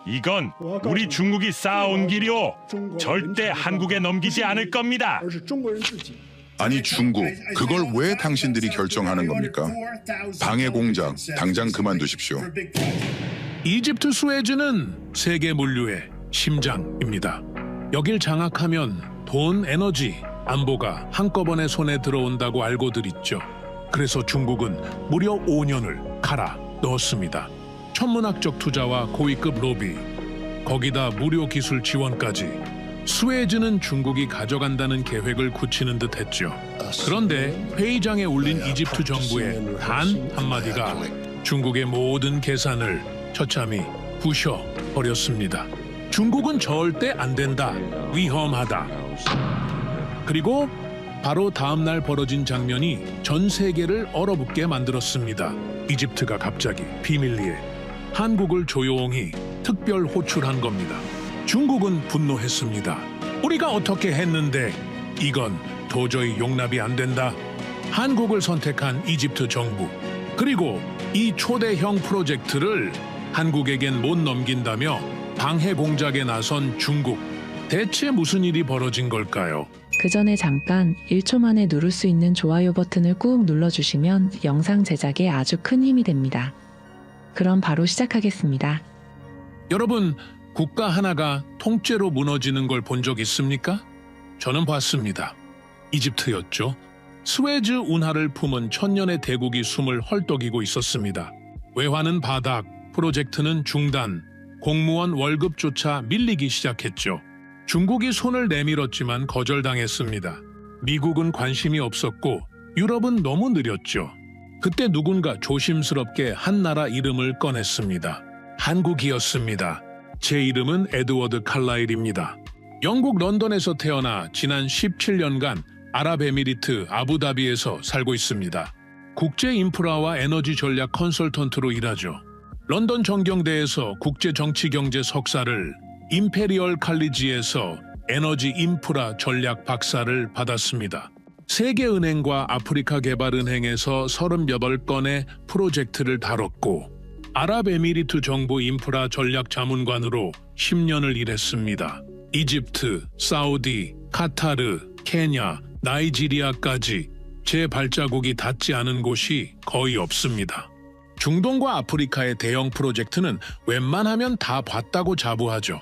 이건 우리 중국이 쌓아온 길이오. 절대 한국에 넘기지 않을 겁니다. 아니 중국, 그걸 왜 당신들이 결정하는 겁니까? 방해 공작 당장 그만두십시오. 이집트 수에즈는 세계 물류의 심장입니다. 여길 장악하면 돈, 에너지, 안보가 한꺼번에 손에 들어온다고 알고들 있죠. 그래서 중국은 무려 5년을 갈아 넣었습니다. 천문학적 투자와 고위급 로비, 거기다 무료 기술 지원까지. 수에즈는 중국이 가져간다는 계획을 굳히는 듯 했죠. 그런데 회의장에 올린 이집트 정부의 단 한마디가 중국의 모든 계산을 처참히 부셔버렸습니다. 중국은 절대 안 된다, 위험하다. 그리고 바로 다음 날 벌어진 장면이 전 세계를 얼어붙게 만들었습니다. 이집트가 갑자기 비밀리에 한국을 조용히 특별 호출한 겁니다. 중국은 분노했습니다. 우리가 어떻게 했는데 이건 도저히 용납이 안 된다. 한국을 선택한 이집트 정부, 그리고 이 초대형 프로젝트를 한국에겐 못 넘긴다며 방해 공작에 나선 중국. 대체 무슨 일이 벌어진 걸까요? 그 전에 잠깐 1초 만에 누를 수 있는 좋아요 버튼을 꾹 눌러주시면 영상 제작에 아주 큰 힘이 됩니다. 그럼 바로 시작하겠습니다. 여러분, 국가 하나가 통째로 무너지는 걸 본 적 있습니까? 저는 봤습니다. 이집트였죠. 스웨즈 운하를 품은 천년의 대국이 숨을 헐떡이고 있었습니다. 외환은 바닥, 프로젝트는 중단, 공무원 월급조차 밀리기 시작했죠. 중국이 손을 내밀었지만 거절당했습니다. 미국은 관심이 없었고 유럽은 너무 느렸죠. 그때 누군가 조심스럽게 한 나라 이름을 꺼냈습니다. 한국이었습니다. 제 이름은 에드워드 칼라일입니다. 영국 런던에서 태어나 지난 17년간 아랍에미리트 아부다비에서 살고 있습니다. 국제 인프라와 에너지 전략 컨설턴트로 일하죠. 런던 정경대에서 국제정치경제 석사를, 임페리얼 칼리지에서 에너지 인프라 전략 박사를 받았습니다. 세계은행과 아프리카개발은행에서 38건의 프로젝트를 다뤘고 아랍에미리트 정부 인프라 전략 자문관으로 10년을 일했습니다. 이집트, 사우디, 카타르, 케냐, 나이지리아까지 제 발자국이 닿지 않은 곳이 거의 없습니다. 중동과 아프리카의 대형 프로젝트는 웬만하면 다 봤다고 자부하죠.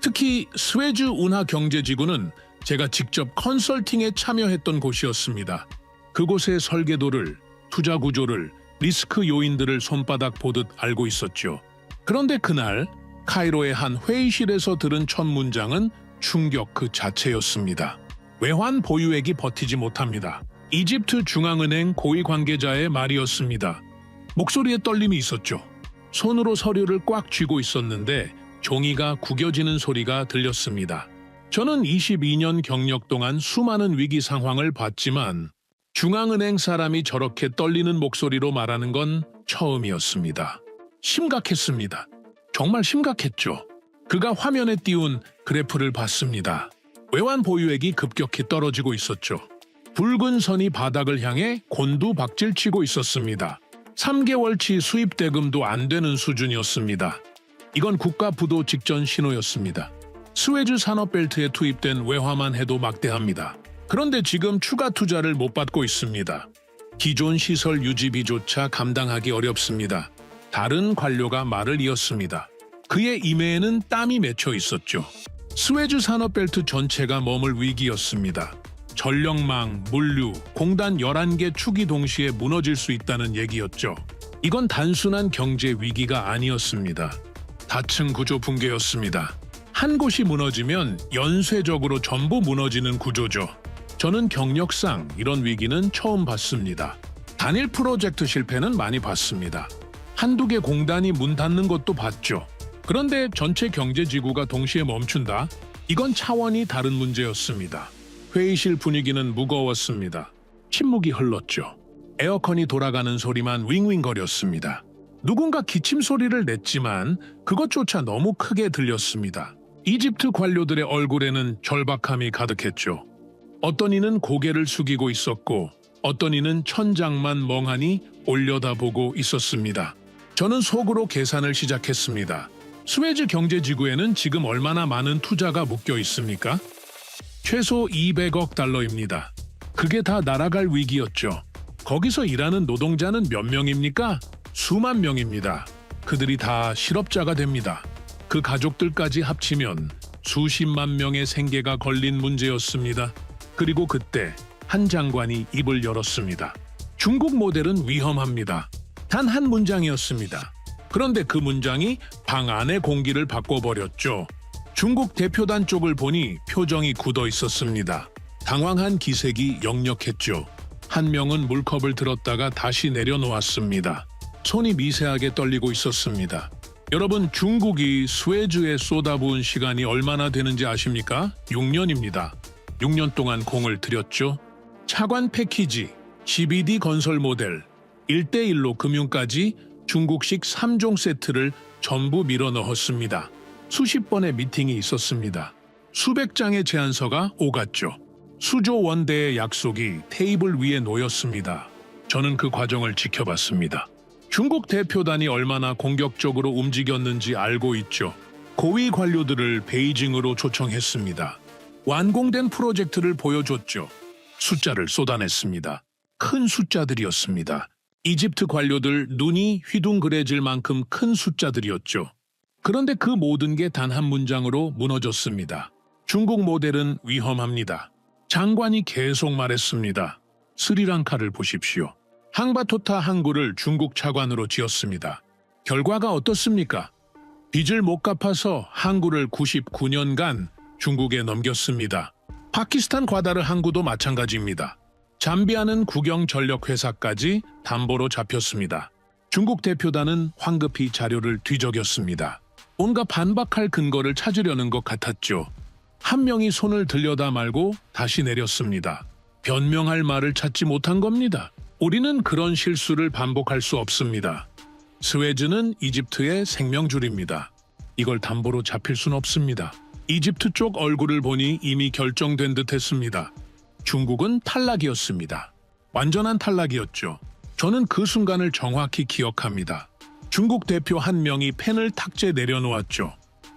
특히 스웨즈 운하 경제지구는 제가 직접 컨설팅에 참여했던 곳이었습니다. 그곳의 설계도를, 투자 구조를, 리스크 요인들을 손바닥 보듯 알고 있었죠. 그런데 그날 카이로의 한 회의실에서 들은 첫 문장은 충격 그 자체였습니다. 외환 보유액이 버티지 못합니다. 이집트 중앙은행 고위 관계자의 말이었습니다. 목소리에 떨림이 있었죠. 손으로 서류를 꽉 쥐고 있었는데 종이가 구겨지는 소리가 들렸습니다. 저는 22년 경력 동안 수많은 위기 상황을 봤지만 중앙은행 사람이 저렇게 떨리는 목소리로 말하는 건 처음이었습니다. 심각했습니다. 정말 심각했죠. 그가 화면에 띄운 그래프를 봤습니다. 외환 보유액이 급격히 떨어지고 있었죠. 붉은 선이 바닥을 향해 곤두박질치고 있었습니다. 3개월치 수입 대금도 안 되는 수준이었습니다. 이건 국가 부도 직전 신호였습니다. 스웨즈 산업벨트에 투입된 외화만 해도 막대합니다. 그런데 지금 추가 투자를 못 받고 있습니다. 기존 시설 유지비조차 감당하기 어렵습니다. 다른 관료가 말을 이었습니다. 그의 이매에는 땀이 맺혀 있었죠. 스웨즈 산업벨트 전체가 머물 위기였습니다. 전력망, 물류, 공단 11개 축이 동시에 무너질 수 있다는 얘기였죠. 이건 단순한 경제 위기가 아니었습니다. 다층 구조 붕괴였습니다. 한 곳이 무너지면 연쇄적으로 전부 무너지는 구조죠. 저는 경력상 이런 위기는 처음 봤습니다. 단일 프로젝트 실패는 많이 봤습니다. 한두 개 공단이 문 닫는 것도 봤죠. 그런데 전체 경제지구가 동시에 멈춘다? 이건 차원이 다른 문제였습니다. 회의실 분위기는 무거웠습니다. 침묵이 흘렀죠. 에어컨이 돌아가는 소리만 윙윙거렸습니다. 누군가 기침 소리를 냈지만 그것조차 너무 크게 들렸습니다. 이집트 관료들의 얼굴에는 절박함이 가득했죠. 어떤 이는 고개를 숙이고 있었고 어떤 이는 천장만 멍하니 올려다보고 있었습니다. 저는 속으로 계산을 시작했습니다. 스웨즈 경제지구에는 지금 얼마나 많은 투자가 묶여 있습니까? 최소 200억 달러입니다. 그게 다 날아갈 위기였죠. 거기서 일하는 노동자는 몇 명입니까? 수만 명입니다. 그들이 다 실업자가 됩니다. 그 가족들까지 합치면 수십만 명의 생계가 걸린 문제였습니다. 그리고 그때 한 장관이 입을 열었습니다. 중국 모델은 위험합니다. 단 한 문장이었습니다. 그런데 그 문장이 방 안의 공기를 바꿔버렸죠. 중국 대표단 쪽을 보니 표정이 굳어 있었습니다. 당황한 기색이 역력했죠. 한 명은 물컵을 들었다가 다시 내려놓았습니다. 손이 미세하게 떨리고 있었습니다. 여러분, 중국이 스웨즈에 쏟아부은 시간이 얼마나 되는지 아십니까? 6년입니다. 6년 동안 공을 들였죠. 차관 패키지, CBD 건설 모델, 1대1로 금융까지 중국식 3종 세트를 전부 밀어넣었습니다. 수십 번의 미팅이 있었습니다. 수백 장의 제안서가 오갔죠. 수조 원대의 약속이 테이블 위에 놓였습니다. 저는 그 과정을 지켜봤습니다. 중국 대표단이 얼마나 공격적으로 움직였는지 알고 있죠. 고위 관료들을 베이징으로 초청했습니다. 완공된 프로젝트를 보여줬죠. 숫자를 쏟아냈습니다. 큰 숫자들이었습니다. 이집트 관료들 눈이 휘둥그레질 만큼 큰 숫자들이었죠. 그런데 그 모든 게 단 한 문장으로 무너졌습니다. 중국 모델은 위험합니다. 장관이 계속 말했습니다. 스리랑카를 보십시오. 항바토타 항구를 중국 차관으로 지었습니다. 결과가 어떻습니까? 빚을 못 갚아서 항구를 99년간 중국에 넘겼습니다. 파키스탄 과다르 항구도 마찬가지입니다. 잠비아는 국영전력회사까지 담보로 잡혔습니다. 중국 대표단은 황급히 자료를 뒤적였습니다. 뭔가 반박할 근거를 찾으려는 것 같았죠. 한 명이 손을 들려다 말고 다시 내렸습니다. 변명할 말을 찾지 못한 겁니다. 우리는 그런 실수를 반복할 수 없습니다. 스웨즈는 이집트의 생명줄입니다. 이걸 담보로 잡힐 순 없습니다. 이집트 쪽 얼굴을 보니 이미 결정된 듯 했습니다. 중국은 탈락이었습니다. 완전한 탈락이었죠. 저는 그 순간을 정확히 기억합니다. 중국 대표 한 명이 펜을 탁재 내려놓았죠.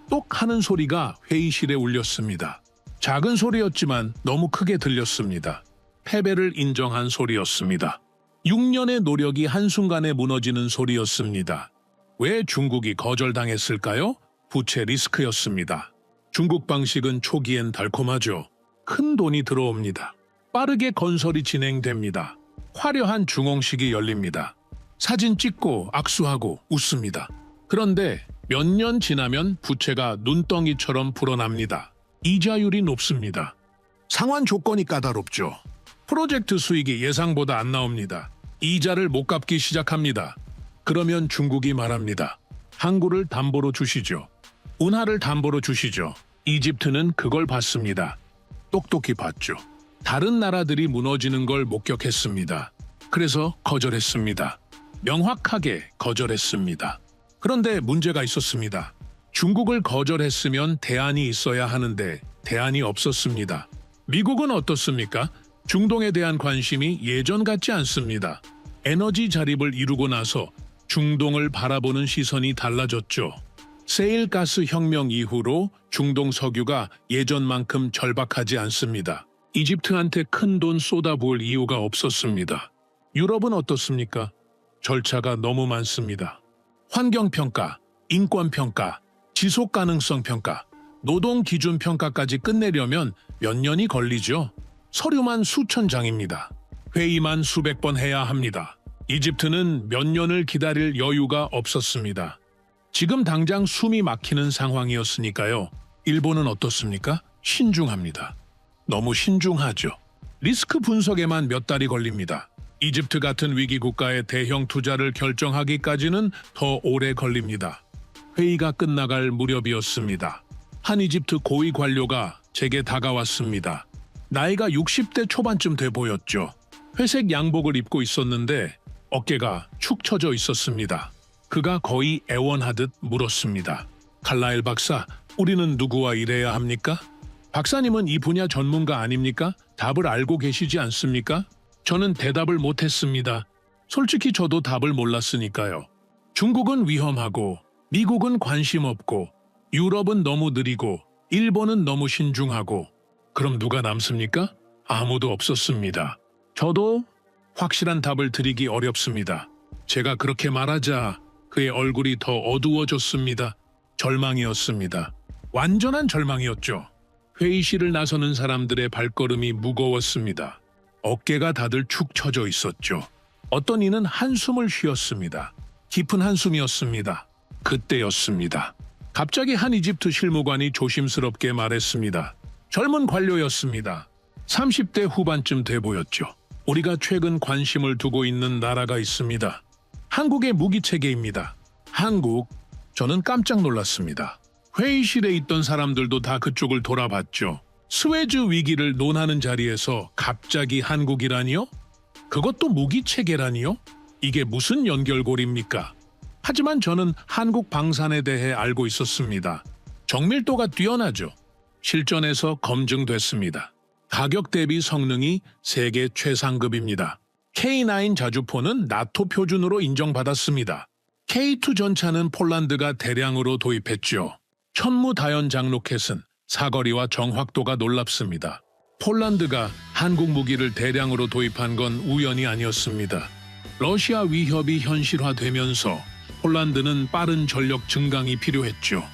똑 하는 소리가 회의실에 울렸습니다. 작은 소리였지만 너무 크게 들렸습니다. 패배를 인정한 소리였습니다. 6년의 노력이 한순간에 무너지는 소리였습니다. 왜 중국이 거절당했을까요? 부채 리스크였습니다. 중국 방식은 초기엔 달콤하죠. 큰 돈이 들어옵니다. 빠르게 건설이 진행됩니다. 화려한 중홍식이 열립니다. 사진 찍고 악수하고 웃습니다. 그런데 몇 년 지나면 부채가 눈덩이처럼 불어납니다. 이자율이 높습니다. 상환 조건이 까다롭죠. 프로젝트 수익이 예상보다 안 나옵니다. 이자를 못 갚기 시작합니다. 그러면 중국이 말합니다. 항구를 담보로 주시죠. 운하를 담보로 주시죠. 이집트는 그걸 봤습니다. 똑똑히 봤죠. 다른 나라들이 무너지는 걸 목격했습니다. 그래서 거절했습니다. 명확하게 거절했습니다. 그런데 문제가 있었습니다. 중국을 거절했으면 대안이 있어야 하는데 대안이 없었습니다. 미국은 어떻습니까? 중동에 대한 관심이 예전 같지 않습니다. 에너지 자립을 이루고 나서 중동을 바라보는 시선이 달라졌죠. 세일가스 혁명 이후로 중동 석유가 예전만큼 절박하지 않습니다. 이집트한테 큰 돈 쏟아부을 이유가 없었습니다. 유럽은 어떻습니까? 절차가 너무 많습니다. 환경평가, 인권평가, 지속가능성 평가, 노동기준평가까지 끝내려면 몇 년이 걸리죠. 서류만 수천 장입니다. 회의만 수백 번 해야 합니다. 이집트는 몇 년을 기다릴 여유가 없었습니다. 지금 당장 숨이 막히는 상황이었으니까요. 일본은 어떻습니까? 신중합니다. 너무 신중하죠. 리스크 분석에만 몇 달이 걸립니다. 이집트 같은 위기 국가의 대형 투자를 결정하기까지는 더 오래 걸립니다. 회의가 끝나갈 무렵이었습니다. 한 이집트 고위 관료가 제게 다가왔습니다. 나이가 60대 초반쯤 돼 보였죠. 회색 양복을 입고 있었는데 어깨가 축 처져 있었습니다. 그가 거의 애원하듯 물었습니다. 칼라엘 박사, 우리는 누구와 일해야 합니까? 박사님은 이 분야 전문가 아닙니까? 답을 알고 계시지 않습니까? 저는 대답을 못했습니다. 솔직히 저도 답을 몰랐으니까요. 중국은 위험하고 미국은 관심 없고 유럽은 너무 느리고 일본은 너무 신중하고 그럼 누가 남습니까? 아무도 없었습니다. 저도 확실한 답을 드리기 어렵습니다. 제가 그렇게 말하자 그의 얼굴이 더 어두워졌습니다. 절망이었습니다. 완전한 절망이었죠. 회의실을 나서는 사람들의 발걸음이 무거웠습니다. 어깨가 다들 축 처져 있었죠. 어떤 이는 한숨을 쉬었습니다. 깊은 한숨이었습니다. 그때였습니다. 갑자기 한 이집트 실무관이 조심스럽게 말했습니다. 젊은 관료였습니다. 30대 후반쯤 돼 보였죠. 우리가 최근 관심을 두고 있는 나라가 있습니다. 한국의 무기 체계입니다. 한국, 저는 깜짝 놀랐습니다. 회의실에 있던 사람들도 다 그쪽을 돌아봤죠. 스웨즈 위기를 논하는 자리에서 갑자기 한국이라니요? 그것도 무기 체계라니요? 이게 무슨 연결고리입니까? 하지만 저는 한국 방산에 대해 알고 있었습니다. 정밀도가 뛰어나죠. 실전에서 검증됐습니다. 가격 대비 성능이 세계 최상급입니다. K9 자주포는 나토 표준으로 인정받았습니다. K2 전차는 폴란드가 대량으로 도입했죠. 천무다연장 로켓은 사거리와 정확도가 놀랍습니다. 폴란드가 한국 무기를 대량으로 도입한 건 우연이 아니었습니다. 러시아 위협이 현실화되면서 폴란드는 빠른 전력 증강이 필요했죠.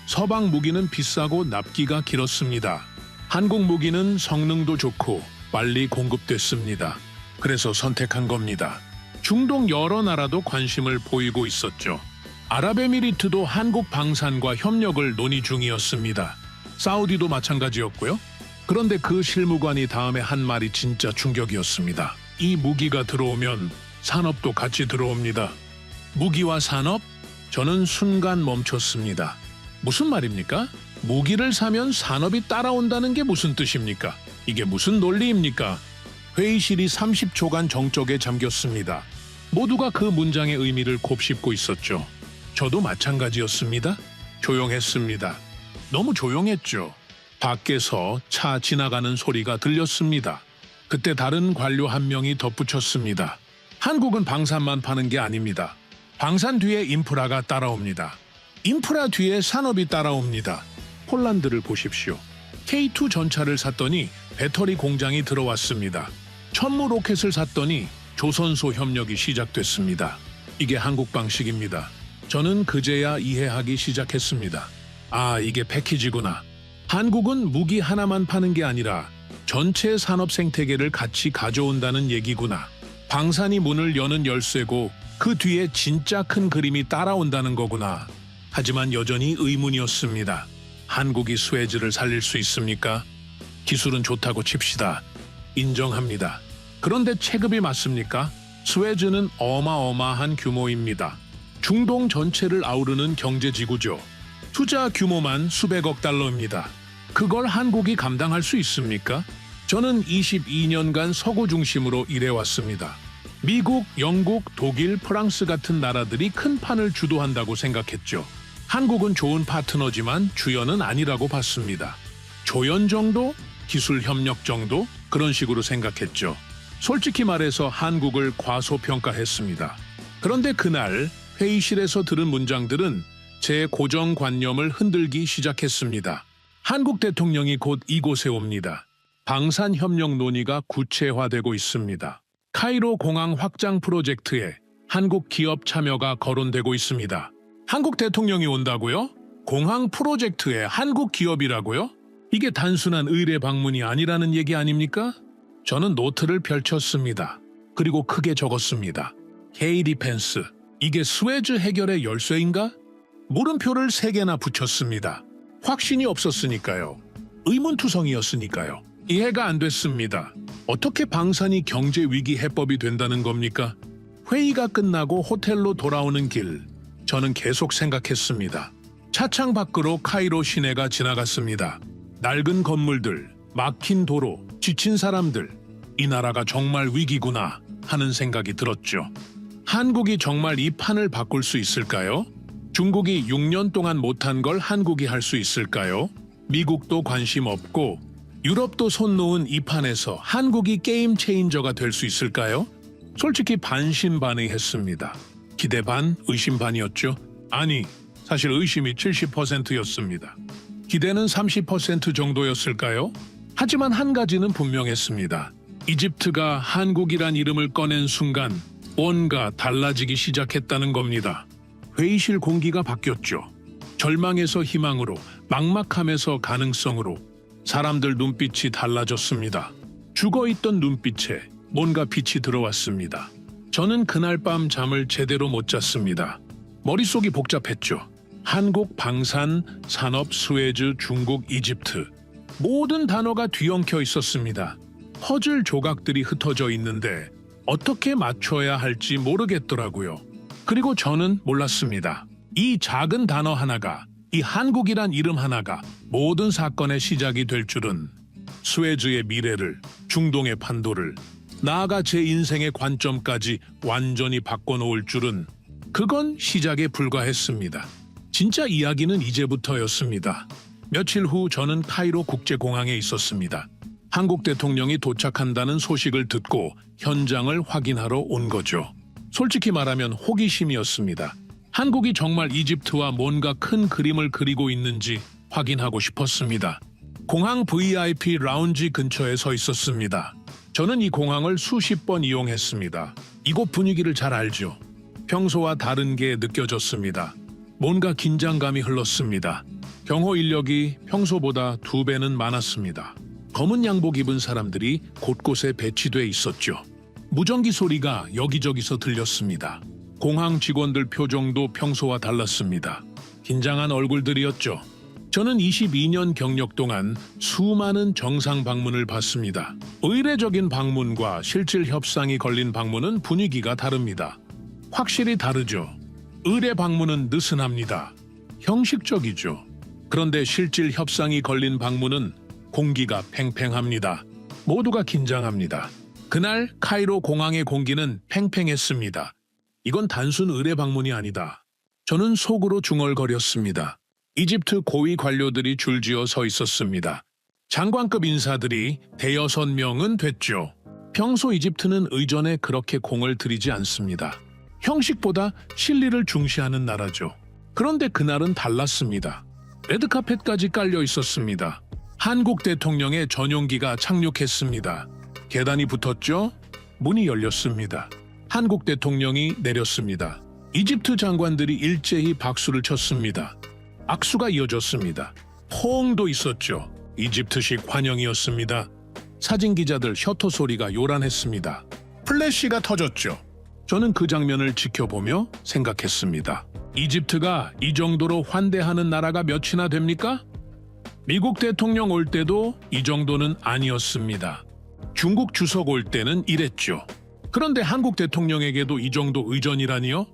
서방 무기는 비싸고 납기가 길었습니다. 한국 무기는 성능도 좋고 빨리 공급됐습니다. 그래서 선택한 겁니다. 중동 여러 나라도 관심을 보이고 있었죠. 아랍에미리트도 한국 방산과 협력을 논의 중이었습니다. 사우디도 마찬가지였고요. 그런데 그 실무관이 다음에 한 말이 진짜 충격이었습니다. 이 무기가 들어오면 산업도 같이 들어옵니다. 무기와 산업? 저는 순간 멈췄습니다. 무슨 말입니까? 무기를 사면 산업이 따라온다는 게 무슨 뜻입니까? 이게 무슨 논리입니까? 회의실이 30초간 정적에 잠겼습니다. 모두가 그 문장의 의미를 곱씹고 있었죠. 저도 마찬가지였습니다. 조용했습니다. 너무 조용했죠. 밖에서 차 지나가는 소리가 들렸습니다. 그때 다른 관료 한 명이 덧붙였습니다. 한국은 방산만 파는 게 아닙니다. 방산 뒤에 인프라가 따라옵니다. 인프라 뒤에 산업이 따라옵니다. 폴란드를 보십시오. K2 전차를 샀더니 배터리 공장이 들어왔습니다. 천무 로켓을 샀더니 조선소 협력이 시작됐습니다. 이게 한국 방식입니다. 저는 그제야 이해하기 시작했습니다. 아, 이게 패키지구나. 한국은 무기 하나만 파는 게 아니라 전체 산업 생태계를 같이 가져온다는 얘기구나. 방산이 문을 여는 열쇠고 그 뒤에 진짜 큰 그림이 따라온다는 거구나. 하지만 여전히 의문이었습니다. 한국이 스웨즈를 살릴 수 있습니까? 기술은 좋다고 칩시다. 인정합니다. 그런데 체급이 맞습니까? 스웨즈는 어마어마한 규모입니다. 중동 전체를 아우르는 경제지구죠. 투자 규모만 수백억 달러입니다. 그걸 한국이 감당할 수 있습니까? 저는 22년간 서구 중심으로 일해왔습니다. 미국, 영국, 독일, 프랑스 같은 나라들이 큰 판을 주도한다고 생각했죠. 한국은 좋은 파트너지만 주연은 아니라고 봤습니다. 조연 정도? 기술 협력 정도? 그런 식으로 생각했죠. 솔직히 말해서 한국을 과소평가했습니다. 그런데 그날 회의실에서 들은 문장들은 제 고정관념을 흔들기 시작했습니다. 한국 대통령이 곧 이곳에 옵니다. 방산협력 논의가 구체화되고 있습니다. 카이로 공항 확장 프로젝트에 한국 기업 참여가 거론되고 있습니다. 한국 대통령이 온다고요? 공항 프로젝트에 한국 기업이라고요? 이게 단순한 의례 방문이 아니라는 얘기 아닙니까? 저는 노트를 펼쳤습니다. 그리고 크게 적었습니다. K-디펜스, 이게 스웨즈 해결의 열쇠인가? 물음표를 3개나 붙였습니다. 확신이 없었으니까요. 의문투성이었으니까요. 이해가 안 됐습니다. 어떻게 방산이 경제 위기 해법이 된다는 겁니까? 회의가 끝나고 호텔로 돌아오는 길, 저는 계속 생각했습니다. 차창 밖으로 카이로 시내가 지나갔습니다. 낡은 건물들, 막힌 도로, 지친 사람들, 이 나라가 정말 위기구나 하는 생각이 들었죠. 한국이 정말 이 판을 바꿀 수 있을까요? 중국이 6년 동안 못한 걸 한국이 할 수 있을까요? 미국도 관심 없고 유럽도 손 놓은 이 판에서 한국이 게임 체인저가 될 수 있을까요? 솔직히 반신반의했습니다. 기대 반, 의심 반이었죠. 아니, 사실 의심이 70%였습니다. 기대는 30% 정도였을까요? 하지만 한 가지는 분명했습니다. 이집트가 한국이란 이름을 꺼낸 순간 뭔가 달라지기 시작했다는 겁니다. 회의실 공기가 바뀌었죠. 절망에서 희망으로, 막막함에서 가능성으로 사람들 눈빛이 달라졌습니다. 죽어있던 눈빛에 뭔가 빛이 들어왔습니다. 저는 그날 밤 잠을 제대로 못 잤습니다. 머릿속이 복잡했죠. 한국, 방산, 산업, 스웨즈, 중국, 이집트. 모든 단어가 뒤엉켜 있었습니다. 퍼즐 조각들이 흩어져 있는데 어떻게 맞춰야 할지 모르겠더라고요. 그리고 저는 몰랐습니다. 이 작은 단어 하나가, 이 한국이란 이름 하나가 모든 사건의 시작이 될 줄은. 스웨즈의 미래를, 중동의 판도를, 나아가 제 인생의 관점까지 완전히 바꿔놓을 줄은. 그건 시작에 불과했습니다. 진짜 이야기는 이제부터였습니다. 며칠 후 저는 카이로 국제공항에 있었습니다. 한국 대통령이 도착한다는 소식을 듣고 현장을 확인하러 온 거죠. 솔직히 말하면 호기심이었습니다. 한국이 정말 이집트와 뭔가 큰 그림을 그리고 있는지 확인하고 싶었습니다. 공항 VIP 라운지 근처에 서 있었습니다. 저는 이 공항을 수십 번 이용했습니다. 이곳 분위기를 잘 알죠. 평소와 다른 게 느껴졌습니다. 뭔가 긴장감이 흘렀습니다. 경호 인력이 평소보다 2배는 많았습니다. 검은 양복 입은 사람들이 곳곳에 배치돼 있었죠. 무전기 소리가 여기저기서 들렸습니다. 공항 직원들 표정도 평소와 달랐습니다. 긴장한 얼굴들이었죠. 저는 22년 경력 동안 수많은 정상 방문을 봤습니다. 의례적인 방문과 실질 협상이 걸린 방문은 분위기가 다릅니다. 확실히 다르죠. 의례 방문은 느슨합니다. 형식적이죠. 그런데 실질 협상이 걸린 방문은 공기가 팽팽합니다. 모두가 긴장합니다. 그날 카이로 공항의 공기는 팽팽했습니다. 이건 단순 의례 방문이 아니다. 저는 속으로 중얼거렸습니다. 이집트 고위 관료들이 줄지어 서 있었습니다. 장관급 인사들이 대여섯 명은 됐죠. 평소 이집트는 의전에 그렇게 공을 들이지 않습니다. 형식보다 실리를 중시하는 나라죠. 그런데 그날은 달랐습니다. 레드카펫까지 깔려 있었습니다. 한국 대통령의 전용기가 착륙했습니다. 계단이 붙었죠? 문이 열렸습니다. 한국 대통령이 내렸습니다. 이집트 장관들이 일제히 박수를 쳤습니다. 악수가 이어졌습니다. 포옹도 있었죠. 이집트식 환영이었습니다. 사진 기자들 셔터 소리가 요란했습니다. 플래시가 터졌죠. 저는 그 장면을 지켜보며 생각했습니다. 이집트가 이 정도로 환대하는 나라가 몇이나 됩니까? 미국 대통령 올 때도 이 정도는 아니었습니다. 중국 주석 올 때는 이랬죠. 그런데 한국 대통령에게도 이 정도 의전이라니요?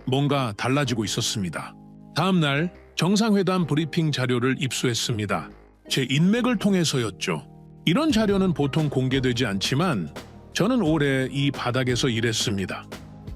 뭔가 달라지고 있었습니다. 다음 날 정상회담 브리핑 자료를 입수했습니다. 제 인맥을 통해서였죠. 이런 자료는 보통 공개되지 않지만 저는 오래 이 바닥에서 일했습니다.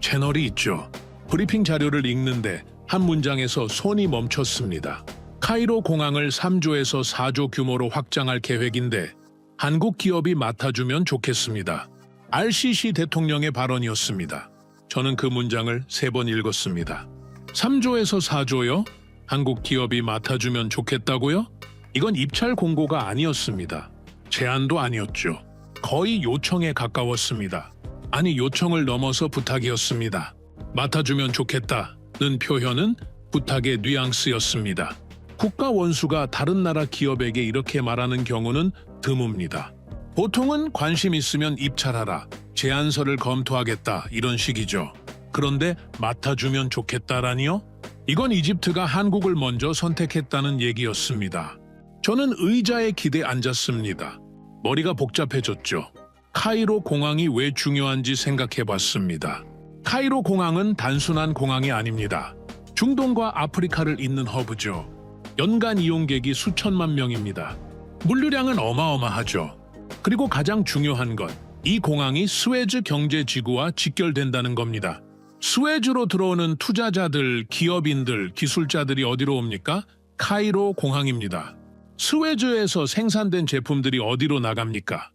채널이 있죠. 브리핑 자료를 읽는데 한 문장에서 손이 멈췄습니다. 카이로 공항을 3조에서 4조 규모로 확장할 계획인데 한국 기업이 맡아주면 좋겠습니다. RCC 대통령의 발언이었습니다. 저는 그 문장을 3번 읽었습니다. 3조에서 4조요? 한국 기업이 맡아주면 좋겠다고요? 이건 입찰 공고가 아니었습니다. 제안도 아니었죠. 거의 요청에 가까웠습니다. 아니 요청을 넘어서 부탁이었습니다. 맡아주면 좋겠다는 표현은 부탁의 뉘앙스였습니다. 국가 원수가 다른 나라 기업에게 이렇게 말하는 경우는 드뭅니다. 보통은 관심 있으면 입찰하라, 제안서를 검토하겠다 이런 식이죠. 그런데 맡아주면 좋겠다라니요? 이건 이집트가 한국을 먼저 선택했다는 얘기였습니다. 저는 의자에 기대 앉았습니다. 머리가 복잡해졌죠. 카이로 공항이 왜 중요한지 생각해봤습니다. 카이로 공항은 단순한 공항이 아닙니다. 중동과 아프리카를 잇는 허브죠. 연간 이용객이 수천만 명입니다. 물류량은 어마어마하죠. 그리고 가장 중요한 건 이 공항이 스웨즈 경제지구와 직결된다는 겁니다. 스웨즈로 들어오는 투자자들, 기업인들, 기술자들이 어디로 옵니까? 카이로 공항입니다. 스웨즈에서 생산된 제품들이 어디로 나갑니까?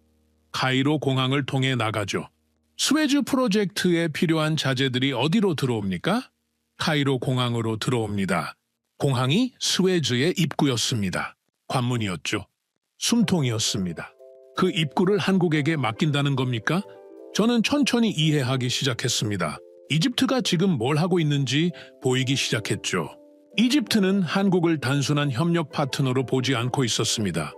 카이로 공항을 통해 나가죠. 스웨즈 프로젝트에 필요한 자재들이 어디로 들어옵니까? 카이로 공항으로 들어옵니다. 공항이 스웨즈의 입구였습니다. 관문이었죠. 숨통이었습니다. 그 입구를 한국에게 맡긴다는 겁니까? 저는 천천히 이해하기 시작했습니다. 이집트가 지금 뭘 하고 있는지 보이기 시작했죠. 이집트는 한국을 단순한 협력 파트너로 보지 않고 있었습니다.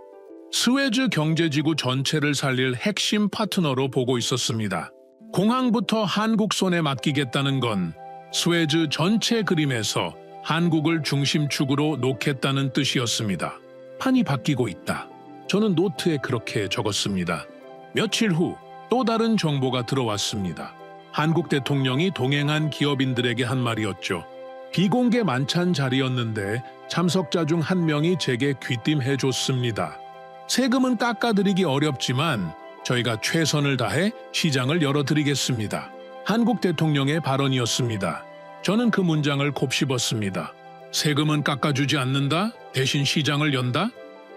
스웨즈 경제지구 전체를 살릴 핵심 파트너로 보고 있었습니다. 공항부터 한국 손에 맡기겠다는 건 스웨즈 전체 그림에서 한국을 중심축으로 놓겠다는 뜻이었습니다. 판이 바뀌고 있다. 저는 노트에 그렇게 적었습니다. 며칠 후 또 다른 정보가 들어왔습니다. 한국 대통령이 동행한 기업인들에게 한 말이었죠. 비공개 만찬 자리였는데 참석자 중 한 명이 제게 귀띔해줬습니다. 세금은 깎아드리기 어렵지만 저희가 최선을 다해 시장을 열어드리겠습니다. 한국 대통령의 발언이었습니다. 저는 그 문장을 곱씹었습니다. 세금은 깎아주지 않는다? 대신 시장을 연다?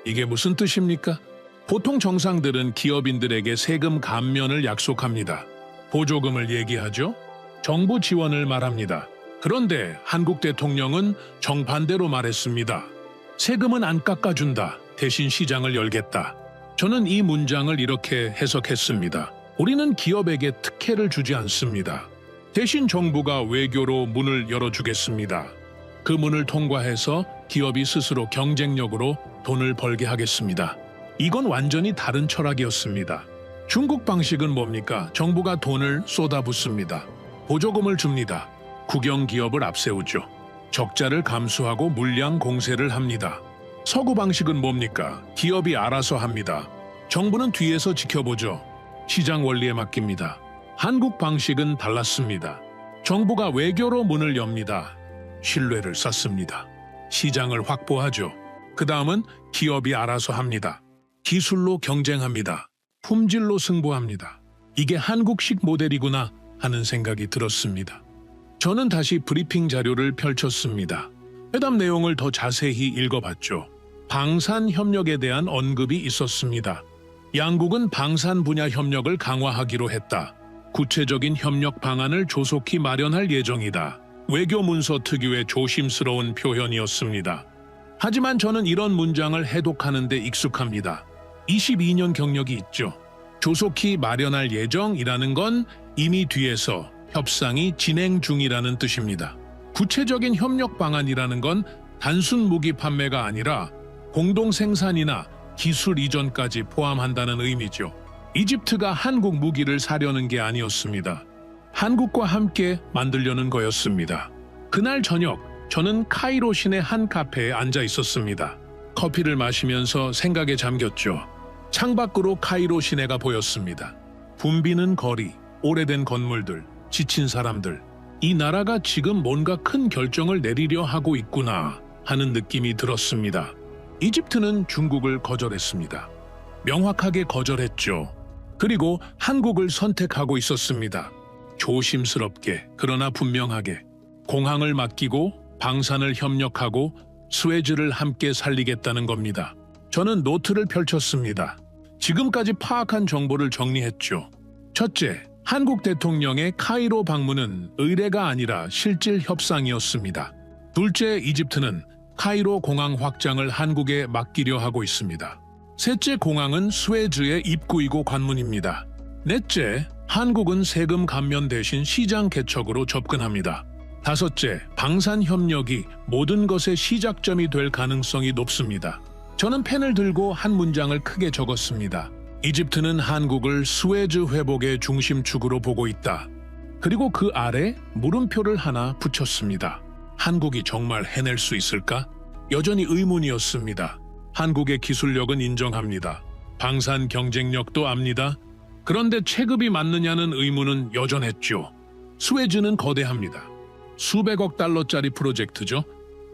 이게 무슨 뜻입니까? 보통 정상들은 기업인들에게 세금 감면을 약속합니다. 보조금을 얘기하죠. 정부 지원을 말합니다. 그런데 한국 대통령은 정반대로 말했습니다. 세금은 안 깎아준다. 대신 시장을 열겠다. 저는 이 문장을 이렇게 해석했습니다. 우리는 기업에게 특혜를 주지 않습니다. 대신 정부가 외교로 문을 열어주겠습니다. 그 문을 통과해서 기업이 스스로 경쟁력으로 돈을 벌게 하겠습니다. 이건 완전히 다른 철학이었습니다. 중국 방식은 뭡니까? 정부가 돈을 쏟아붓습니다. 보조금을 줍니다. 국영 기업을 앞세우죠. 적자를 감수하고 물량 공세를 합니다. 서구 방식은 뭡니까? 기업이 알아서 합니다. 정부는 뒤에서 지켜보죠. 시장 원리에 맡깁니다. 한국 방식은 달랐습니다. 정부가 외교로 문을 엽니다. 신뢰를 쌓습니다. 시장을 확보하죠. 그 다음은 기업이 알아서 합니다. 기술로 경쟁합니다. 품질로 승부합니다. 이게 한국식 모델이구나 하는 생각이 들었습니다. 저는 다시 브리핑 자료를 펼쳤습니다. 회담 내용을 더 자세히 읽어봤죠. 방산 협력에 대한 언급이 있었습니다. 양국은 방산 분야 협력을 강화하기로 했다. 구체적인 협력 방안을 조속히 마련할 예정이다. 외교 문서 특유의 조심스러운 표현이었습니다. 하지만 저는 이런 문장을 해독하는 데 익숙합니다. 22년 경력이 있죠. 조속히 마련할 예정이라는 건 이미 뒤에서 협상이 진행 중이라는 뜻입니다. 구체적인 협력 방안이라는 건 단순 무기 판매가 아니라 공동 생산이나 기술 이전까지 포함한다는 의미죠. 이집트가 한국 무기를 사려는 게 아니었습니다. 한국과 함께 만들려는 거였습니다. 그날 저녁 저는 카이로 시내 한 카페에 앉아 있었습니다. 커피를 마시면서 생각에 잠겼죠. 창밖으로 카이로 시내가 보였습니다. 붐비는 거리, 오래된 건물들, 지친 사람들. 이 나라가 지금 뭔가 큰 결정을 내리려 하고 있구나 하는 느낌이 들었습니다. 이집트는 중국을 거절했습니다. 명확하게 거절했죠. 그리고 한국을 선택하고 있었습니다. 조심스럽게 그러나 분명하게 공항을 맡기고 방산을 협력하고 스웨즈를 함께 살리겠다는 겁니다. 저는 노트를 펼쳤습니다. 지금까지 파악한 정보를 정리했죠. 첫째, 한국 대통령의 카이로 방문은 의례가 아니라 실질 협상이었습니다. 둘째, 이집트는 카이로 공항 확장을 한국에 맡기려 하고 있습니다. 셋째, 공항은 스웨즈의 입구이고 관문입니다. 넷째, 한국은 세금 감면 대신 시장 개척으로 접근합니다. 다섯째, 방산 협력이 모든 것의 시작점이 될 가능성이 높습니다. 저는 펜을 들고 한 문장을 크게 적었습니다. 이집트는 한국을 스웨즈 회복의 중심축으로 보고 있다. 그리고 그 아래 물음표를 하나 붙였습니다. 한국이 정말 해낼 수 있을까? 여전히 의문이었습니다. 한국의 기술력은 인정합니다. 방산 경쟁력도 압니다. 그런데 체급이 맞느냐는 의문은 여전했죠. 스웨즈는 거대합니다. 수백억 달러짜리 프로젝트죠.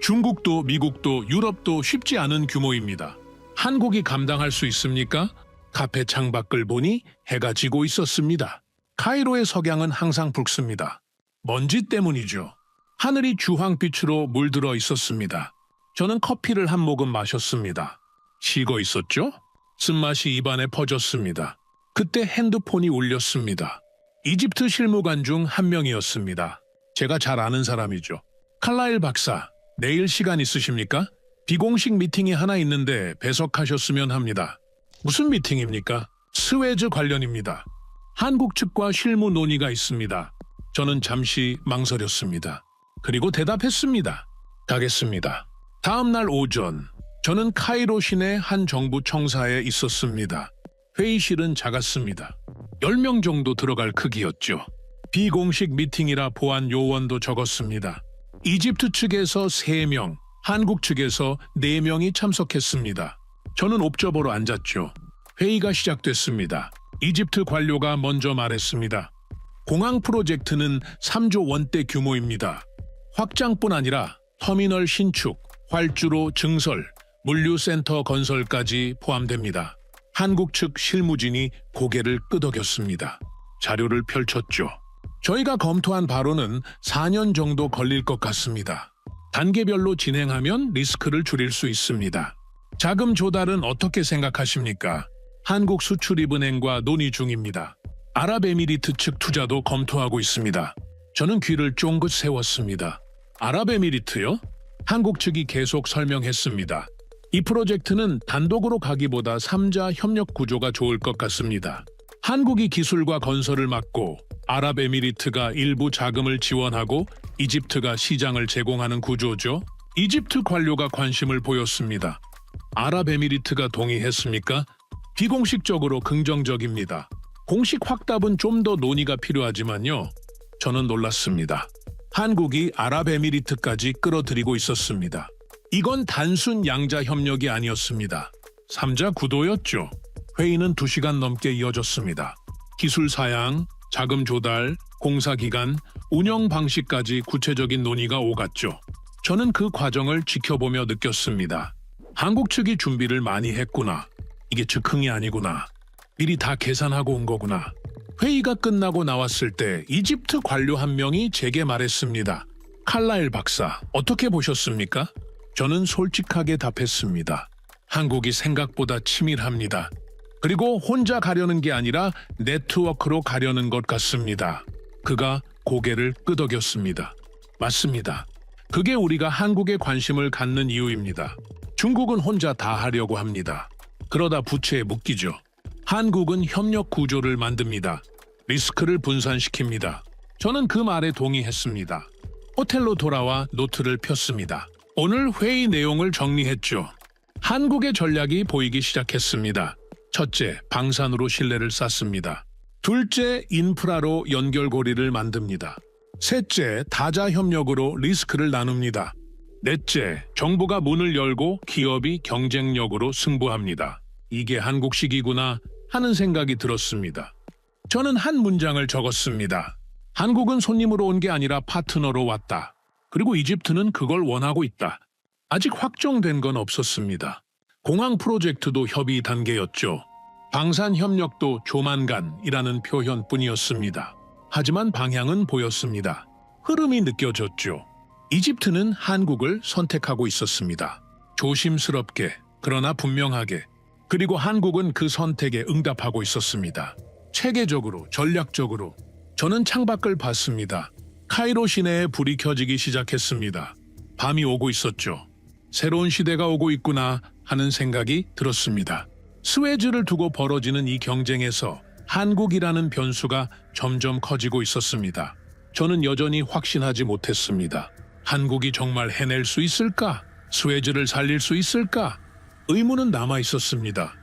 중국도 미국도 유럽도 쉽지 않은 규모입니다. 한국이 감당할 수 있습니까? 카페 창밖을 보니 해가 지고 있었습니다. 카이로의 석양은 항상 붉습니다. 먼지 때문이죠. 하늘이 주황빛으로 물들어 있었습니다. 저는 커피를 한 모금 마셨습니다. 식어 있었죠? 쓴맛이 입안에 퍼졌습니다. 그때 핸드폰이 울렸습니다. 이집트 실무관 중 한 명이었습니다. 제가 잘 아는 사람이죠. 칼라일 박사, 내일 시간 있으십니까? 비공식 미팅이 하나 있는데 배석하셨으면 합니다. 무슨 미팅입니까? 스웨즈 관련입니다. 한국 측과 실무 논의가 있습니다. 저는 잠시 망설였습니다. 그리고 대답했습니다. 가겠습니다. 다음 날 오전, 저는 카이로 시내 한 정부 청사에 있었습니다. 회의실은 작았습니다. 10명 정도 들어갈 크기였죠. 비공식 미팅이라 보안 요원도 적었습니다. 이집트 측에서 3명, 한국 측에서 4명이 참석했습니다. 저는 옵저버로 앉았죠. 회의가 시작됐습니다. 이집트 관료가 먼저 말했습니다. 공항 프로젝트는 3조 원대 규모입니다. 확장뿐 아니라 터미널 신축, 활주로 증설, 물류센터 건설까지 포함됩니다. 한국 측 실무진이 고개를 끄덕였습니다. 자료를 펼쳤죠. 저희가 검토한 바로는 4년 정도 걸릴 것 같습니다. 단계별로 진행하면 리스크를 줄일 수 있습니다. 자금 조달은 어떻게 생각하십니까? 한국수출입은행과 논의 중입니다. 아랍에미리트 측 투자도 검토하고 있습니다. 저는 귀를 쫑긋 세웠습니다. 아랍에미리트요? 한국 측이 계속 설명했습니다. 이 프로젝트는 단독으로 가기보다 3자 협력 구조가 좋을 것 같습니다. 한국이 기술과 건설을 맡고 아랍에미리트가 일부 자금을 지원하고 이집트가 시장을 제공하는 구조죠. 이집트 관료가 관심을 보였습니다. 아랍에미리트가 동의했습니까? 비공식적으로 긍정적입니다. 공식 확답은 좀 더 논의가 필요하지만요. 저는 놀랐습니다. 한국이 아랍에미리트까지 끌어들이고 있었습니다. 이건 단순 양자 협력이 아니었습니다. 3자 구도였죠. 회의는 2시간 넘게 이어졌습니다. 기술 사양, 자금 조달, 공사 기간, 운영 방식까지 구체적인 논의가 오갔죠. 저는 그 과정을 지켜보며 느꼈습니다. 한국 측이 준비를 많이 했구나. 이게 즉흥이 아니구나. 미리 다 계산하고 온 거구나. 회의가 끝나고 나왔을 때 이집트 관료 한 명이 제게 말했습니다. 칼라일 박사, 어떻게 보셨습니까? 저는 솔직하게 답했습니다. 한국이 생각보다 치밀합니다. 그리고 혼자 가려는 게 아니라 네트워크로 가려는 것 같습니다. 그가 고개를 끄덕였습니다. 맞습니다. 그게 우리가 한국에 관심을 갖는 이유입니다. 중국은 혼자 다 하려고 합니다. 그러다 부채에 묶이죠. 한국은 협력 구조를 만듭니다. 리스크를 분산시킵니다. 저는 그 말에 동의했습니다. 호텔로 돌아와 노트를 폈습니다. 오늘 회의 내용을 정리했죠. 한국의 전략이 보이기 시작했습니다. 첫째, 방산으로 신뢰를 쌓습니다. 둘째, 인프라로 연결고리를 만듭니다. 셋째, 다자 협력으로 리스크를 나눕니다. 넷째, 정부가 문을 열고 기업이 경쟁력으로 승부합니다. 이게 한국식이구나 하는 생각이 들었습니다. 저는 한 문장을 적었습니다. 한국은 손님으로 온 게 아니라 파트너로 왔다. 그리고 이집트는 그걸 원하고 있다. 아직 확정된 건 없었습니다. 공항 프로젝트도 협의 단계였죠. 방산 협력도 조만간이라는 표현뿐이었습니다. 하지만 방향은 보였습니다. 흐름이 느껴졌죠. 이집트는 한국을 선택하고 있었습니다. 조심스럽게, 그러나 분명하게. 그리고 한국은 그 선택에 응답하고 있었습니다. 체계적으로, 전략적으로. 저는 창밖을 봤습니다. 카이로 시내에 불이 켜지기 시작했습니다. 밤이 오고 있었죠. 새로운 시대가 오고 있구나 하는 생각이 들었습니다. 스웨즈를 두고 벌어지는 이 경쟁에서 한국이라는 변수가 점점 커지고 있었습니다. 저는 여전히 확신하지 못했습니다. 한국이 정말 해낼 수 있을까? 스웨즈를 살릴 수 있을까? 의문은 남아 있었습니다.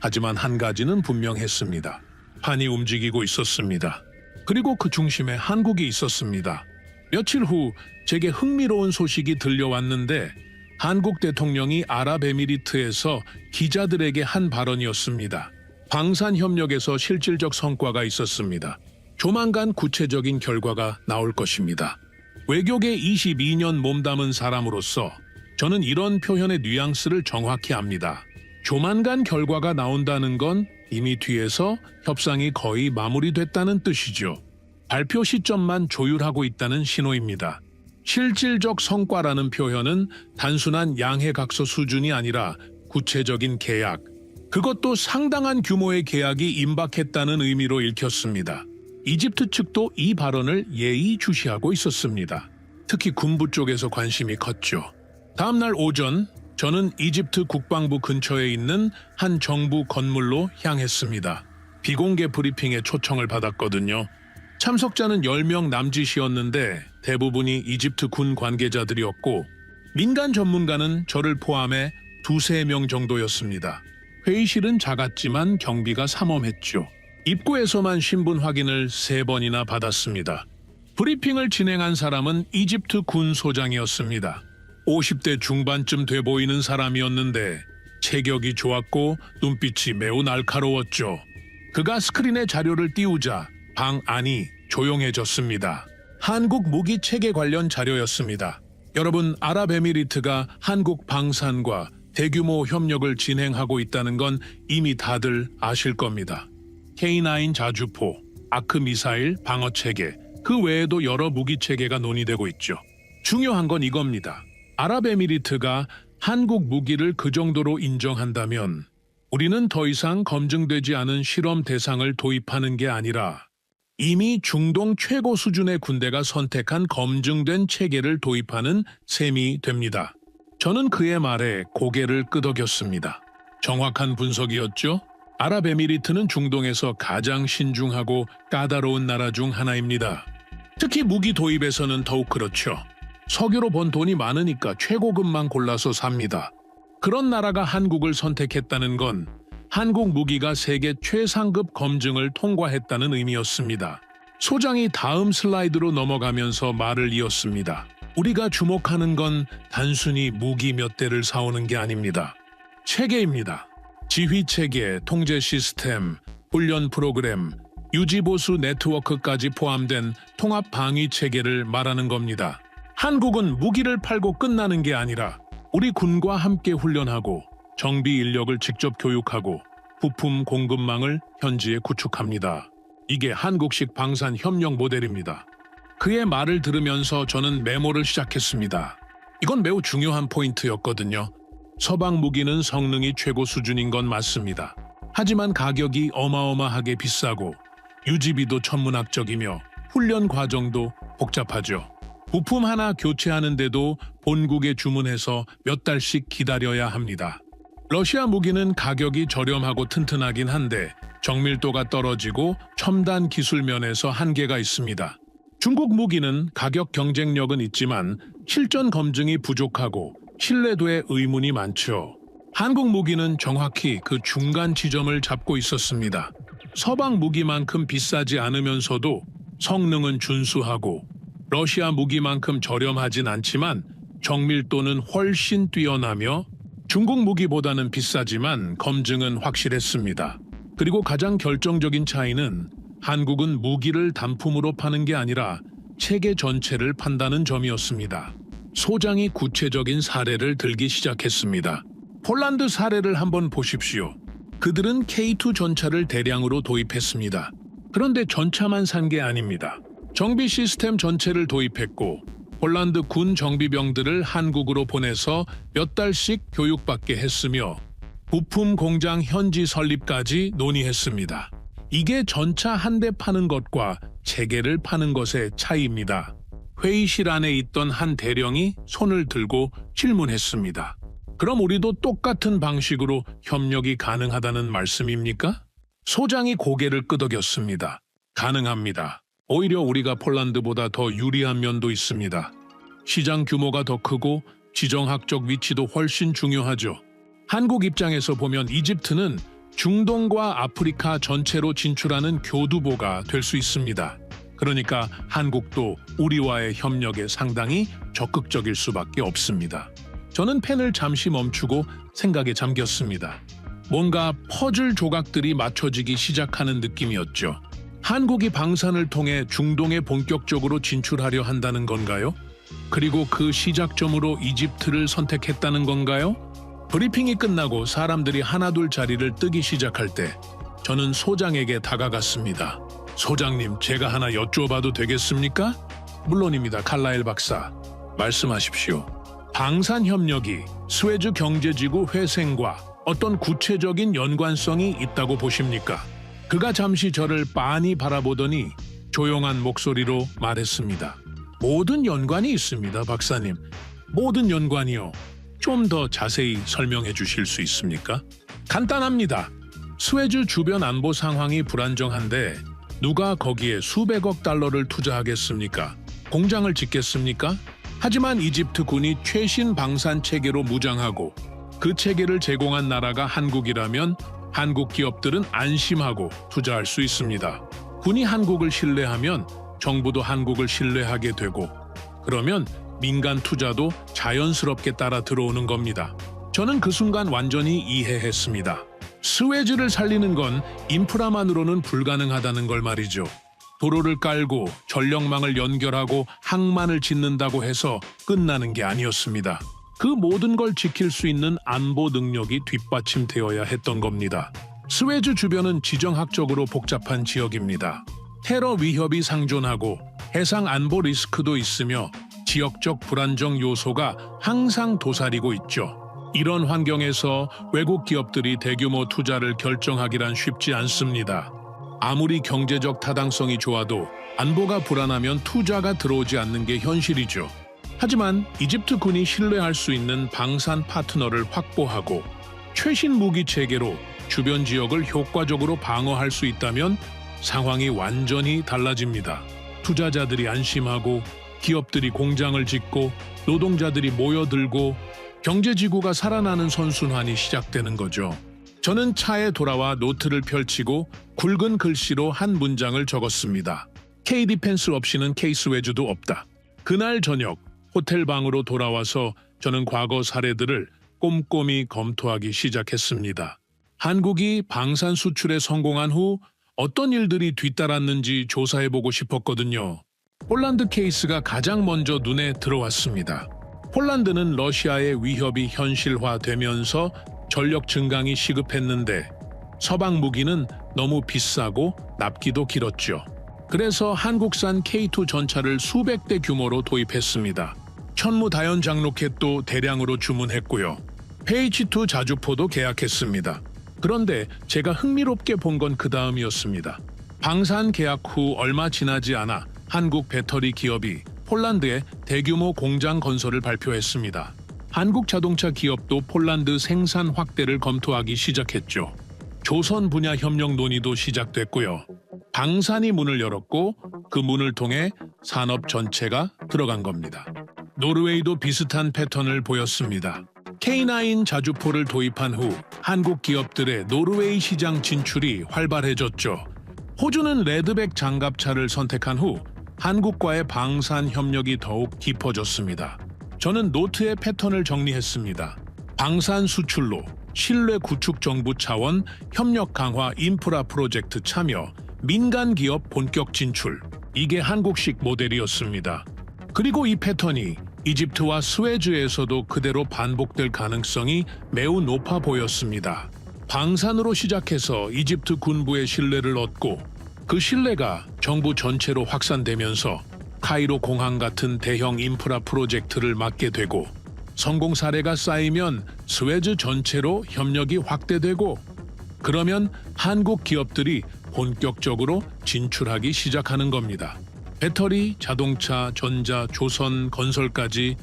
하지만 한 가지는 분명했습니다. 판이 움직이고 있었습니다. 그리고 그 중심에 한국이 있었습니다. 며칠 후 제게 흥미로운 소식이 들려왔는데 한국 대통령이 아랍에미리트에서 기자들에게 한 발언이었습니다. 방산협력에서 실질적 성과가 있었습니다. 조만간 구체적인 결과가 나올 것입니다. 외교계 22년 몸담은 사람으로서 저는 이런 표현의 뉘앙스를 정확히 압니다. 조만간 결과가 나온다는 건 이미 뒤에서 협상이 거의 마무리됐다는 뜻이죠. 발표 시점만 조율하고 있다는 신호입니다. 실질적 성과라는 표현은 단순한 양해각서 수준이 아니라 구체적인 계약, 그것도 상당한 규모의 계약이 임박했다는 의미로 읽혔습니다. 이집트 측도 이 발언을 예의주시하고 있었습니다. 특히 군부 쪽에서 관심이 컸죠. 다음 날 오전 저는 이집트 국방부 근처에 있는 한 정부 건물로 향했습니다. 비공개 브리핑에 초청을 받았거든요. 참석자는 10명 남짓이었는데 대부분이 이집트 군 관계자들이었고 민간 전문가는 저를 포함해 2~3명 정도였습니다. 회의실은 작았지만 경비가 삼엄했죠. 입구에서만 신분 확인을 3번이나 받았습니다. 브리핑을 진행한 사람은 이집트 군 소장이었습니다. 50대 중반쯤 돼 보이는 사람이었는데 체격이 좋았고 눈빛이 매우 날카로웠죠. 그가 스크린에 자료를 띄우자 방 안이 조용해졌습니다. 한국 무기 체계 관련 자료였습니다. 여러분, 아랍에미리트가 한국 방산과 대규모 협력을 진행하고 있다는 건 이미 다들 아실 겁니다. K9 자주포, 아크 미사일 방어 체계, 그 외에도 여러 무기 체계가 논의되고 있죠. 중요한 건 이겁니다. 아랍에미리트가 한국 무기를 그 정도로 인정한다면 우리는 더 이상 검증되지 않은 실험 대상을 도입하는 게 아니라 이미 중동 최고 수준의 군대가 선택한 검증된 체계를 도입하는 셈이 됩니다. 저는 그의 말에 고개를 끄덕였습니다. 정확한 분석이었죠? 아랍에미리트는 중동에서 가장 신중하고 까다로운 나라 중 하나입니다. 특히 무기 도입에서는 더욱 그렇죠. 석유로 번 돈이 많으니까 최고급만 골라서 삽니다. 그런 나라가 한국을 선택했다는 건 한국 무기가 세계 최상급 검증을 통과했다는 의미였습니다. 소장이 다음 슬라이드로 넘어가면서 말을 이었습니다. 우리가 주목하는 건 단순히 무기 몇 대를 사오는 게 아닙니다. 체계입니다. 지휘 체계, 통제 시스템, 훈련 프로그램, 유지보수 네트워크까지 포함된 통합 방위 체계를 말하는 겁니다. 한국은 무기를 팔고 끝나는 게 아니라 우리 군과 함께 훈련하고 정비 인력을 직접 교육하고 부품 공급망을 현지에 구축합니다. 이게 한국식 방산 협력 모델입니다. 그의 말을 들으면서 저는 메모를 시작했습니다. 이건 매우 중요한 포인트였거든요. 서방 무기는 성능이 최고 수준인 건 맞습니다. 하지만 가격이 어마어마하게 비싸고 유지비도 천문학적이며 훈련 과정도 복잡하죠. 부품 하나 교체하는데도 본국에 주문해서 몇 달씩 기다려야 합니다. 러시아 무기는 가격이 저렴하고 튼튼하긴 한데 정밀도가 떨어지고 첨단 기술 면에서 한계가 있습니다. 중국 무기는 가격 경쟁력은 있지만 실전 검증이 부족하고 신뢰도에 의문이 많죠. 한국 무기는 정확히 그 중간 지점을 잡고 있었습니다. 서방 무기만큼 비싸지 않으면서도 성능은 준수하고 러시아 무기만큼 저렴하진 않지만 정밀도는 훨씬 뛰어나며 중국 무기보다는 비싸지만 검증은 확실했습니다. 그리고 가장 결정적인 차이는 한국은 무기를 단품으로 파는 게 아니라 체계 전체를 판다는 점이었습니다. 소장이 구체적인 사례를 들기 시작했습니다. 폴란드 사례를 한번 보십시오. 그들은 K2 전차를 대량으로 도입했습니다. 그런데 전차만 산 게 아닙니다. 정비 시스템 전체를 도입했고 폴란드 군 정비병들을 한국으로 보내서 몇 달씩 교육받게 했으며 부품 공장 현지 설립까지 논의했습니다. 이게 전차 한 대 파는 것과 체계를 파는 것의 차이입니다. 회의실 안에 있던 한 대령이 손을 들고 질문했습니다. 그럼 우리도 똑같은 방식으로 협력이 가능하다는 말씀입니까? 소장이 고개를 끄덕였습니다. 가능합니다. 오히려 우리가 폴란드보다 더 유리한 면도 있습니다. 시장 규모가 더 크고 지정학적 위치도 훨씬 중요하죠. 한국 입장에서 보면 이집트는 중동과 아프리카 전체로 진출하는 교두보가 될 수 있습니다. 그러니까 한국도 우리와의 협력에 상당히 적극적일 수밖에 없습니다. 저는 펜을 잠시 멈추고 생각에 잠겼습니다. 뭔가 퍼즐 조각들이 맞춰지기 시작하는 느낌이었죠. 한국이 방산을 통해 중동에 본격적으로 진출하려 한다는 건가요? 그리고 그 시작점으로 이집트를 선택했다는 건가요? 브리핑이 끝나고 사람들이 하나둘 자리를 뜨기 시작할 때 저는 소장에게 다가갔습니다. 소장님, 제가 하나 여쭈어봐도 되겠습니까? 물론입니다, 칼라일 박사. 말씀하십시오. 방산 협력이 스웨즈 경제지구 회생과 어떤 구체적인 연관성이 있다고 보십니까? 그가 잠시 저를 빤히 바라보더니 조용한 목소리로 말했습니다. 모든 연관이 있습니다, 박사님. 모든 연관이요. 좀 더 자세히 설명해 주실 수 있습니까? 간단합니다. 스웨즈 주변 안보 상황이 불안정한데 누가 거기에 수백억 달러를 투자하겠습니까? 공장을 짓겠습니까? 하지만 이집트 군이 최신 방산 체계로 무장하고 그 체계를 제공한 나라가 한국이라면 한국 기업들은 안심하고 투자할 수 있습니다. 군이 한국을 신뢰하면 정부도 한국을 신뢰하게 되고 그러면 민간 투자도 자연스럽게 따라 들어오는 겁니다. 저는 그 순간 완전히 이해했습니다. 스웨즈를 살리는 건 인프라만으로는 불가능하다는 걸 말이죠. 도로를 깔고 전력망을 연결하고 항만을 짓는다고 해서 끝나는 게 아니었습니다. 그 모든 걸 지킬 수 있는 안보 능력이 뒷받침되어야 했던 겁니다. 스웨즈 주변은 지정학적으로 복잡한 지역입니다. 테러 위협이 상존하고 해상 안보 리스크도 있으며 지역적 불안정 요소가 항상 도사리고 있죠. 이런 환경에서 외국 기업들이 대규모 투자를 결정하기란 쉽지 않습니다. 아무리 경제적 타당성이 좋아도 안보가 불안하면 투자가 들어오지 않는 게 현실이죠. 하지만 이집트 군이 신뢰할 수 있는 방산 파트너를 확보하고 최신 무기 체계로 주변 지역을 효과적으로 방어할 수 있다면 상황이 완전히 달라집니다. 투자자들이 안심하고 기업들이 공장을 짓고 노동자들이 모여들고 경제지구가 살아나는 선순환이 시작되는 거죠. 저는 차에 돌아와 노트를 펼치고 굵은 글씨로 한 문장을 적었습니다. K-디펜스 없이는 K-스웨즈도 없다. 그날 저녁 호텔 방으로 돌아와서 저는 과거 사례들을 꼼꼼히 검토하기 시작했습니다. 한국이 방산 수출에 성공한 후 어떤 일들이 뒤따랐는지 조사해보고 싶었거든요. 폴란드 케이스가 가장 먼저 눈에 들어왔습니다. 폴란드는 러시아의 위협이 현실화되면서 전력 증강이 시급했는데 서방 무기는 너무 비싸고 납기도 길었죠. 그래서 한국산 K2 전차를 수백 대 규모로 도입했습니다. 천무다연 장로켓도 대량으로 주문했고요. PH2 자주포도 계약했습니다. 그런데 제가 흥미롭게 본 건 그 다음이었습니다. 방산 계약 후 얼마 지나지 않아 한국 배터리 기업이 폴란드에 대규모 공장 건설을 발표했습니다. 한국 자동차 기업도 폴란드 생산 확대를 검토하기 시작했죠. 조선 분야 협력 논의도 시작됐고요. 방산이 문을 열었고 그 문을 통해 산업 전체가 들어간 겁니다. 노르웨이도 비슷한 패턴을 보였습니다. K9 자주포를 도입한 후 한국 기업들의 노르웨이 시장 진출이 활발해졌죠. 호주는 레드백 장갑차를 선택한 후 한국과의 방산 협력이 더욱 깊어졌습니다. 저는 노트의 패턴을 정리했습니다. 방산 수출로 신뢰 구축 정부 차원 협력 강화 인프라 프로젝트 참여, 민간 기업 본격 진출. 이게 한국식 모델이었습니다. 그리고 이 패턴이 이집트와 스웨즈에서도 그대로 반복될 가능성이 매우 높아 보였습니다. 방산으로 시작해서 이집트 군부의 신뢰를 얻고 그 신뢰가 정부 전체로 확산되면서 카이로 공항 같은 대형 인프라 프로젝트를 맡게 되고 성공 사례가 쌓이면 스웨즈 전체로 협력이 확대되고 그러면 한국 기업들이 본격적으로 진출하기 시작하는 겁니다. 배터리, 자동차, 전자, 조선, 건설까지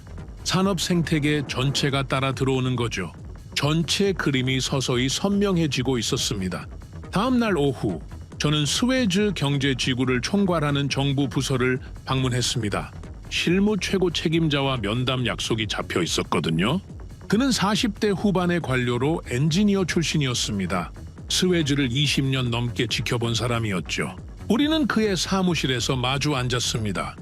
산업 생태계 전체가 따라 들어오는 거죠. 전체 그림이 서서히 선명해지고 있었습니다. 다음 날 오후 저는 스웨즈 경제지구를 총괄하는 정부 부서를 방문했습니다. 실무 최고 책임자와 면담 약속이 잡혀 있었거든요. 그는 40대 후반의 관료로 엔지니어 출신이었습니다. 스웨즈를 20년 넘게 지켜본 사람이었죠. 우리는 그의 사무실에서 마주 앉았습니다.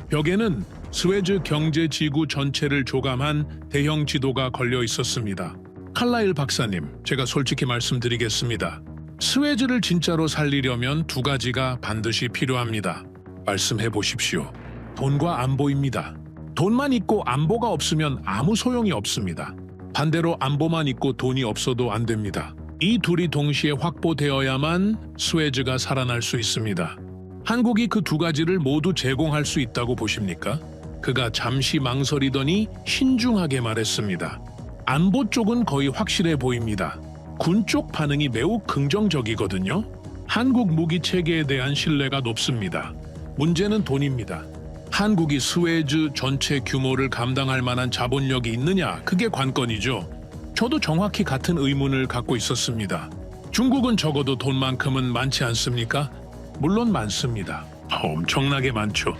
벽에는 스웨즈 경제지구 전체를 조감한 대형 지도가 걸려 있었습니다. 칼라일 박사님, 제가 솔직히 말씀드리겠습니다. 스웨즈를 진짜로 살리려면 두 가지가 반드시 필요합니다. 말씀해 보십시오. 돈과 안보입니다. 돈만 있고 안보가 없으면 아무 소용이 없습니다. 반대로 안보만 있고 돈이 없어도 안 됩니다. 이 둘이 동시에 확보되어야만 스웨즈가 살아날 수 있습니다. 한국이 그 두 가지를 모두 제공할 수 있다고 보십니까? 그가 잠시 망설이더니 신중하게 말했습니다. 안보 쪽은 거의 확실해 보입니다. 군 쪽 반응이 매우 긍정적이거든요. 한국 무기 체계에 대한 신뢰가 높습니다. 문제는 돈입니다. 한국이 스웨즈 전체 규모를 감당할 만한 자본력이 있느냐, 그게 관건이죠. 저도 정확히 같은 의문을 갖고 있었습니다. 중국은 적어도 돈만큼은 많지 않습니까? 물론 많습니다. 엄청나게 많죠.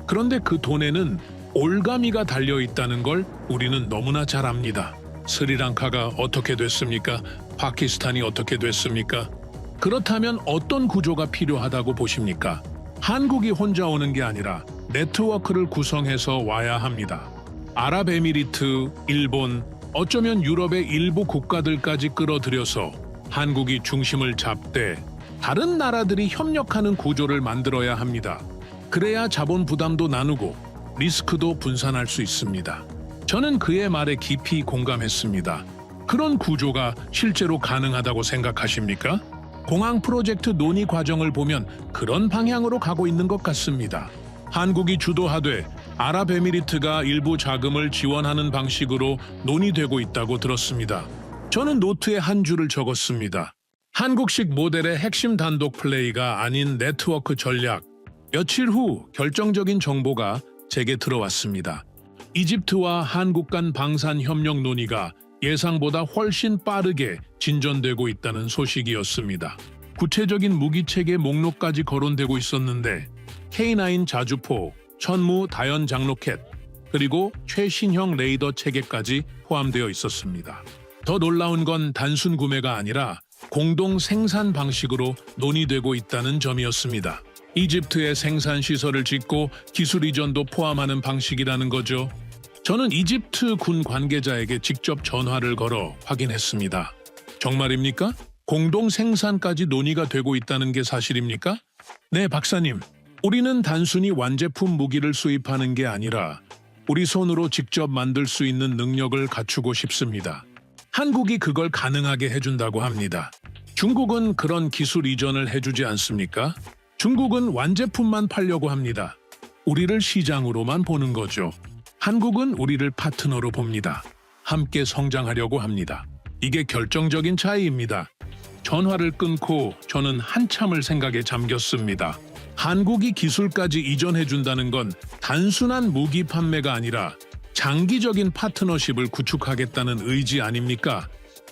그런데 그 돈에는 올가미가 달려 있다는 걸 우리는 너무나 잘 압니다. 스리랑카가 어떻게 됐습니까? 파키스탄이 어떻게 됐습니까? 그렇다면 어떤 구조가 필요하다고 보십니까? 한국이 혼자 오는 게 아니라 네트워크를 구성해서 와야 합니다. 아랍에미리트, 일본, 어쩌면 유럽의 일부 국가들까지 끌어들여서 한국이 중심을 잡되 다른 나라들이 협력하는 구조를 만들어야 합니다. 그래야 자본 부담도 나누고 리스크도 분산할 수 있습니다. 저는 그의 말에 깊이 공감했습니다. 그런 구조가 실제로 가능하다고 생각하십니까? 공항 프로젝트 논의 과정을 보면 그런 방향으로 가고 있는 것 같습니다. 한국이 주도하되 아랍에미리트가 일부 자금을 지원하는 방식으로 논의되고 있다고 들었습니다. 저는 노트에 한 줄을 적었습니다. 한국식 모델의 핵심 단독 플레이가 아닌 네트워크 전략. 며칠 후 결정적인 정보가 제게 들어왔습니다. 이집트와 한국 간 방산 협력 논의가 예상보다 훨씬 빠르게 진전되고 있다는 소식이었습니다. 구체적인 무기체계 목록까지 거론되고 있었는데 K9 자주포, 천무 다연장 로켓, 그리고 최신형 레이더 체계까지 포함되어 있었습니다. 더 놀라운 건 단순 구매가 아니라 공동 생산 방식으로 논의되고 있다는 점이었습니다. 이집트에 생산 시설을 짓고 기술 이전도 포함하는 방식이라는 거죠. 저는 이집트 군 관계자에게 직접 전화를 걸어 확인했습니다. 정말입니까? 공동 생산까지 논의가 되고 있다는 게 사실입니까? 네, 박사님. 우리는 단순히 완제품 무기를 수입하는 게 아니라 우리 손으로 직접 만들 수 있는 능력을 갖추고 싶습니다. 한국이 그걸 가능하게 해준다고 합니다. 중국은 그런 기술 이전을 해주지 않습니까? 중국은 완제품만 팔려고 합니다. 우리를 시장으로만 보는 거죠. 한국은 우리를 파트너로 봅니다. 함께 성장하려고 합니다. 이게 결정적인 차이입니다. 전화를 끊고 저는 한참을 생각에 잠겼습니다. 한국이 기술까지 이전해준다는 건 단순한 무기 판매가 아니라 장기적인 파트너십을 구축하겠다는 의지 아닙니까?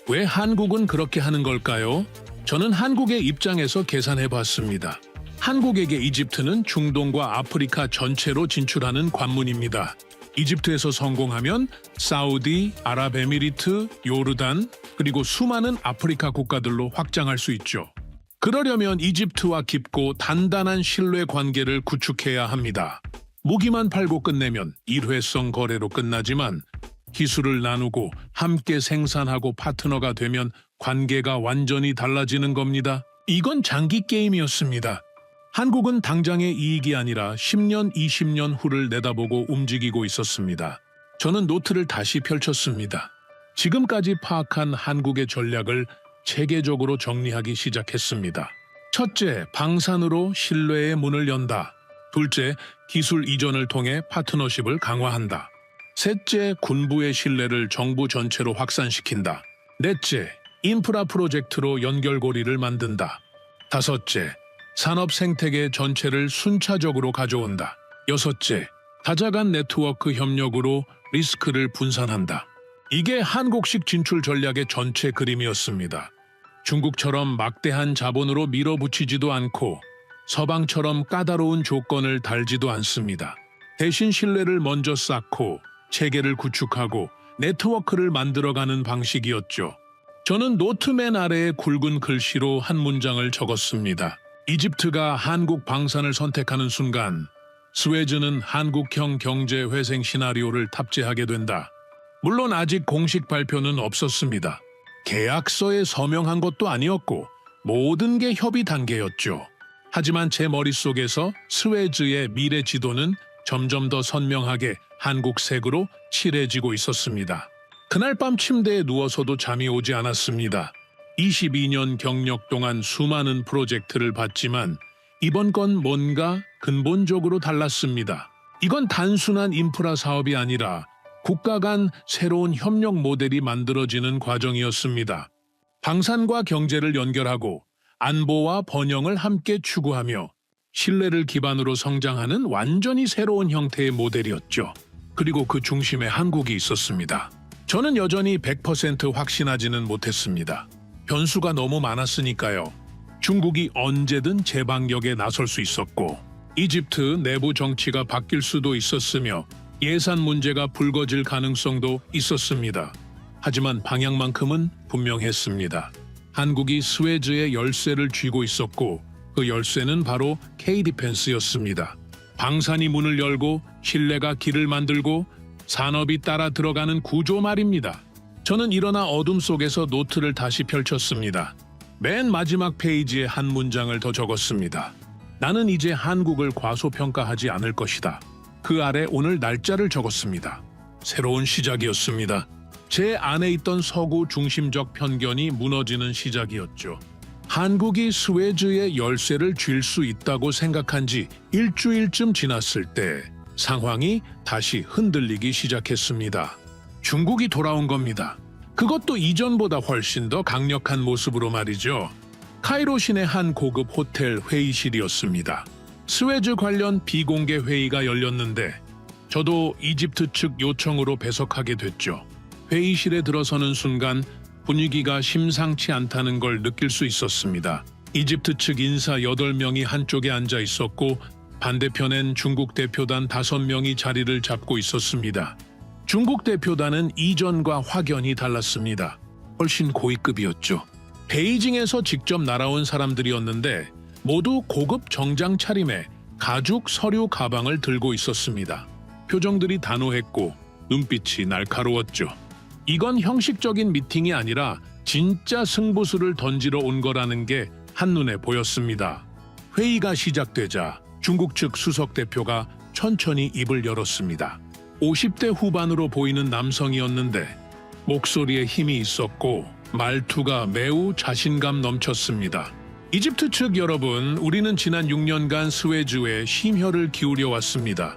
왜 한국은 그렇게 하는 걸까요? 저는 한국의 입장에서 계산해봤습니다. 한국에게 이집트는 중동과 아프리카 전체로 진출하는 관문입니다. 이집트에서 성공하면 사우디, 아랍에미리트, 요르단, 그리고 수많은 아프리카 국가들로 확장할 수 있죠. 그러려면 이집트와 깊고 단단한 신뢰 관계를 구축해야 합니다. 무기만 팔고 끝내면 일회성 거래로 끝나지만 기술을 나누고 함께 생산하고 파트너가 되면 관계가 완전히 달라지는 겁니다. 이건 장기 게임이었습니다. 한국은 당장의 이익이 아니라 10년, 20년 후를 내다보고 움직이고 있었습니다. 저는 노트를 다시 펼쳤습니다. 지금까지 파악한 한국의 전략을 체계적으로 정리하기 시작했습니다. 첫째, 방산으로 신뢰의 문을 연다. 둘째, 기술 이전을 통해 파트너십을 강화한다. 셋째, 군부의 신뢰를 정부 전체로 확산시킨다. 넷째, 인프라 프로젝트로 연결고리를 만든다. 다섯째, 산업 생태계 전체를 순차적으로 가져온다. 여섯째, 다자간 네트워크 협력으로 리스크를 분산한다. 이게 한국식 진출 전략의 전체 그림이었습니다. 중국처럼 막대한 자본으로 밀어붙이지도 않고 서방처럼 까다로운 조건을 달지도 않습니다. 대신 신뢰를 먼저 쌓고 체계를 구축하고 네트워크를 만들어가는 방식이었죠. 저는 노트맨 아래에 굵은 글씨로 한 문장을 적었습니다. 이집트가 한국 방산을 선택하는 순간 스웨즈는 한국형 경제 회생 시나리오를 탑재하게 된다. 물론 아직 공식 발표는 없었습니다. 계약서에 서명한 것도 아니었고 모든 게 협의 단계였죠. 하지만 제 머릿속에서 스웨즈의 미래 지도는 점점 더 선명하게 한국색으로 칠해지고 있었습니다. 그날 밤 침대에 누워서도 잠이 오지 않았습니다. 22년 경력 동안 수많은 프로젝트를 봤지만 이번 건 뭔가 근본적으로 달랐습니다. 이건 단순한 인프라 사업이 아니라 국가 간 새로운 협력 모델이 만들어지는 과정이었습니다. 방산과 경제를 연결하고 안보와 번영을 함께 추구하며 신뢰를 기반으로 성장하는 완전히 새로운 형태의 모델이었죠. 그리고 그 중심에 한국이 있었습니다. 저는 여전히 100% 확신하지는 못했습니다. 변수가 너무 많았으니까요. 중국이 언제든 제방력에 나설 수 있었고, 이집트 내부 정치가 바뀔 수도 있었으며 예산 문제가 불거질 가능성도 있었습니다. 하지만 방향만큼은 분명했습니다. 한국이 스웨즈의 열쇠를 쥐고 있었고 그 열쇠는 바로 K-디펜스였습니다. 방산이 문을 열고 신뢰가 길을 만들고 산업이 따라 들어가는 구조 말입니다. 저는 일어나 어둠 속에서 노트를 다시 펼쳤습니다. 맨 마지막 페이지에 한 문장을 더 적었습니다. 나는 이제 한국을 과소평가하지 않을 것이다. 그 아래 오늘 날짜를 적었습니다. 새로운 시작이었습니다. 제 안에 있던 서구 중심적 편견이 무너지는 시작이었죠. 한국이 스웨즈의 열쇠를 쥘 수 있다고 생각한 지 일주일쯤 지났을 때 상황이 다시 흔들리기 시작했습니다. 중국이 돌아온 겁니다. 그것도 이전보다 훨씬 더 강력한 모습으로 말이죠. 카이로 시내 한 고급 호텔 회의실이었습니다. 스웨즈 관련 비공개 회의가 열렸는데 저도 이집트 측 요청으로 배석하게 됐죠. 회의실에 들어서는 순간 분위기가 심상치 않다는 걸 느낄 수 있었습니다. 이집트 측 인사 8명이 한쪽에 앉아 있었고 반대편엔 중국 대표단 5명이 자리를 잡고 있었습니다. 중국 대표단은 이전과 확연히 달랐습니다. 훨씬 고위급이었죠. 베이징에서 직접 날아온 사람들이었는데 모두 고급 정장 차림에 가죽 서류 가방을 들고 있었습니다. 표정들이 단호했고 눈빛이 날카로웠죠. 이건 형식적인 미팅이 아니라 진짜 승부수를 던지러 온 거라는 게 한눈에 보였습니다. 회의가 시작되자 중국 측 수석 대표가 천천히 입을 열었습니다. 50대 후반으로 보이는 남성이었는데 목소리에 힘이 있었고 말투가 매우 자신감 넘쳤습니다. 이집트 측 여러분, 우리는 지난 6년간 스웨즈에 심혈을 기울여 왔습니다.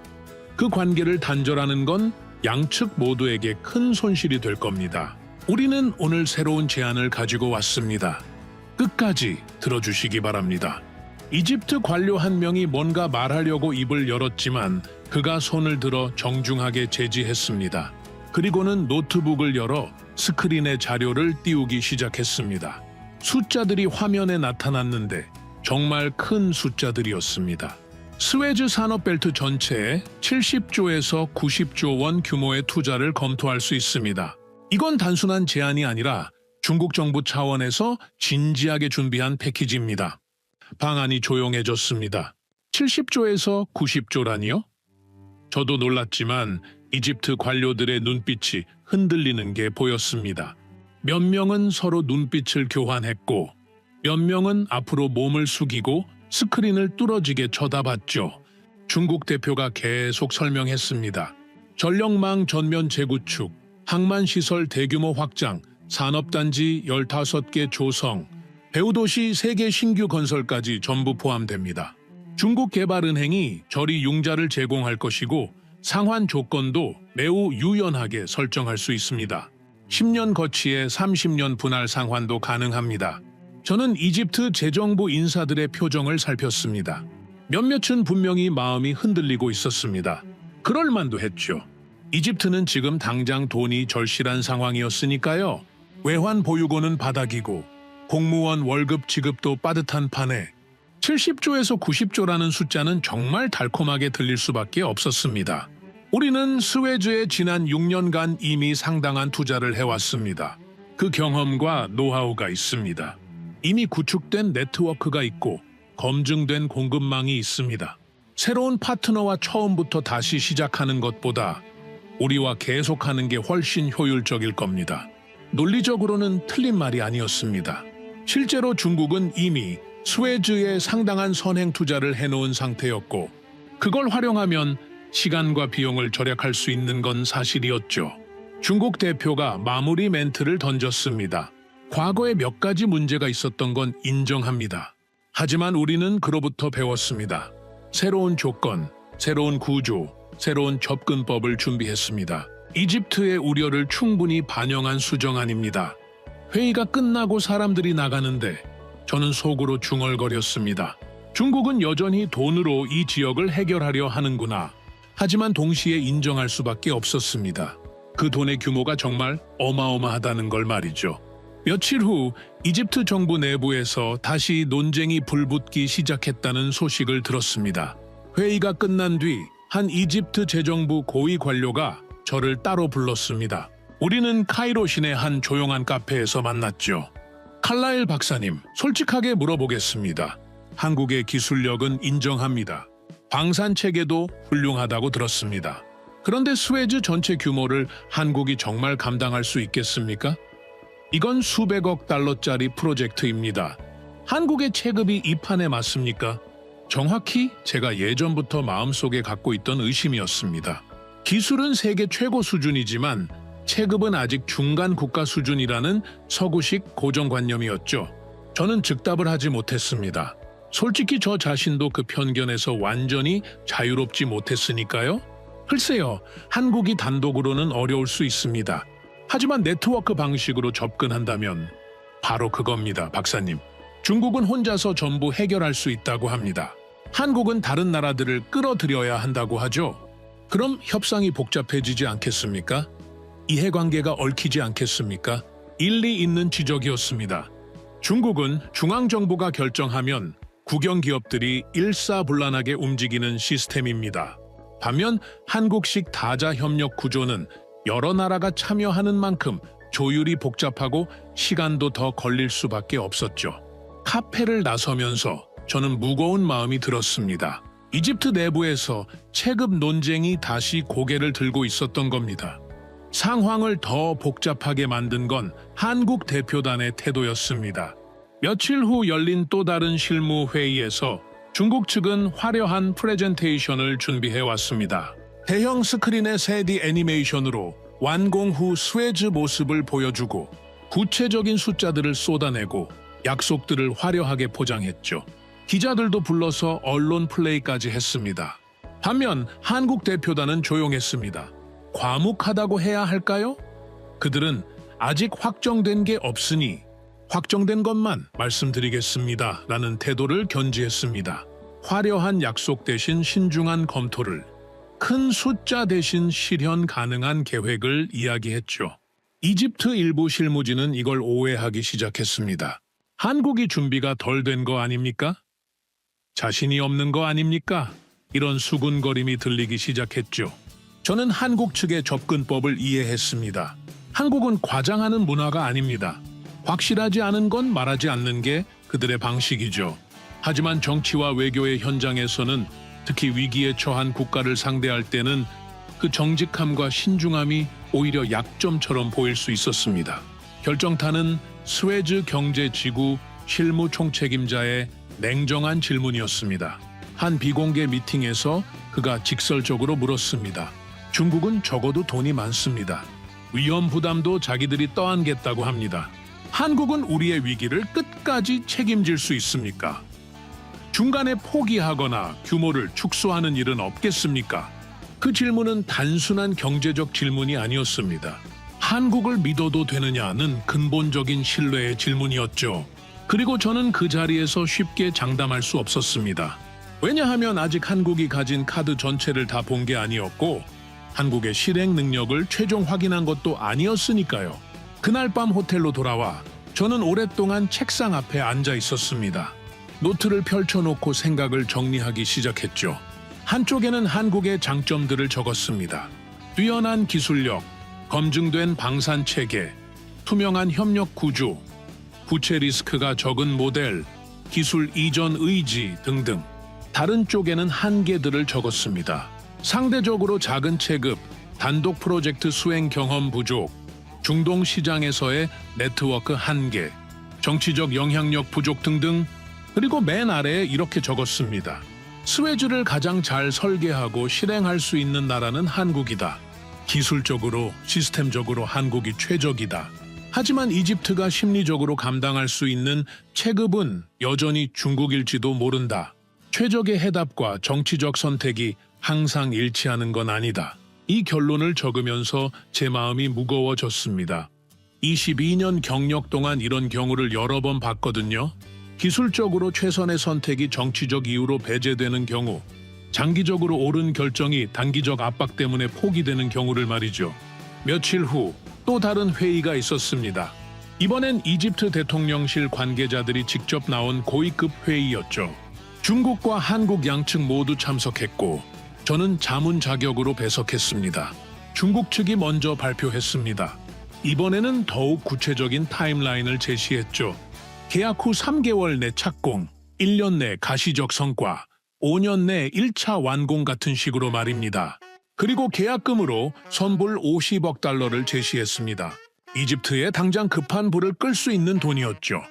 그 관계를 단절하는 건 양측 모두에게 큰 손실이 될 겁니다. 우리는 오늘 새로운 제안을 가지고 왔습니다. 끝까지 들어주시기 바랍니다. 이집트 관료 한 명이 뭔가 말하려고 입을 열었지만 그가 손을 들어 정중하게 제지했습니다. 그리고는 노트북을 열어 스크린에 자료를 띄우기 시작했습니다. 숫자들이 화면에 나타났는데 정말 큰 숫자들이었습니다. 스웨즈 산업벨트 전체에 70조에서 90조 원 규모의 투자를 검토할 수 있습니다. 이건 단순한 제안이 아니라 중국 정부 차원에서 진지하게 준비한 패키지입니다. 방안이 조용해졌습니다. 70조에서 90조라니요? 저도 놀랐지만 이집트 관료들의 눈빛이 흔들리는 게 보였습니다. 몇 명은 서로 눈빛을 교환했고 몇 명은 앞으로 몸을 숙이고 스크린을 뚫어지게 쳐다봤죠. 중국 대표가 계속 설명했습니다. 전력망 전면 재구축, 항만시설 대규모 확장, 산업단지 15개 조성, 배후도시 3개 신규 건설까지 전부 포함됩니다. 중국개발은행이 저리 융자를 제공할 것이고 상환 조건도 매우 유연하게 설정할 수 있습니다. 10년 거치에 30년 분할 상환도 가능합니다. 저는 이집트 재정부 인사들의 표정을 살폈습니다. 몇몇은 분명히 마음이 흔들리고 있었습니다. 그럴 만도 했죠. 이집트는 지금 당장 돈이 절실한 상황이었으니까요. 외환 보유고는 바닥이고 공무원 월급 지급도 빠듯한 판에 70조에서 90조라는 숫자는 정말 달콤하게 들릴 수밖에 없었습니다. 우리는 스웨즈에 지난 6년간 이미 상당한 투자를 해왔습니다. 그 경험과 노하우가 있습니다. 이미 구축된 네트워크가 있고 검증된 공급망이 있습니다. 새로운 파트너와 처음부터 다시 시작하는 것보다 우리와 계속하는 게 훨씬 효율적일 겁니다. 논리적으로는 틀린 말이 아니었습니다. 실제로 중국은 이미 스웨즈에 상당한 선행 투자를 해놓은 상태였고 그걸 활용하면 시간과 비용을 절약할 수 있는 건 사실이었죠. 중국 대표가 마무리 멘트를 던졌습니다. 과거에 몇 가지 문제가 있었던 건 인정합니다. 하지만 우리는 그로부터 배웠습니다. 새로운 조건, 새로운 구조, 새로운 접근법을 준비했습니다. 이집트의 우려를 충분히 반영한 수정안입니다. 회의가 끝나고 사람들이 나가는데 저는 속으로 중얼거렸습니다. 중국은 여전히 돈으로 이 지역을 해결하려 하는구나. 하지만 동시에 인정할 수밖에 없었습니다. 그 돈의 규모가 정말 어마어마하다는 걸 말이죠. 며칠 후 이집트 정부 내부에서 다시 논쟁이 불붙기 시작했다는 소식을 들었습니다. 회의가 끝난 뒤 한 이집트 재정부 고위 관료가 저를 따로 불렀습니다. 우리는 카이로 시내 한 조용한 카페에서 만났죠. 칼라일 박사님, 솔직하게 물어보겠습니다. 한국의 기술력은 인정합니다. 방산 체계도 훌륭하다고 들었습니다. 그런데 스웨즈 전체 규모를 한국이 정말 감당할 수 있겠습니까? 이건 수백억 달러짜리 프로젝트입니다. 한국의 체급이 이 판에 맞습니까? 정확히 제가 예전부터 마음속에 갖고 있던 의심이었습니다. 기술은 세계 최고 수준이지만 체급은 아직 중간 국가 수준이라는 서구식 고정관념이었죠. 저는 즉답을 하지 못했습니다. 솔직히 저 자신도 그 편견에서 완전히 자유롭지 못했으니까요. 글쎄요, 한국이 단독으로는 어려울 수 있습니다. 하지만 네트워크 방식으로 접근한다면 바로 그겁니다, 박사님. 중국은 혼자서 전부 해결할 수 있다고 합니다. 한국은 다른 나라들을 끌어들여야 한다고 하죠. 그럼 협상이 복잡해지지 않겠습니까? 이해관계가 얽히지 않겠습니까? 일리 있는 지적이었습니다. 중국은 중앙정부가 결정하면 국영기업들이 일사불란하게 움직이는 시스템입니다. 반면 한국식 다자협력 구조는 여러 나라가 참여하는 만큼 조율이 복잡하고 시간도 더 걸릴 수밖에 없었죠. 카페를 나서면서 저는 무거운 마음이 들었습니다. 이집트 내부에서 체급 논쟁이 다시 고개를 들고 있었던 겁니다. 상황을 더 복잡하게 만든 건 한국 대표단의 태도였습니다. 며칠 후 열린 또 다른 실무 회의에서 중국 측은 화려한 프레젠테이션을 준비해 왔습니다. 대형 스크린의 3D 애니메이션으로 완공 후 스웨즈 모습을 보여주고 구체적인 숫자들을 쏟아내고 약속들을 화려하게 포장했죠. 기자들도 불러서 언론 플레이까지 했습니다. 반면 한국 대표단은 조용했습니다. 과묵하다고 해야 할까요? 그들은 아직 확정된 게 없으니 확정된 것만 말씀드리겠습니다. 라는 태도를 견지했습니다. 화려한 약속 대신 신중한 검토를, 큰 숫자 대신 실현 가능한 계획을 이야기했죠. 이집트 일부 실무진은 이걸 오해하기 시작했습니다. 한국이 준비가 덜 된 거 아닙니까? 자신이 없는 거 아닙니까? 이런 수군거림이 들리기 시작했죠. 저는 한국 측의 접근법을 이해했습니다. 한국은 과장하는 문화가 아닙니다. 확실하지 않은 건 말하지 않는 게 그들의 방식이죠. 하지만 정치와 외교의 현장에서는 특히 위기에 처한 국가를 상대할 때는 그 정직함과 신중함이 오히려 약점처럼 보일 수 있었습니다. 결정타는 스웨즈 경제지구 실무 총책임자의 냉정한 질문이었습니다. 한 비공개 미팅에서 그가 직설적으로 물었습니다. 중국은 적어도 돈이 많습니다. 위험 부담도 자기들이 떠안겠다고 합니다. 한국은 우리의 위기를 끝까지 책임질 수 있습니까? 중간에 포기하거나 규모를 축소하는 일은 없겠습니까? 그 질문은 단순한 경제적 질문이 아니었습니다. 한국을 믿어도 되느냐는 근본적인 신뢰의 질문이었죠. 그리고 저는 그 자리에서 쉽게 장담할 수 없었습니다. 왜냐하면 아직 한국이 가진 카드 전체를 다 본 게 아니었고 한국의 실행 능력을 최종 확인한 것도 아니었으니까요. 그날 밤 호텔로 돌아와 저는 오랫동안 책상 앞에 앉아 있었습니다. 노트를 펼쳐놓고 생각을 정리하기 시작했죠. 한쪽에는 한국의 장점들을 적었습니다. 뛰어난 기술력, 검증된 방산 체계, 투명한 협력 구조, 부채 리스크가 적은 모델, 기술 이전 의지 등등. 다른 쪽에는 한계들을 적었습니다. 상대적으로 작은 체급, 단독 프로젝트 수행 경험 부족, 중동 시장에서의 네트워크 한계, 정치적 영향력 부족 등등. 그리고 맨 아래에 이렇게 적었습니다. 스웨즈를 가장 잘 설계하고 실행할 수 있는 나라는 한국이다. 기술적으로, 시스템적으로 한국이 최적이다. 하지만 이집트가 심리적으로 감당할 수 있는 체급은 여전히 중국일지도 모른다. 최적의 해답과 정치적 선택이 항상 일치하는 건 아니다. 이 결론을 적으면서 제 마음이 무거워졌습니다. 22년 경력 동안 이런 경우를 여러 번 봤거든요. 기술적으로 최선의 선택이 정치적 이유로 배제되는 경우, 장기적으로 옳은 결정이 단기적 압박 때문에 포기되는 경우를 말이죠. 며칠 후 또 다른 회의가 있었습니다. 이번엔 이집트 대통령실 관계자들이 직접 나온 고위급 회의였죠. 중국과 한국 양측 모두 참석했고 저는 자문 자격으로 배석했습니다. 중국 측이 먼저 발표했습니다. 이번에는 더욱 구체적인 타임라인을 제시했죠. 계약 후 3개월 내 착공, 1년 내 가시적 성과, 5년 내 1차 완공 같은 식으로 말입니다. 그리고 계약금으로 선불 50억 달러를 제시했습니다. 이집트에 당장 급한 불을 끌 수 있는 돈이었죠.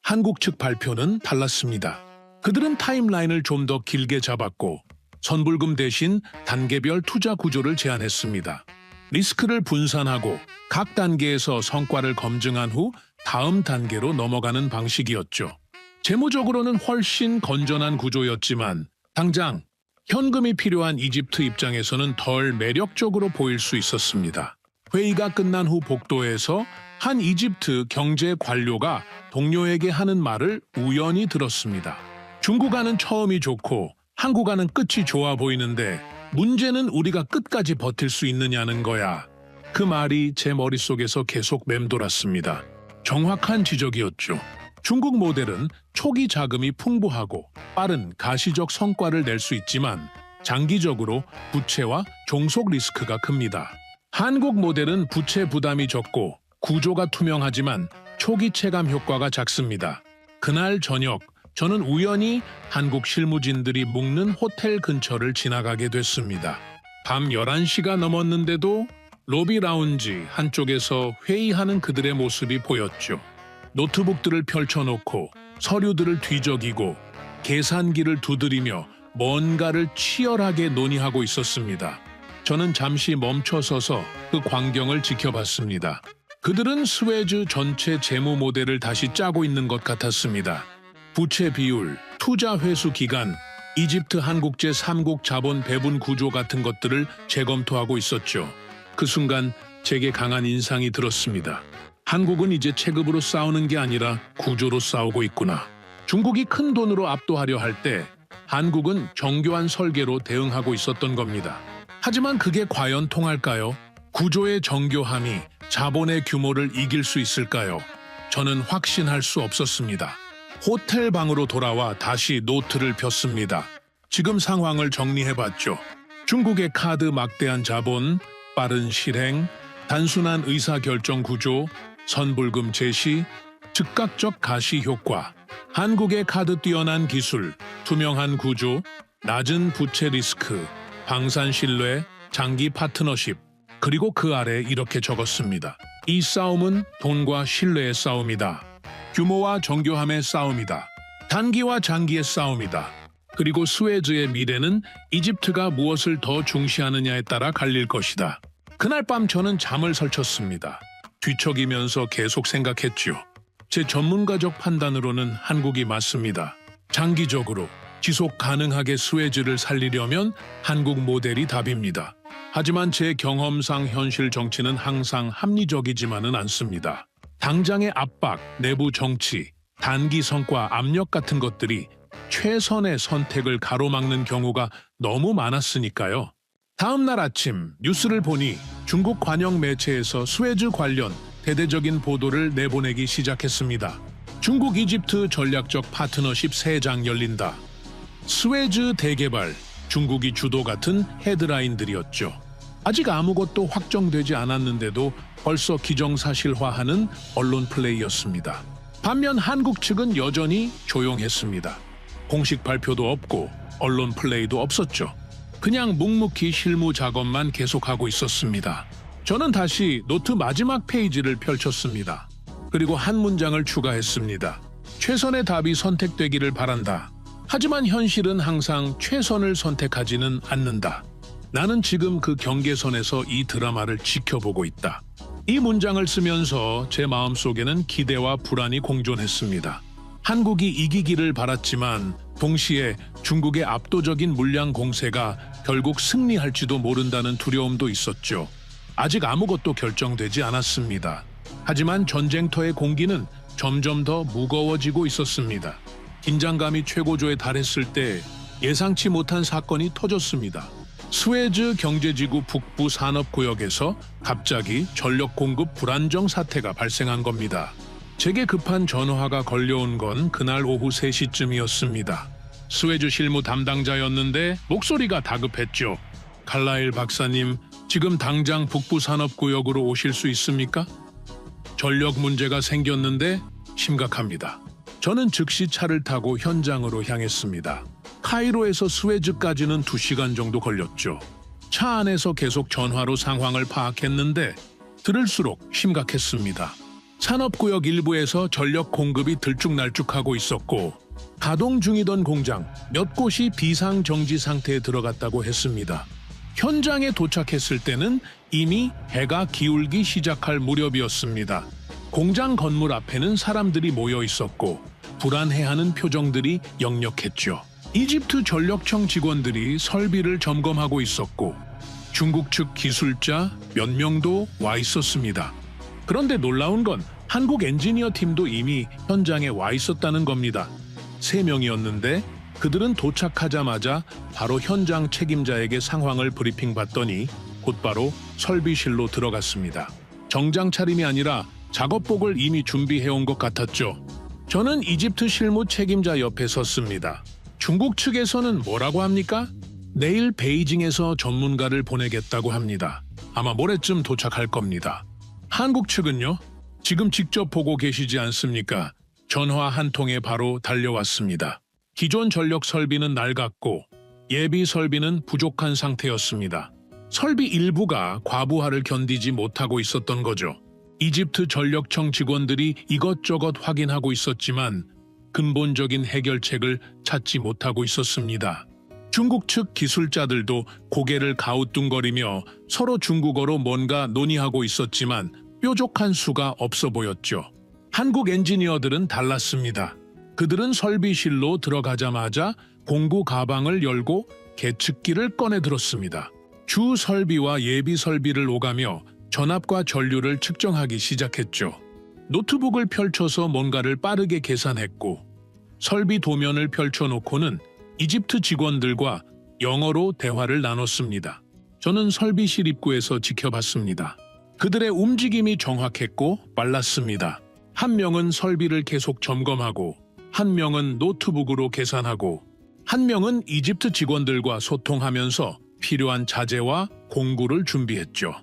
한국 측 발표는 달랐습니다. 그들은 타임라인을 좀 더 길게 잡았고 선불금 대신 단계별 투자 구조를 제안했습니다. 리스크를 분산하고 각 단계에서 성과를 검증한 후 다음 단계로 넘어가는 방식이었죠. 재무적으로는 훨씬 건전한 구조였지만 당장 현금이 필요한 이집트 입장에서는 덜 매력적으로 보일 수 있었습니다. 회의가 끝난 후 복도에서 한 이집트 경제 관료가 동료에게 하는 말을 우연히 들었습니다. 중국안은 처음이 좋고 한국안은 끝이 좋아 보이는데 문제는 우리가 끝까지 버틸 수 있느냐는 거야. 그 말이 제 머릿속에서 계속 맴돌았습니다. 정확한 지적이었죠. 중국 모델은 초기 자금이 풍부하고 빠른 가시적 성과를 낼 수 있지만 장기적으로 부채와 종속 리스크가 큽니다. 한국 모델은 부채 부담이 적고 구조가 투명하지만 초기 체감 효과가 작습니다. 그날 저녁 저는 우연히 한국 실무진들이 묵는 호텔 근처를 지나가게 됐습니다. 밤 11시가 넘었는데도 로비 라운지 한쪽에서 회의하는 그들의 모습이 보였죠. 노트북들을 펼쳐놓고 서류들을 뒤적이고 계산기를 두드리며 뭔가를 치열하게 논의하고 있었습니다. 저는 잠시 멈춰서서 그 광경을 지켜봤습니다. 그들은 스웨즈 전체 재무 모델을 다시 짜고 있는 것 같았습니다. 부채 비율, 투자 회수 기간, 이집트 한국제 3국 자본 배분 구조 같은 것들을 재검토하고 있었죠. 그 순간 제게 강한 인상이 들었습니다. 한국은 이제 체급으로 싸우는 게 아니라 구조로 싸우고 있구나. 중국이 큰 돈으로 압도하려 할 때 한국은 정교한 설계로 대응하고 있었던 겁니다. 하지만 그게 과연 통할까요? 구조의 정교함이 자본의 규모를 이길 수 있을까요? 저는 확신할 수 없었습니다. 호텔 방으로 돌아와 다시 노트를 폈습니다. 지금 상황을 정리해봤죠. 중국의 카드 막대한 자본, 빠른 실행, 단순한 의사결정 구조, 선불금 제시, 즉각적 가시 효과, 한국의 카드 뛰어난 기술, 투명한 구조, 낮은 부채 리스크, 방산 신뢰, 장기 파트너십, 그리고 그 아래 이렇게 적었습니다. 이 싸움은 돈과 신뢰의 싸움이다. 규모와 정교함의 싸움이다. 단기와 장기의 싸움이다. 그리고 스웨즈의 미래는 이집트가 무엇을 더 중시하느냐에 따라 갈릴 것이다. 그날 밤 저는 잠을 설쳤습니다. 뒤척이면서 계속 생각했지요. 제 전문가적 판단으로는 한국이 맞습니다. 장기적으로 지속 가능하게 스웨즈를 살리려면 한국 모델이 답입니다. 하지만 제 경험상 현실 정치는 항상 합리적이지만은 않습니다. 당장의 압박, 내부 정치, 단기 성과 압력 같은 것들이 최선의 선택을 가로막는 경우가 너무 많았으니까요. 다음 날 아침 뉴스를 보니 중국 관영 매체에서 스웨즈 관련 대대적인 보도를 내보내기 시작했습니다. 중국 이집트 전략적 파트너십 3장 열린다. 스웨즈 대개발, 중국이 주도 같은 헤드라인들이었죠. 아직 아무것도 확정되지 않았는데도 벌써 기정사실화하는 언론 플레이였습니다. 반면 한국 측은 여전히 조용했습니다. 공식 발표도 없고 언론 플레이도 없었죠. 그냥 묵묵히 실무 작업만 계속하고 있었습니다. 저는 다시 노트 마지막 페이지를 펼쳤습니다. 그리고 한 문장을 추가했습니다. 최선의 답이 선택되기를 바란다. 하지만 현실은 항상 최선을 선택하지는 않는다. 나는 지금 그 경계선에서 이 드라마를 지켜보고 있다. 이 문장을 쓰면서 제 마음속에는 기대와 불안이 공존했습니다. 한국이 이기기를 바랐지만 동시에 중국의 압도적인 물량 공세가 결국 승리할지도 모른다는 두려움도 있었죠. 아직 아무것도 결정되지 않았습니다. 하지만 전쟁터의 공기는 점점 더 무거워지고 있었습니다. 긴장감이 최고조에 달했을 때 예상치 못한 사건이 터졌습니다. 스웨즈 경제지구 북부 산업구역에서 갑자기 전력 공급 불안정 사태가 발생한 겁니다. 제게 급한 전화가 걸려온 건 그날 오후 3시쯤이었습니다. 스웨즈 실무 담당자였는데 목소리가 다급했죠. 칼라일 박사님, 지금 당장 북부 산업구역으로 오실 수 있습니까? 전력 문제가 생겼는데 심각합니다. 저는 즉시 차를 타고 현장으로 향했습니다. 카이로에서 스웨즈까지는 2시간 정도 걸렸죠. 차 안에서 계속 전화로 상황을 파악했는데 들을수록 심각했습니다. 산업구역 일부에서 전력 공급이 들쭉날쭉하고 있었고 가동 중이던 공장 몇 곳이 비상정지 상태에 들어갔다고 했습니다. 현장에 도착했을 때는 이미 해가 기울기 시작할 무렵이었습니다. 공장 건물 앞에는 사람들이 모여 있었고 불안해하는 표정들이 역력했죠. 이집트 전력청 직원들이 설비를 점검하고 있었고 중국 측 기술자 몇 명도 와 있었습니다. 그런데 놀라운 건 한국 엔지니어 팀도 이미 현장에 와 있었다는 겁니다. 3명이었는데 그들은 도착하자마자 바로 현장 책임자에게 상황을 브리핑받더니 곧바로 설비실로 들어갔습니다. 정장 차림이 아니라 작업복을 이미 준비해온 것 같았죠. 저는 이집트 실무 책임자 옆에 섰습니다. 중국 측에서는 뭐라고 합니까? 내일 베이징에서 전문가를 보내겠다고 합니다. 아마 모레쯤 도착할 겁니다. 한국 측은요? 지금 직접 보고 계시지 않습니까? 전화 한 통에 바로 달려왔습니다. 기존 전력 설비는 낡았고 예비 설비는 부족한 상태였습니다. 설비 일부가 과부하를 견디지 못하고 있었던 거죠. 이집트 전력청 직원들이 이것저것 확인하고 있었지만 근본적인 해결책을 찾지 못하고 있었습니다. 중국 측 기술자들도 고개를 가우뚱거리며 서로 중국어로 뭔가 논의하고 있었지만 뾰족한 수가 없어 보였죠. 한국 엔지니어들은 달랐습니다. 그들은 설비실로 들어가자마자 공구 가방을 열고 계측기를 꺼내 들었습니다. 주 설비와 예비 설비를 오가며 전압과 전류를 측정하기 시작했죠. 노트북을 펼쳐서 뭔가를 빠르게 계산했고 설비 도면을 펼쳐놓고는 이집트 직원들과 영어로 대화를 나눴습니다. 저는 설비실 입구에서 지켜봤습니다. 그들의 움직임이 정확했고 빨랐습니다. 한 명은 설비를 계속 점검하고 한 명은 노트북으로 계산하고 한 명은 이집트 직원들과 소통하면서 필요한 자재와 공구를 준비했죠.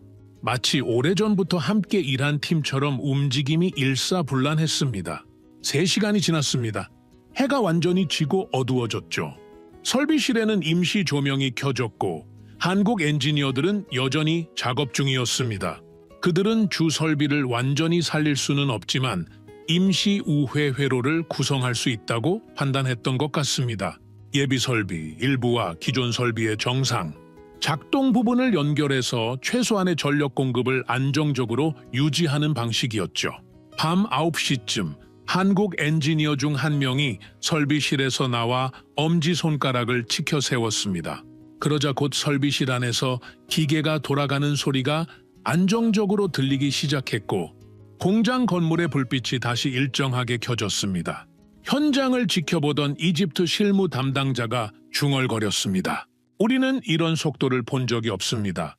마치 오래전부터 함께 일한 팀처럼 움직임이 일사불란했습니다. 3시간이 지났습니다. 해가 완전히 지고 어두워졌죠. 설비실에는 임시 조명이 켜졌고 한국 엔지니어들은 여전히 작업 중이었습니다. 그들은 주 설비를 완전히 살릴 수는 없지만 임시 우회 회로를 구성할 수 있다고 판단했던 것 같습니다. 예비 설비 일부와 기존 설비의 정상, 작동 부분을 연결해서 최소한의 전력 공급을 안정적으로 유지하는 방식이었죠. 밤 9시쯤 한국 엔지니어 중 한 명이 설비실에서 나와 엄지손가락을 치켜 세웠습니다. 그러자 곧 설비실 안에서 기계가 돌아가는 소리가 안정적으로 들리기 시작했고 공장 건물의 불빛이 다시 일정하게 켜졌습니다. 현장을 지켜보던 이집트 실무 담당자가 중얼거렸습니다. 우리는 이런 속도를 본 적이 없습니다.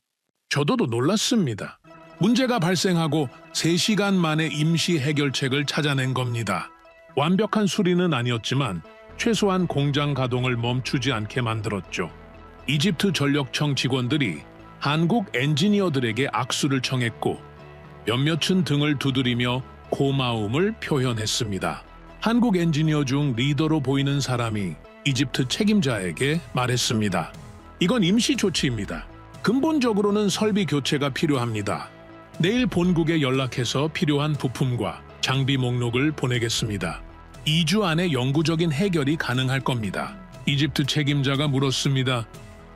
저도 놀랐습니다. 문제가 발생하고 3시간 만에 임시 해결책을 찾아낸 겁니다. 완벽한 수리는 아니었지만 최소한 공장 가동을 멈추지 않게 만들었죠. 이집트 전력청 직원들이 한국 엔지니어들에게 악수를 청했고 몇몇은 등을 두드리며 고마움을 표현했습니다. 한국 엔지니어 중 리더로 보이는 사람이 이집트 책임자에게 말했습니다. 이건 임시 조치입니다. 근본적으로는 설비 교체가 필요합니다. 내일 본국에 연락해서 필요한 부품과 장비 목록을 보내겠습니다. 2주 안에 영구적인 해결이 가능할 겁니다. 이집트 책임자가 물었습니다.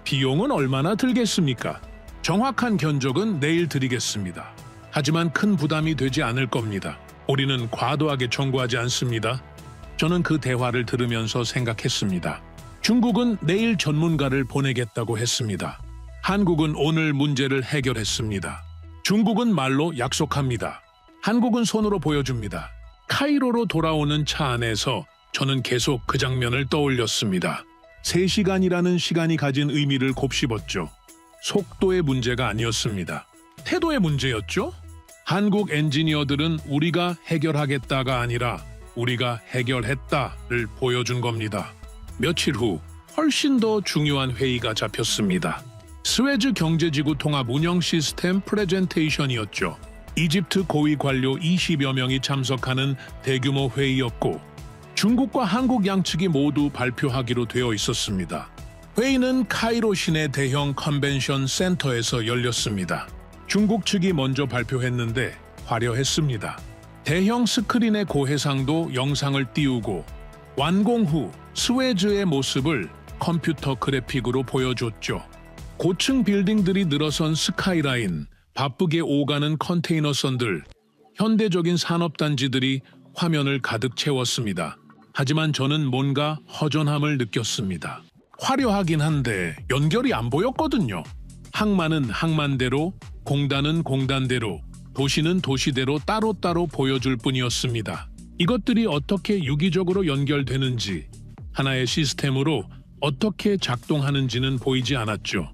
비용은 얼마나 들겠습니까? 정확한 견적은 내일 드리겠습니다. 하지만 큰 부담이 되지 않을 겁니다. 우리는 과도하게 청구하지 않습니다. 저는 그 대화를 들으면서 생각했습니다. 중국은 내일 전문가를 보내겠다고 했습니다. 한국은 오늘 문제를 해결했습니다. 중국은 말로 약속합니다. 한국은 손으로 보여줍니다. 카이로로 돌아오는 차 안에서 저는 계속 그 장면을 떠올렸습니다. 3시간이라는 시간이 가진 의미를 곱씹었죠. 속도의 문제가 아니었습니다. 태도의 문제였죠. 한국 엔지니어들은 우리가 해결하겠다가 아니라 우리가 해결했다를 보여준 겁니다. 며칠 후 훨씬 더 중요한 회의가 잡혔습니다. 스웨즈 경제지구 통합 운영 시스템 프레젠테이션이었죠. 이집트 고위 관료 20여 명이 참석하는 대규모 회의였고 중국과 한국 양측이 모두 발표하기로 되어 있었습니다. 회의는 카이로 시내 대형 컨벤션 센터에서 열렸습니다. 중국 측이 먼저 발표했는데 화려했습니다. 대형 스크린의 고해상도 영상을 띄우고 완공 후 스웨즈의 모습을 컴퓨터 그래픽으로 보여줬죠. 고층 빌딩들이 늘어선 스카이라인, 바쁘게 오가는 컨테이너선들, 현대적인 산업단지들이 화면을 가득 채웠습니다. 하지만 저는 뭔가 허전함을 느꼈습니다. 화려하긴 한데 연결이 안 보였거든요. 항만은 항만대로, 공단은 공단대로, 도시는 도시대로 따로따로 보여줄 뿐이었습니다. 이것들이 어떻게 유기적으로 연결되는지, 하나의 시스템으로 어떻게 작동하는지는 보이지 않았죠.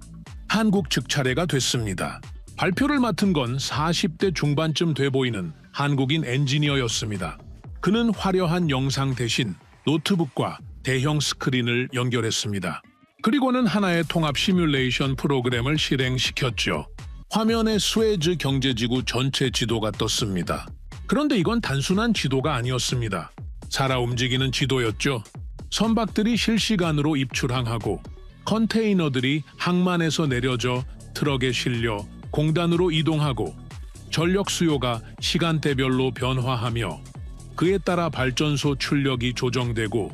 한국 측 차례가 됐습니다. 발표를 맡은 건 40대 중반쯤 돼 보이는 한국인 엔지니어였습니다. 그는 화려한 영상 대신 노트북과 대형 스크린을 연결했습니다. 그리고는 하나의 통합 시뮬레이션 프로그램을 실행시켰죠. 화면에 스웨즈 경제지구 전체 지도가 떴습니다. 그런데 이건 단순한 지도가 아니었습니다. 살아 움직이는 지도였죠. 선박들이 실시간으로 입출항하고 컨테이너들이 항만에서 내려져 트럭에 실려 공단으로 이동하고 전력 수요가 시간대별로 변화하며 그에 따라 발전소 출력이 조정되고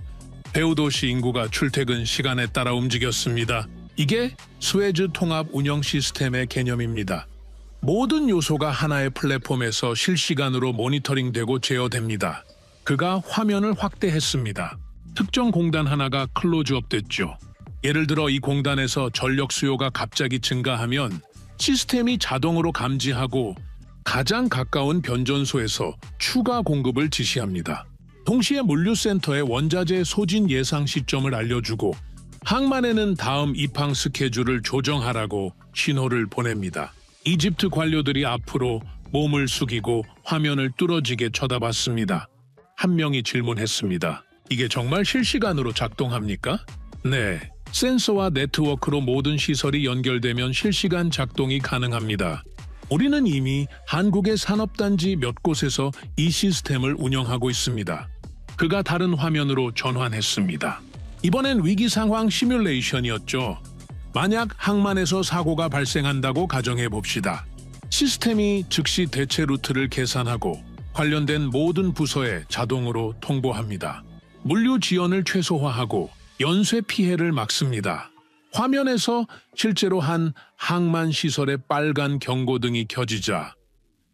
배후도시 인구가 출퇴근 시간에 따라 움직였습니다. 이게 스웨즈 통합 운영 시스템의 개념입니다. 모든 요소가 하나의 플랫폼에서 실시간으로 모니터링되고 제어됩니다. 그가 화면을 확대했습니다. 특정 공단 하나가 클로즈업 됐죠. 예를 들어 이 공단에서 전력 수요가 갑자기 증가하면 시스템이 자동으로 감지하고 가장 가까운 변전소에서 추가 공급을 지시합니다. 동시에 물류센터에 원자재 소진 예상 시점을 알려주고 항만에는 다음 입항 스케줄을 조정하라고 신호를 보냅니다. 이집트 관료들이 앞으로 몸을 숙이고 화면을 뚫어지게 쳐다봤습니다. 한 명이 질문했습니다. 이게 정말 실시간으로 작동합니까? 네. 센서와 네트워크로 모든 시설이 연결되면 실시간 작동이 가능합니다. 우리는 이미 한국의 산업단지 몇 곳에서 이 시스템을 운영하고 있습니다. 그가 다른 화면으로 전환했습니다. 이번엔 위기 상황 시뮬레이션이었죠. 만약 항만에서 사고가 발생한다고 가정해 봅시다. 시스템이 즉시 대체 루트를 계산하고 관련된 모든 부서에 자동으로 통보합니다. 물류 지연을 최소화하고 연쇄 피해를 막습니다. 화면에서 실제로 한 항만 시설의 빨간 경고등이 켜지자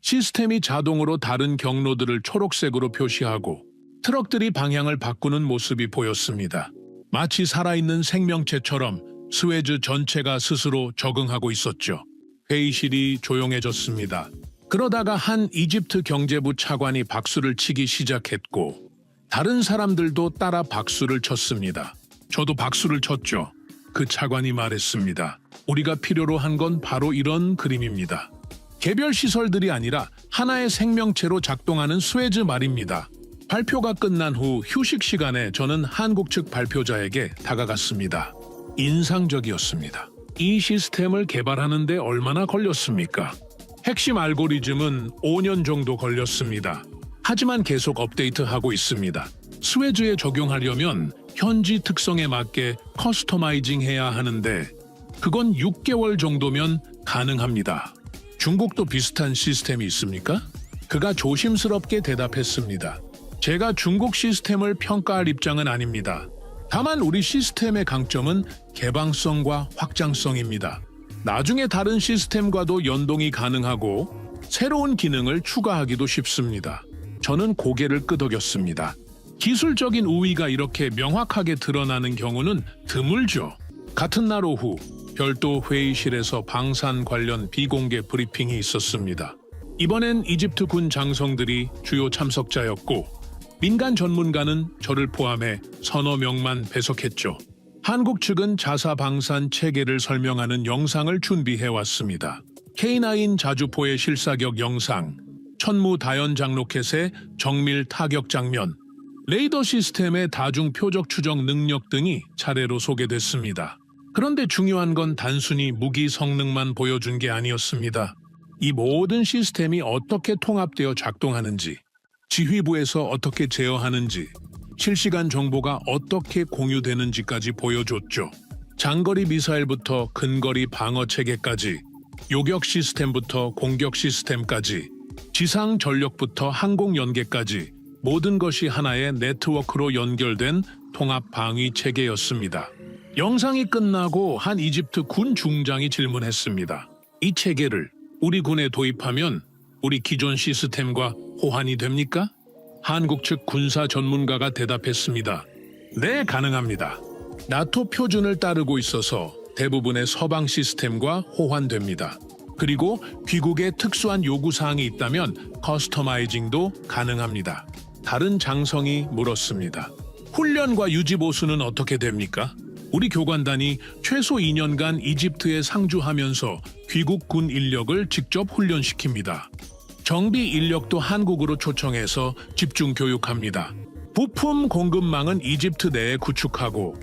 시스템이 자동으로 다른 경로들을 초록색으로 표시하고 트럭들이 방향을 바꾸는 모습이 보였습니다. 마치 살아있는 생명체처럼 스웨즈 전체가 스스로 적응하고 있었죠. 회의실이 조용해졌습니다. 그러다가 한 이집트 경제부 차관이 박수를 치기 시작했고 다른 사람들도 따라 박수를 쳤습니다. 저도 박수를 쳤죠. 그 차관이 말했습니다. 우리가 필요로 한 건 바로 이런 그림입니다. 개별 시설들이 아니라 하나의 생명체로 작동하는 스웨즈 말입니다. 발표가 끝난 후 휴식 시간에 저는 한국 측 발표자에게 다가갔습니다. 인상적이었습니다. 이 시스템을 개발하는 데 얼마나 걸렸습니까? 핵심 알고리즘은 5년 정도 걸렸습니다. 하지만 계속 업데이트하고 있습니다. 스웨즈에 적용하려면 현지 특성에 맞게 커스터마이징 해야 하는데 그건 6개월 정도면 가능합니다. 중국도 비슷한 시스템이 있습니까? 그가 조심스럽게 대답했습니다. 제가 중국 시스템을 평가할 입장은 아닙니다. 다만 우리 시스템의 강점은 개방성과 확장성입니다. 나중에 다른 시스템과도 연동이 가능하고 새로운 기능을 추가하기도 쉽습니다. 저는 고개를 끄덕였습니다. 기술적인 우위가 이렇게 명확하게 드러나는 경우는 드물죠. 같은 날 오후 별도 회의실에서 방산 관련 비공개 브리핑이 있었습니다. 이번엔 이집트 군 장성들이 주요 참석자였고 민간 전문가는 저를 포함해 서너 명만 배석했죠. 한국 측은 자사 방산 체계를 설명하는 영상을 준비해 왔습니다. K9 자주포의 실사격 영상, 천무 다연장 로켓의 정밀 타격 장면, 레이더 시스템의 다중 표적 추적 능력 등이 차례로 소개됐습니다. 그런데 중요한 건 단순히 무기 성능만 보여준 게 아니었습니다. 이 모든 시스템이 어떻게 통합되어 작동하는지, 지휘부에서 어떻게 제어하는지, 실시간 정보가 어떻게 공유되는지까지 보여줬죠. 장거리 미사일부터 근거리 방어 체계까지, 요격 시스템부터 공격 시스템까지, 지상 전력부터 항공 연계까지 모든 것이 하나의 네트워크로 연결된 통합 방위 체계였습니다. 영상이 끝나고 한 이집트 군 중장이 질문했습니다. 이 체계를 우리 군에 도입하면 우리 기존 시스템과 호환이 됩니까? 한국 측 군사 전문가가 대답했습니다. 네, 가능합니다. 나토 표준을 따르고 있어서 대부분의 서방 시스템과 호환됩니다. 그리고 귀국에 특수한 요구사항이 있다면 커스터마이징도 가능합니다. 다른 장성이 물었습니다. 훈련과 유지 보수는 어떻게 됩니까? 우리 교관단이 최소 2년간 이집트에 상주하면서 귀국 군 인력을 직접 훈련시킵니다. 정비 인력도 한국으로 초청해서 집중 교육합니다. 부품 공급망은 이집트 내에 구축하고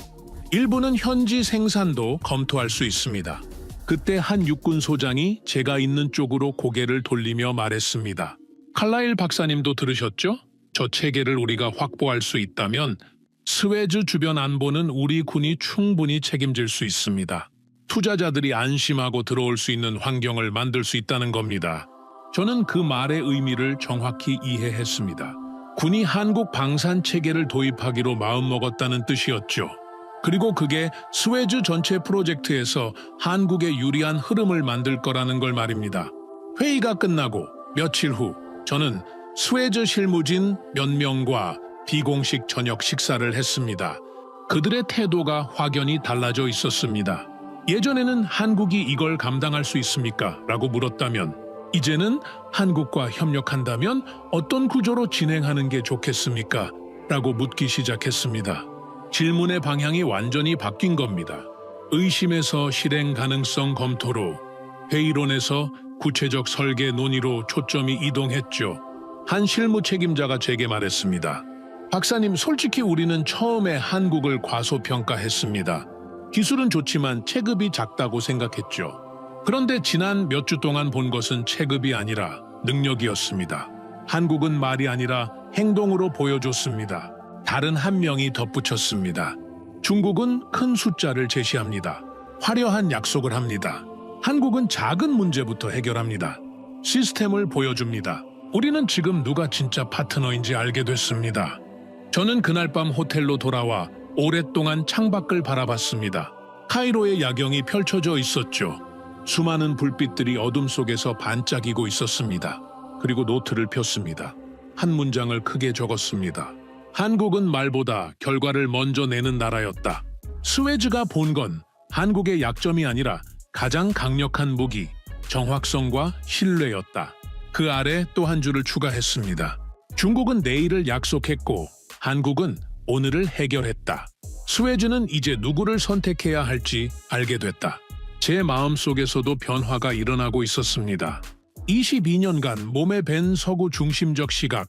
일부는 현지 생산도 검토할 수 있습니다. 그때 한 육군 소장이 제가 있는 쪽으로 고개를 돌리며 말했습니다. 칼라일 박사님도 들으셨죠? 저 체계를 우리가 확보할 수 있다면 스웨즈 주변 안보는 우리 군이 충분히 책임질 수 있습니다. 투자자들이 안심하고 들어올 수 있는 환경을 만들 수 있다는 겁니다. 저는 그 말의 의미를 정확히 이해했습니다. 군이 한국 방산 체계를 도입하기로 마음먹었다는 뜻이었죠. 그리고 그게 스웨즈 전체 프로젝트에서 한국에 유리한 흐름을 만들 거라는 걸 말입니다. 회의가 끝나고 며칠 후 저는 스웨즈 실무진 몇 명과 비공식 저녁 식사를 했습니다. 그들의 태도가 확연히 달라져 있었습니다. 예전에는 한국이 이걸 감당할 수 있습니까? 라고 물었다면 이제는 한국과 협력한다면 어떤 구조로 진행하는 게 좋겠습니까? 라고 묻기 시작했습니다. 질문의 방향이 완전히 바뀐 겁니다. 의심에서 실행 가능성 검토로, 회의론에서 구체적 설계 논의로 초점이 이동했죠. 한 실무 책임자가 제게 말했습니다. 박사님, 솔직히 우리는 처음에 한국을 과소평가했습니다. 기술은 좋지만 체급이 작다고 생각했죠. 그런데 지난 몇 주 동안 본 것은 체급이 아니라 능력이었습니다. 한국은 말이 아니라 행동으로 보여줬습니다. 다른 한 명이 덧붙였습니다. 중국은 큰 숫자를 제시합니다. 화려한 약속을 합니다. 한국은 작은 문제부터 해결합니다. 시스템을 보여줍니다. 우리는 지금 누가 진짜 파트너인지 알게 됐습니다. 저는 그날 밤 호텔로 돌아와 오랫동안 창밖을 바라봤습니다. 카이로의 야경이 펼쳐져 있었죠. 수많은 불빛들이 어둠 속에서 반짝이고 있었습니다. 그리고 노트를 폈습니다. 한 문장을 크게 적었습니다. 한국은 말보다 결과를 먼저 내는 나라였다. 스웨즈가 본 건 한국의 약점이 아니라 가장 강력한 무기, 정확성과 신뢰였다. 그 아래 또 한 줄을 추가했습니다. 중국은 내일을 약속했고 한국은 오늘을 해결했다. 스웨즈는 이제 누구를 선택해야 할지 알게 됐다. 제 마음속에서도 변화가 일어나고 있었습니다. 22년간 몸에 밴 서구 중심적 시각,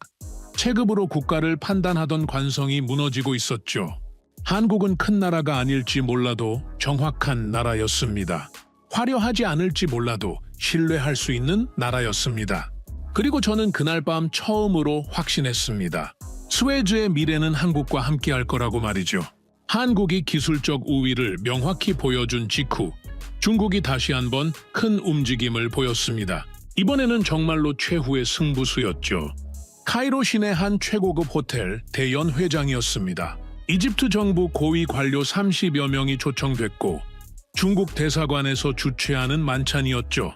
체급으로 국가를 판단하던 관성이 무너지고 있었죠. 한국은 큰 나라가 아닐지 몰라도 정확한 나라였습니다. 화려하지 않을지 몰라도 신뢰할 수 있는 나라였습니다. 그리고 저는 그날 밤 처음으로 확신했습니다. 스웨즈의 미래는 한국과 함께할 거라고 말이죠. 한국이 기술적 우위를 명확히 보여준 직후 중국이 다시 한번 큰 움직임을 보였습니다. 이번에는 정말로 최후의 승부수였죠. 카이로 시내 한 최고급 호텔 대연 회장이었습니다. 이집트 정부 고위 관료 30여 명이 초청됐고 중국 대사관에서 주최하는 만찬이었죠.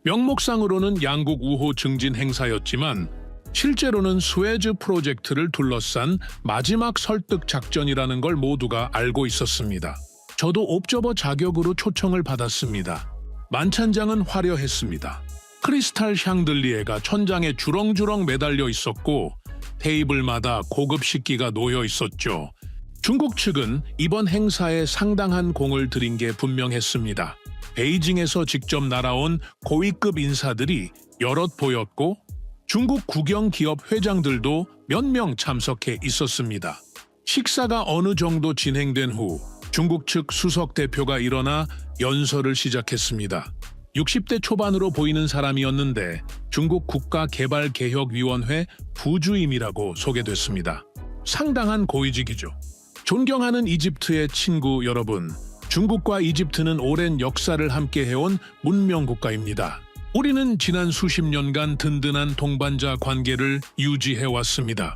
명목상으로는 양국 우호 증진 행사였지만 실제로는 스웨즈 프로젝트를 둘러싼 마지막 설득 작전이라는 걸 모두가 알고 있었습니다. 저도 옵저버 자격으로 초청을 받았습니다. 만찬장은 화려했습니다. 크리스탈 샹들리에가 천장에 주렁주렁 매달려 있었고 테이블마다 고급 식기가 놓여 있었죠. 중국 측은 이번 행사에 상당한 공을 들인 게 분명했습니다. 베이징에서 직접 날아온 고위급 인사들이 여럿 보였고 중국 국영기업 회장들도 몇 명 참석해 있었습니다. 식사가 어느 정도 진행된 후 중국 측 수석 대표가 일어나 연설을 시작했습니다. 60대 초반으로 보이는 사람이었는데 중국 국가개발개혁위원회 부주임이라고 소개됐습니다. 상당한 고위직이죠. 존경하는 이집트의 친구 여러분, 중국과 이집트는 오랜 역사를 함께 해온 문명국가입니다. 우리는 지난 수십 년간 든든한 동반자 관계를 유지해왔습니다.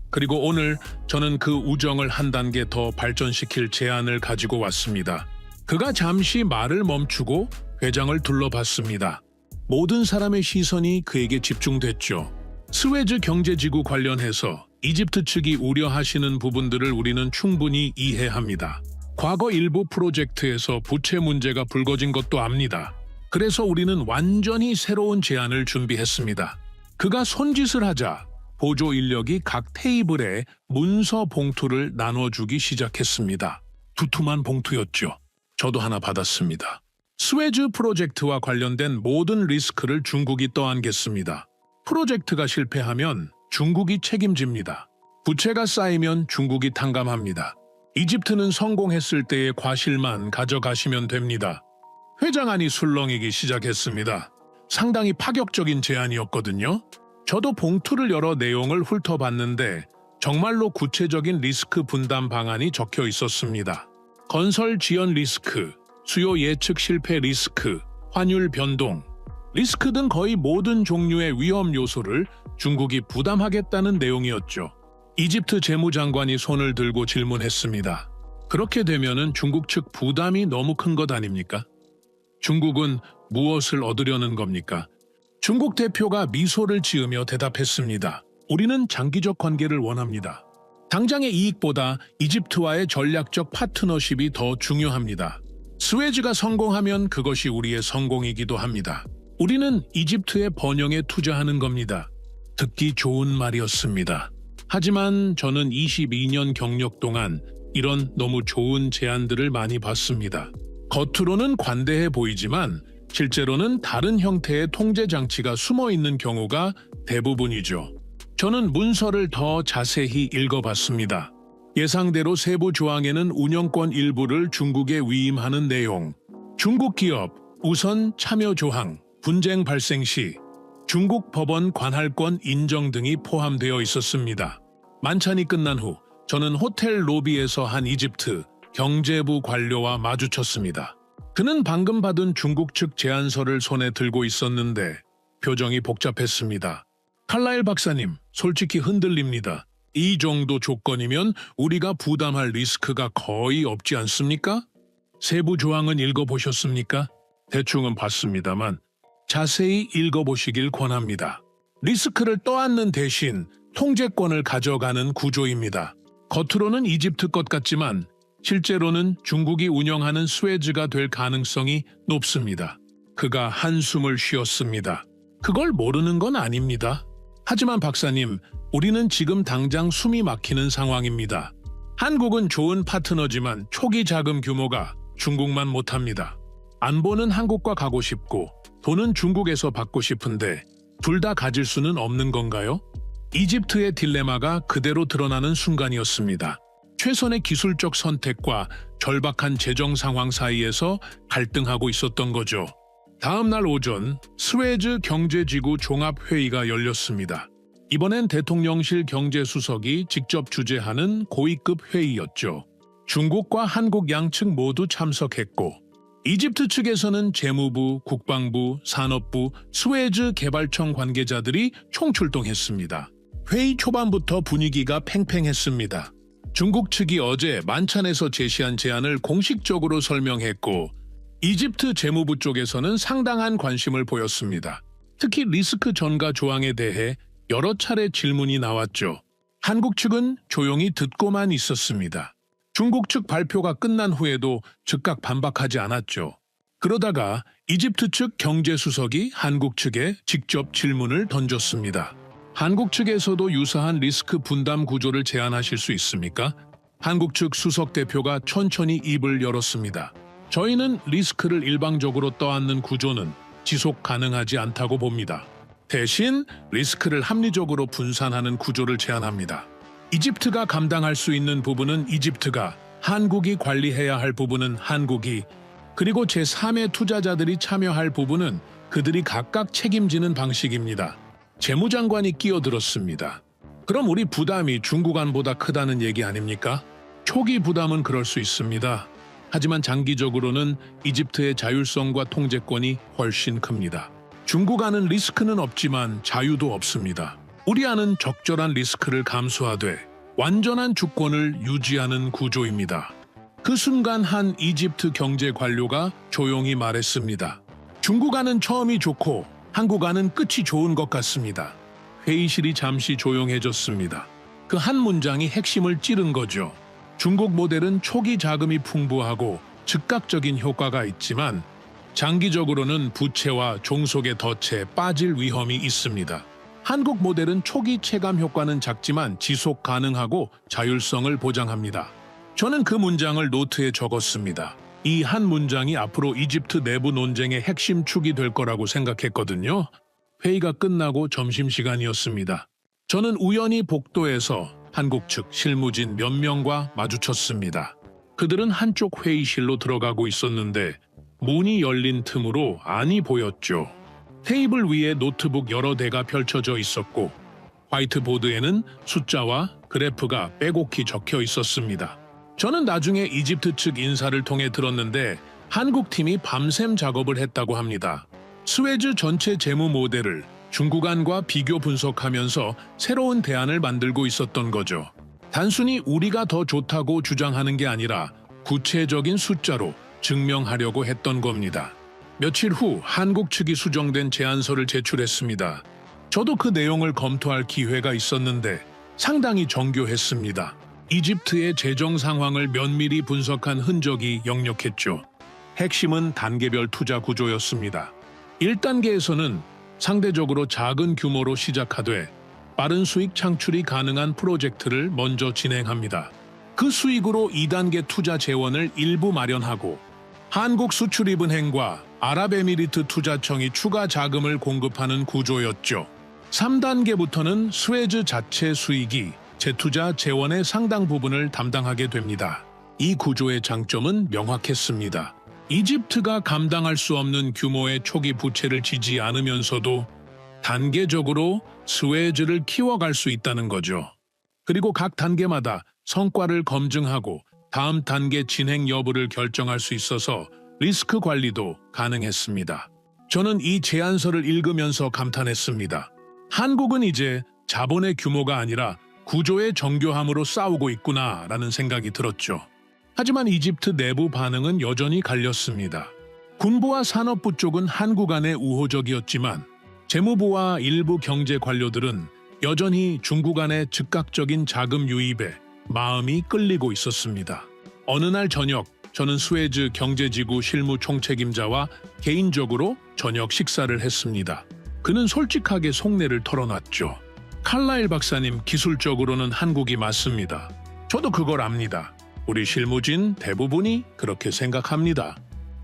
그리고 오늘 저는 그 우정을 한 단계 더 발전시킬 제안을 가지고 왔습니다. 그가 잠시 말을 멈추고 회장을 둘러봤습니다. 모든 사람의 시선이 그에게 집중됐죠. 스웨즈 경제지구 관련해서 이집트 측이 우려하시는 부분들을 우리는 충분히 이해합니다. 과거 일부 프로젝트에서 부채 문제가 불거진 것도 압니다. 그래서 우리는 완전히 새로운 제안을 준비했습니다. 그가 손짓을 하자 보조 인력이 각 테이블에 문서 봉투를 나눠주기 시작했습니다. 두툼한 봉투였죠. 저도 하나 받았습니다. 스웨즈 프로젝트와 관련된 모든 리스크를 중국이 떠안겠습니다. 프로젝트가 실패하면 중국이 책임집니다. 부채가 쌓이면 중국이 탕감합니다. 이집트는 성공했을 때의 과실만 가져가시면 됩니다. 회장안이 술렁이기 시작했습니다. 상당히 파격적인 제안이었거든요. 저도 봉투를 열어 내용을 훑어봤는데 정말로 구체적인 리스크 분담 방안이 적혀 있었습니다. 건설 지연 리스크, 수요 예측 실패 리스크, 환율 변동, 리스크 등 거의 모든 종류의 위험 요소를 중국이 부담하겠다는 내용이었죠. 이집트 재무장관이 손을 들고 질문했습니다. 그렇게 되면은 중국 측 부담이 너무 큰 것 아닙니까? 중국은 무엇을 얻으려는 겁니까? 중국 대표가 미소를 지으며 대답했습니다. 우리는 장기적 관계를 원합니다. 당장의 이익보다 이집트와의 전략적 파트너십이 더 중요합니다. 스웨즈가 성공하면 그것이 우리의 성공이기도 합니다. 우리는 이집트의 번영에 투자하는 겁니다. 듣기 좋은 말이었습니다. 하지만 저는 22년 경력 동안 이런 너무 좋은 제안들을 많이 봤습니다. 겉으로는 관대해 보이지만 실제로는 다른 형태의 통제 장치가 숨어 있는 경우가 대부분이죠. 저는 문서를 더 자세히 읽어봤습니다. 예상대로 세부 조항에는 운영권 일부를 중국에 위임하는 내용, 중국 기업 우선 참여 조항, 분쟁 발생 시 중국 법원 관할권 인정 등이 포함되어 있었습니다. 만찬이 끝난 후 저는 호텔 로비에서 한 이집트 경제부 관료와 마주쳤습니다. 그는 방금 받은 중국 측 제안서를 손에 들고 있었는데 표정이 복잡했습니다. 칼라일 박사님, 솔직히 흔들립니다. 이 정도 조건이면 우리가 부담할 리스크가 거의 없지 않습니까? 세부 조항은 읽어보셨습니까? 대충은 봤습니다만 자세히 읽어보시길 권합니다. 리스크를 떠안는 대신 통제권을 가져가는 구조입니다. 겉으로는 이집트 것 같지만 실제로는 중국이 운영하는 스웨즈가 될 가능성이 높습니다. 그가 한숨을 쉬었습니다. 그걸 모르는 건 아닙니다. 하지만 박사님, 우리는 지금 당장 숨이 막히는 상황입니다. 한국은 좋은 파트너지만 초기 자금 규모가 중국만 못합니다. 안보는 한국과 가고 싶고 돈은 중국에서 받고 싶은데 둘 다 가질 수는 없는 건가요? 이집트의 딜레마가 그대로 드러나는 순간이었습니다. 최선의 기술적 선택과 절박한 재정 상황 사이에서 갈등하고 있었던 거죠. 다음 날 오전 스웨즈 경제지구 종합회의가 열렸습니다. 이번엔 대통령실 경제수석이 직접 주재하는 고위급 회의였죠. 중국과 한국 양측 모두 참석했고 이집트 측에서는 재무부, 국방부, 산업부, 스웨즈 개발청 관계자들이 총출동했습니다. 회의 초반부터 분위기가 팽팽했습니다. 중국 측이 어제 만찬에서 제시한 제안을 공식적으로 설명했고 이집트 재무부 쪽에서는 상당한 관심을 보였습니다. 특히 리스크 전가 조항에 대해 여러 차례 질문이 나왔죠. 한국 측은 조용히 듣고만 있었습니다. 중국 측 발표가 끝난 후에도 즉각 반박하지 않았죠. 그러다가 이집트 측 경제수석이 한국 측에 직접 질문을 던졌습니다. 한국 측에서도 유사한 리스크 분담 구조를 제안하실 수 있습니까? 한국 측 수석 대표가 천천히 입을 열었습니다. 저희는 리스크를 일방적으로 떠안는 구조는 지속 가능하지 않다고 봅니다. 대신 리스크를 합리적으로 분산하는 구조를 제안합니다. 이집트가 감당할 수 있는 부분은 이집트가, 한국이 관리해야 할 부분은 한국이, 그리고 제3의 투자자들이 참여할 부분은 그들이 각각 책임지는 방식입니다. 재무장관이 끼어들었습니다. 그럼 우리 부담이 중국안보다 크다는 얘기 아닙니까? 초기 부담은 그럴 수 있습니다. 하지만 장기적으로는 이집트의 자율성과 통제권이 훨씬 큽니다. 중국안은 리스크는 없지만 자유도 없습니다. 우리 안은 적절한 리스크를 감수하되 완전한 주권을 유지하는 구조입니다. 그 순간 한 이집트 경제 관료가 조용히 말했습니다. 중국안은 처음이 좋고 한국안은 끝이 좋은 것 같습니다. 회의실이 잠시 조용해졌습니다. 그 한 문장이 핵심을 찌른 거죠. 중국 모델은 초기 자금이 풍부하고 즉각적인 효과가 있지만 장기적으로는 부채와 종속의 덫에 빠질 위험이 있습니다. 한국 모델은 초기 체감 효과는 작지만 지속 가능하고 자율성을 보장합니다. 저는 그 문장을 노트에 적었습니다. 이 한 문장이 앞으로 이집트 내부 논쟁의 핵심 축이 될 거라고 생각했거든요. 회의가 끝나고 점심시간이었습니다. 저는 우연히 복도에서 한국 측 실무진 몇 명과 마주쳤습니다. 그들은 한쪽 회의실로 들어가고 있었는데 문이 열린 틈으로 안이 보였죠. 테이블 위에 노트북 여러 대가 펼쳐져 있었고 화이트보드에는 숫자와 그래프가 빼곡히 적혀 있었습니다. 저는 나중에 이집트 측 인사를 통해 들었는데 한국 팀이 밤샘 작업을 했다고 합니다. 스웨즈 전체 재무 모델을 중국안과 비교 분석하면서 새로운 대안을 만들고 있었던 거죠. 단순히 우리가 더 좋다고 주장하는 게 아니라 구체적인 숫자로 증명하려고 했던 겁니다. 며칠 후 한국 측이 수정된 제안서를 제출했습니다. 저도 그 내용을 검토할 기회가 있었는데 상당히 정교했습니다. 이집트의 재정 상황을 면밀히 분석한 흔적이 역력했죠. 핵심은 단계별 투자 구조였습니다. 1단계에서는 상대적으로 작은 규모로 시작하되 빠른 수익 창출이 가능한 프로젝트를 먼저 진행합니다. 그 수익으로 2단계 투자 재원을 일부 마련하고 한국수출입은행과 아랍에미리트 투자청이 추가 자금을 공급하는 구조였죠. 3단계부터는 스웨즈 자체 수익이 재투자 재원의 상당 부분을 담당하게 됩니다. 이 구조의 장점은 명확했습니다. 이집트가 감당할 수 없는 규모의 초기 부채를 지지 않으면서도 단계적으로 스웨즈를 키워갈 수 있다는 거죠. 그리고 각 단계마다 성과를 검증하고 다음 단계 진행 여부를 결정할 수 있어서 리스크 관리도 가능했습니다. 저는 이 제안서를 읽으면서 감탄했습니다. 한국은 이제 자본의 규모가 아니라 구조의 정교함으로 싸우고 있구나라는 생각이 들었죠. 하지만 이집트 내부 반응은 여전히 갈렸습니다. 군부와 산업부 쪽은 한국 안에 우호적이었지만 재무부와 일부 경제 관료들은 여전히 중국 안의 즉각적인 자금 유입에 마음이 끌리고 있었습니다. 어느 날 저녁, 저는 스웨즈 경제지구 실무 총책임자와 개인적으로 저녁 식사를 했습니다. 그는 솔직하게 속내를 털어놨죠. 칼라일 박사님, 기술적으로는 한국이 맞습니다. 저도 그걸 압니다. 우리 실무진 대부분이 그렇게 생각합니다.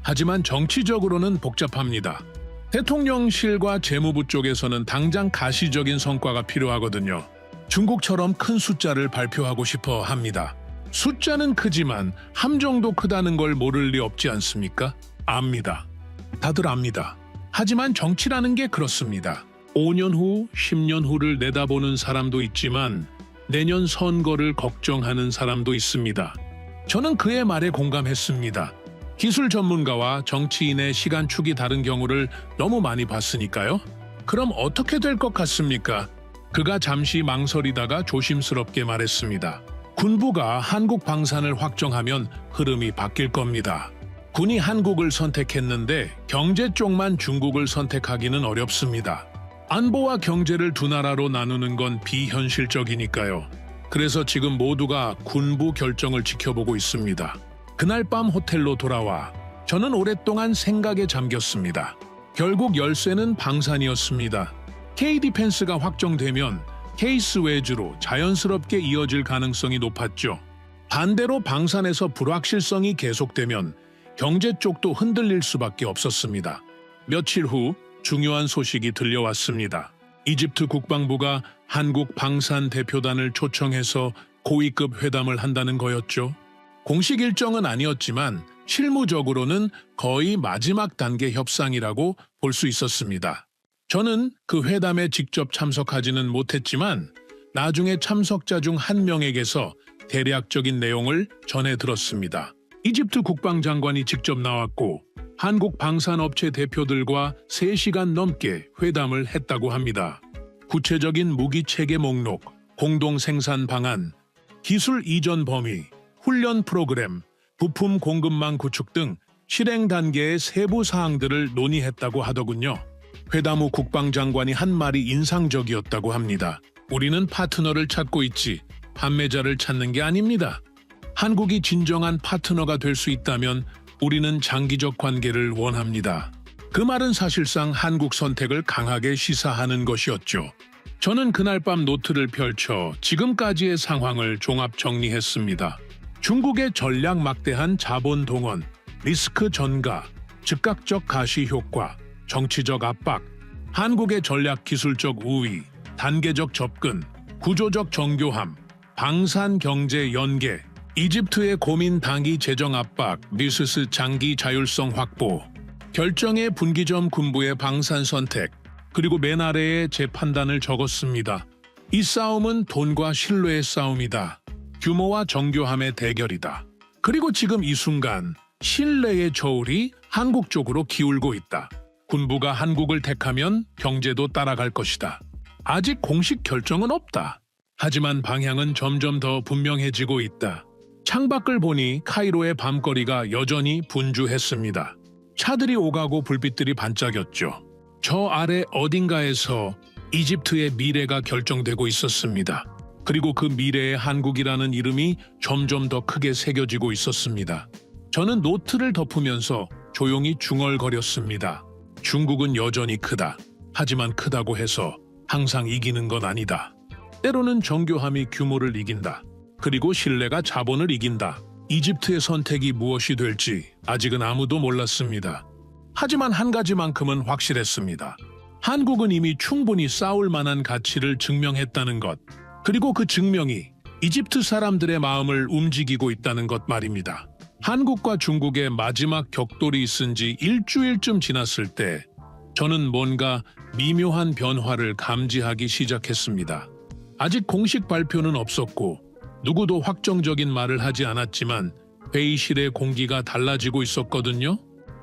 하지만 정치적으로는 복잡합니다. 대통령실과 재무부 쪽에서는 당장 가시적인 성과가 필요하거든요. 중국처럼 큰 숫자를 발표하고 싶어 합니다. 숫자는 크지만 함정도 크다는 걸 모를 리 없지 않습니까? 압니다. 다들 압니다. 하지만 정치라는 게 그렇습니다. 5년 후, 10년 후를 내다보는 사람도 있지만 내년 선거를 걱정하는 사람도 있습니다. 저는 그의 말에 공감했습니다. 기술 전문가와 정치인의 시간축이 다른 경우를 너무 많이 봤으니까요. 그럼 어떻게 될 것 같습니까? 그가 잠시 망설이다가 조심스럽게 말했습니다. 군부가 한국 방산을 확정하면 흐름이 바뀔 겁니다. 군이 한국을 선택했는데 경제 쪽만 중국을 선택하기는 어렵습니다. 안보와 경제를 두 나라로 나누는 건 비현실적이니까요. 그래서 지금 모두가 군부 결정을 지켜보고 있습니다. 그날 밤 호텔로 돌아와 저는 오랫동안 생각에 잠겼습니다. 결국 열쇠는 방산이었습니다. K-디펜스가 확정되면 K-스웨즈로 자연스럽게 이어질 가능성이 높았죠. 반대로 방산에서 불확실성이 계속되면 경제 쪽도 흔들릴 수밖에 없었습니다. 며칠 후 중요한 소식이 들려왔습니다. 이집트 국방부가 한국 방산 대표단을 초청해서 고위급 회담을 한다는 거였죠. 공식 일정은 아니었지만 실무적으로는 거의 마지막 단계 협상이라고 볼 수 있었습니다. 저는 그 회담에 직접 참석하지는 못했지만 나중에 참석자 중 한 명에게서 대략적인 내용을 전해 들었습니다. 이집트 국방장관이 직접 나왔고 한국 방산업체 대표들과 3시간 넘게 회담을 했다고 합니다. 구체적인 무기 체계 목록, 공동 생산 방안, 기술 이전 범위, 훈련 프로그램, 부품 공급망 구축 등 실행 단계의 세부 사항들을 논의했다고 하더군요. 회담 후 국방장관이 한 말이 인상적이었다고 합니다. 우리는 파트너를 찾고 있지 판매자를 찾는 게 아닙니다. 한국이 진정한 파트너가 될 수 있다면 우리는 장기적 관계를 원합니다. 그 말은 사실상 한국 선택을 강하게 시사하는 것이었죠. 저는 그날 밤 노트를 펼쳐 지금까지의 상황을 종합 정리했습니다. 중국의 전략 막대한 자본 동원, 리스크 전가, 즉각적 가시 효과, 정치적 압박, 한국의 전략 기술적 우위, 단계적 접근, 구조적 정교함, 방산 경제 연계, 이집트의 고민 단기 재정 압박, 미스스 장기 자율성 확보, 결정의 분기점 군부의 방산 선택, 그리고 맨 아래에 제 판단을 적었습니다. 이 싸움은 돈과 신뢰의 싸움이다. 규모와 정교함의 대결이다. 그리고 지금 이 순간 신뢰의 저울이 한국 쪽으로 기울고 있다. 군부가 한국을 택하면 경제도 따라갈 것이다. 아직 공식 결정은 없다. 하지만 방향은 점점 더 분명해지고 있다. 창밖을 보니 카이로의 밤거리가 여전히 분주했습니다. 차들이 오가고 불빛들이 반짝였죠. 저 아래 어딘가에서 이집트의 미래가 결정되고 있었습니다. 그리고 그 미래의 한국이라는 이름이 점점 더 크게 새겨지고 있었습니다. 저는 노트를 덮으면서 조용히 중얼거렸습니다. 중국은 여전히 크다. 하지만 크다고 해서 항상 이기는 건 아니다. 때로는 정교함이 규모를 이긴다. 그리고 신뢰가 자본을 이긴다. 이집트의 선택이 무엇이 될지 아직은 아무도 몰랐습니다. 하지만 한 가지만큼은 확실했습니다. 한국은 이미 충분히 싸울 만한 가치를 증명했다는 것. 그리고 그 증명이 이집트 사람들의 마음을 움직이고 있다는 것 말입니다. 한국과 중국의 마지막 격돌이 있은 지 일주일쯤 지났을 때 저는 뭔가 미묘한 변화를 감지하기 시작했습니다. 아직 공식 발표는 없었고 누구도 확정적인 말을 하지 않았지만 회의실의 공기가 달라지고 있었거든요.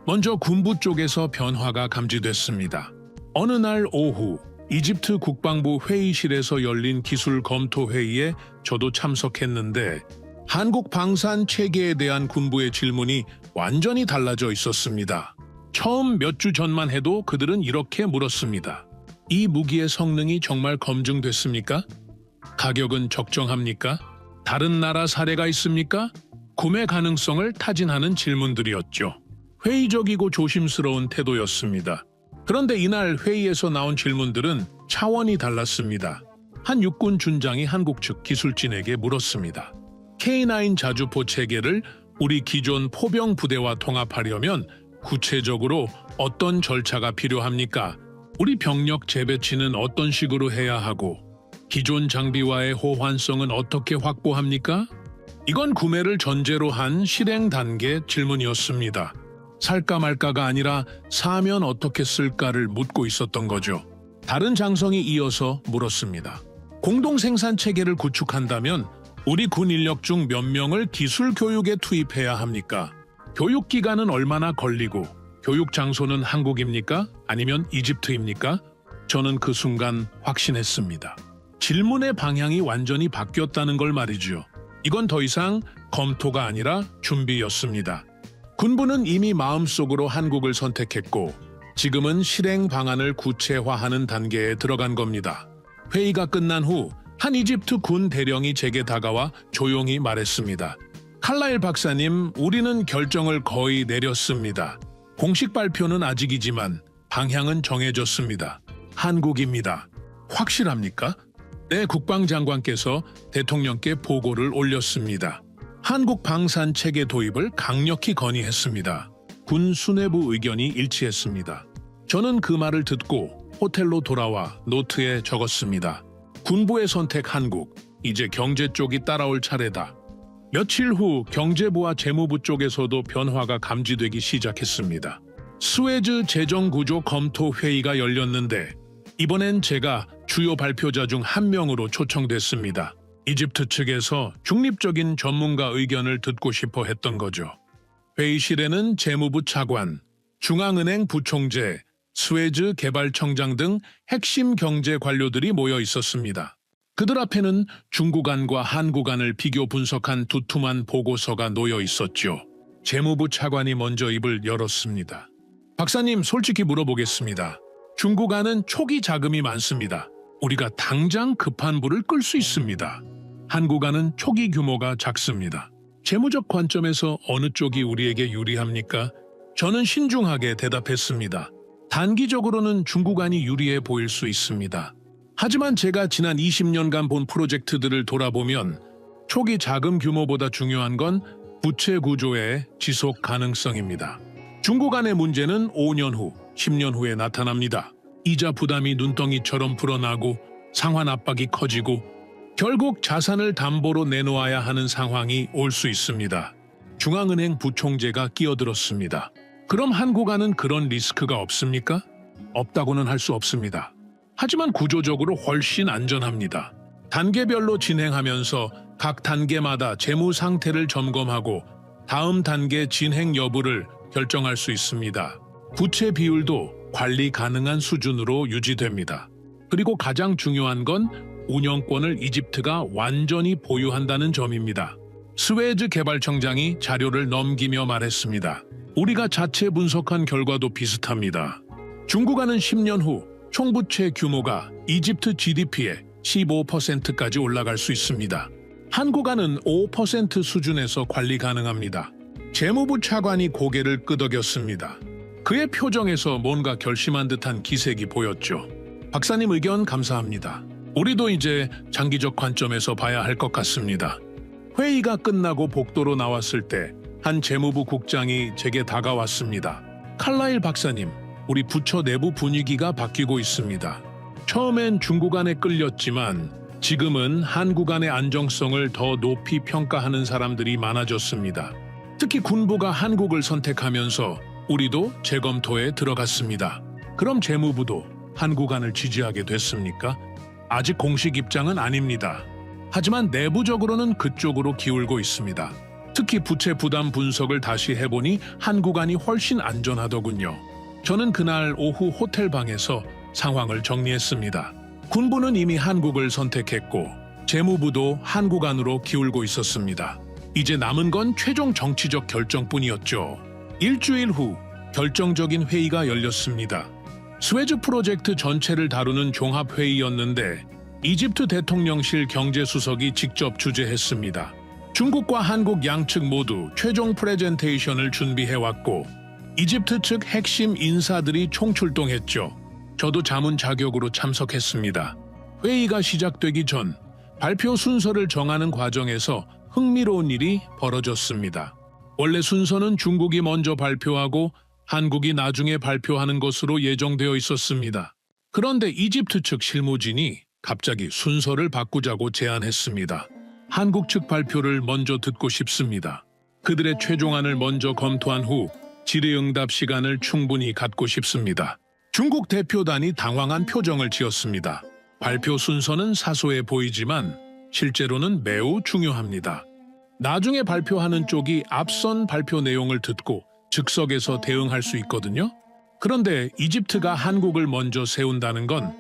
먼저 군부 쪽에서 변화가 감지됐습니다. 어느 날 오후 이집트 국방부 회의실에서 열린 기술 검토 회의에 저도 참석했는데 한국 방산 체계에 대한 군부의 질문이 완전히 달라져 있었습니다. 처음 몇 주 전만 해도 그들은 이렇게 물었습니다. 이 무기의 성능이 정말 검증됐습니까? 가격은 적정합니까? 다른 나라 사례가 있습니까? 구매 가능성을 타진하는 질문들이었죠. 회의적이고 조심스러운 태도였습니다. 그런데 이날 회의에서 나온 질문들은 차원이 달랐습니다. 한 육군 준장이 한국 측 기술진에게 물었습니다. K9 자주포 체계를 우리 기존 포병 부대와 통합하려면 구체적으로 어떤 절차가 필요합니까? 우리 병력 재배치는 어떤 식으로 해야 하고 기존 장비와의 호환성은 어떻게 확보합니까? 이건 구매를 전제로 한 실행 단계 질문이었습니다. 살까 말까가 아니라 사면 어떻게 쓸까를 묻고 있었던 거죠. 다른 장성이 이어서 물었습니다. 공동 생산 체계를 구축한다면 우리 군 인력 중 몇 명을 기술 교육에 투입해야 합니까? 교육 기간은 얼마나 걸리고 교육 장소는 한국입니까? 아니면 이집트입니까? 저는 그 순간 확신했습니다. 질문의 방향이 완전히 바뀌었다는 걸 말이죠. 이건 더 이상 검토가 아니라 준비였습니다. 군부는 이미 마음속으로 한국을 선택했고 지금은 실행 방안을 구체화하는 단계에 들어간 겁니다. 회의가 끝난 후 한 이집트 군 대령이 제게 다가와 조용히 말했습니다. 칼라일 박사님, 우리는 결정을 거의 내렸습니다. 공식 발표는 아직이지만 방향은 정해졌습니다. 한국입니다. 확실합니까? 네, 국방장관께서 대통령께 보고를 올렸습니다. 한국 방산 체계 도입을 강력히 건의했습니다. 군 수뇌부 의견이 일치했습니다. 저는 그 말을 듣고 호텔로 돌아와 노트에 적었습니다. 군부의 선택 한국, 이제 경제 쪽이 따라올 차례다. 며칠 후 경제부와 재무부 쪽에서도 변화가 감지되기 시작했습니다. 스웨즈 재정구조 검토 회의가 열렸는데 이번엔 제가 주요 발표자 중 한 명으로 초청됐습니다. 이집트 측에서 중립적인 전문가 의견을 듣고 싶어 했던 거죠. 회의실에는 재무부 차관, 중앙은행 부총재, 스웨즈 개발청장 등 핵심 경제 관료들이 모여 있었습니다. 그들 앞에는 중국안과 한국안을 비교 분석한 두툼한 보고서가 놓여 있었죠. 재무부 차관이 먼저 입을 열었습니다. 박사님, 솔직히 물어보겠습니다. 중국안은 초기 자금이 많습니다. 우리가 당장 급한 불을 끌 수 있습니다. 한국안은 초기 규모가 작습니다. 재무적 관점에서 어느 쪽이 우리에게 유리합니까? 저는 신중하게 대답했습니다. 단기적으로는 중국안이 유리해 보일 수 있습니다. 하지만 제가 지난 20년간 본 프로젝트들을 돌아보면 초기 자금 규모보다 중요한 건 부채 구조의 지속 가능성입니다. 중국안의 문제는 5년 후, 10년 후에 나타납니다. 이자 부담이 눈덩이처럼 불어나고 상환 압박이 커지고 결국 자산을 담보로 내놓아야 하는 상황이 올 수 있습니다. 중앙은행 부총재가 끼어들었습니다. 그럼 한국안은 그런 리스크가 없습니까? 없다고는 할 수 없습니다. 하지만 구조적으로 훨씬 안전합니다. 단계별로 진행하면서 각 단계마다 재무 상태를 점검하고 다음 단계 진행 여부를 결정할 수 있습니다. 부채 비율도 관리 가능한 수준으로 유지됩니다. 그리고 가장 중요한 건 운영권을 이집트가 완전히 보유한다는 점입니다. 스웨즈 개발청장이 자료를 넘기며 말했습니다. 우리가 자체 분석한 결과도 비슷합니다. 중국안은 10년 후 총부채 규모가 이집트 GDP의 15%까지 올라갈 수 있습니다. 한국안은 5% 수준에서 관리 가능합니다. 재무부 차관이 고개를 끄덕였습니다. 그의 표정에서 뭔가 결심한 듯한 기색이 보였죠. 박사님 의견 감사합니다. 우리도 이제 장기적 관점에서 봐야 할 것 같습니다. 회의가 끝나고 복도로 나왔을 때 한 재무부 국장이 제게 다가왔습니다. 칼라일 박사님, 우리 부처 내부 분위기가 바뀌고 있습니다. 처음엔 중국안에 끌렸지만 지금은 한국안의 안정성을 더 높이 평가하는 사람들이 많아졌습니다. 특히 군부가 한국을 선택하면서 우리도 재검토에 들어갔습니다. 그럼 재무부도 한국안을 지지하게 됐습니까? 아직 공식 입장은 아닙니다. 하지만 내부적으로는 그쪽으로 기울고 있습니다. 특히 부채 부담 분석을 다시 해보니 한국안이 훨씬 안전하더군요. 저는 그날 오후 호텔 방에서 상황을 정리했습니다. 군부는 이미 한국을 선택했고 재무부도 한국안으로 기울고 있었습니다. 이제 남은 건 최종 정치적 결정뿐이었죠. 일주일 후 결정적인 회의가 열렸습니다. 스웨즈 프로젝트 전체를 다루는 종합회의였는데 이집트 대통령실 경제수석이 직접 주재했습니다. 중국과 한국 양측 모두 최종 프레젠테이션을 준비해왔고 이집트 측 핵심 인사들이 총출동했죠. 저도 자문 자격으로 참석했습니다. 회의가 시작되기 전 발표 순서를 정하는 과정에서 흥미로운 일이 벌어졌습니다. 원래 순서는 중국이 먼저 발표하고 한국이 나중에 발표하는 것으로 예정되어 있었습니다. 그런데 이집트 측 실무진이 갑자기 순서를 바꾸자고 제안했습니다. 한국 측 발표를 먼저 듣고 싶습니다. 그들의 최종안을 먼저 검토한 후 질의응답 시간을 충분히 갖고 싶습니다. 중국 대표단이 당황한 표정을 지었습니다. 발표 순서는 사소해 보이지만 실제로는 매우 중요합니다. 나중에 발표하는 쪽이 앞선 발표 내용을 듣고 즉석에서 대응할 수 있거든요. 그런데 이집트가 한국을 먼저 세운다는 건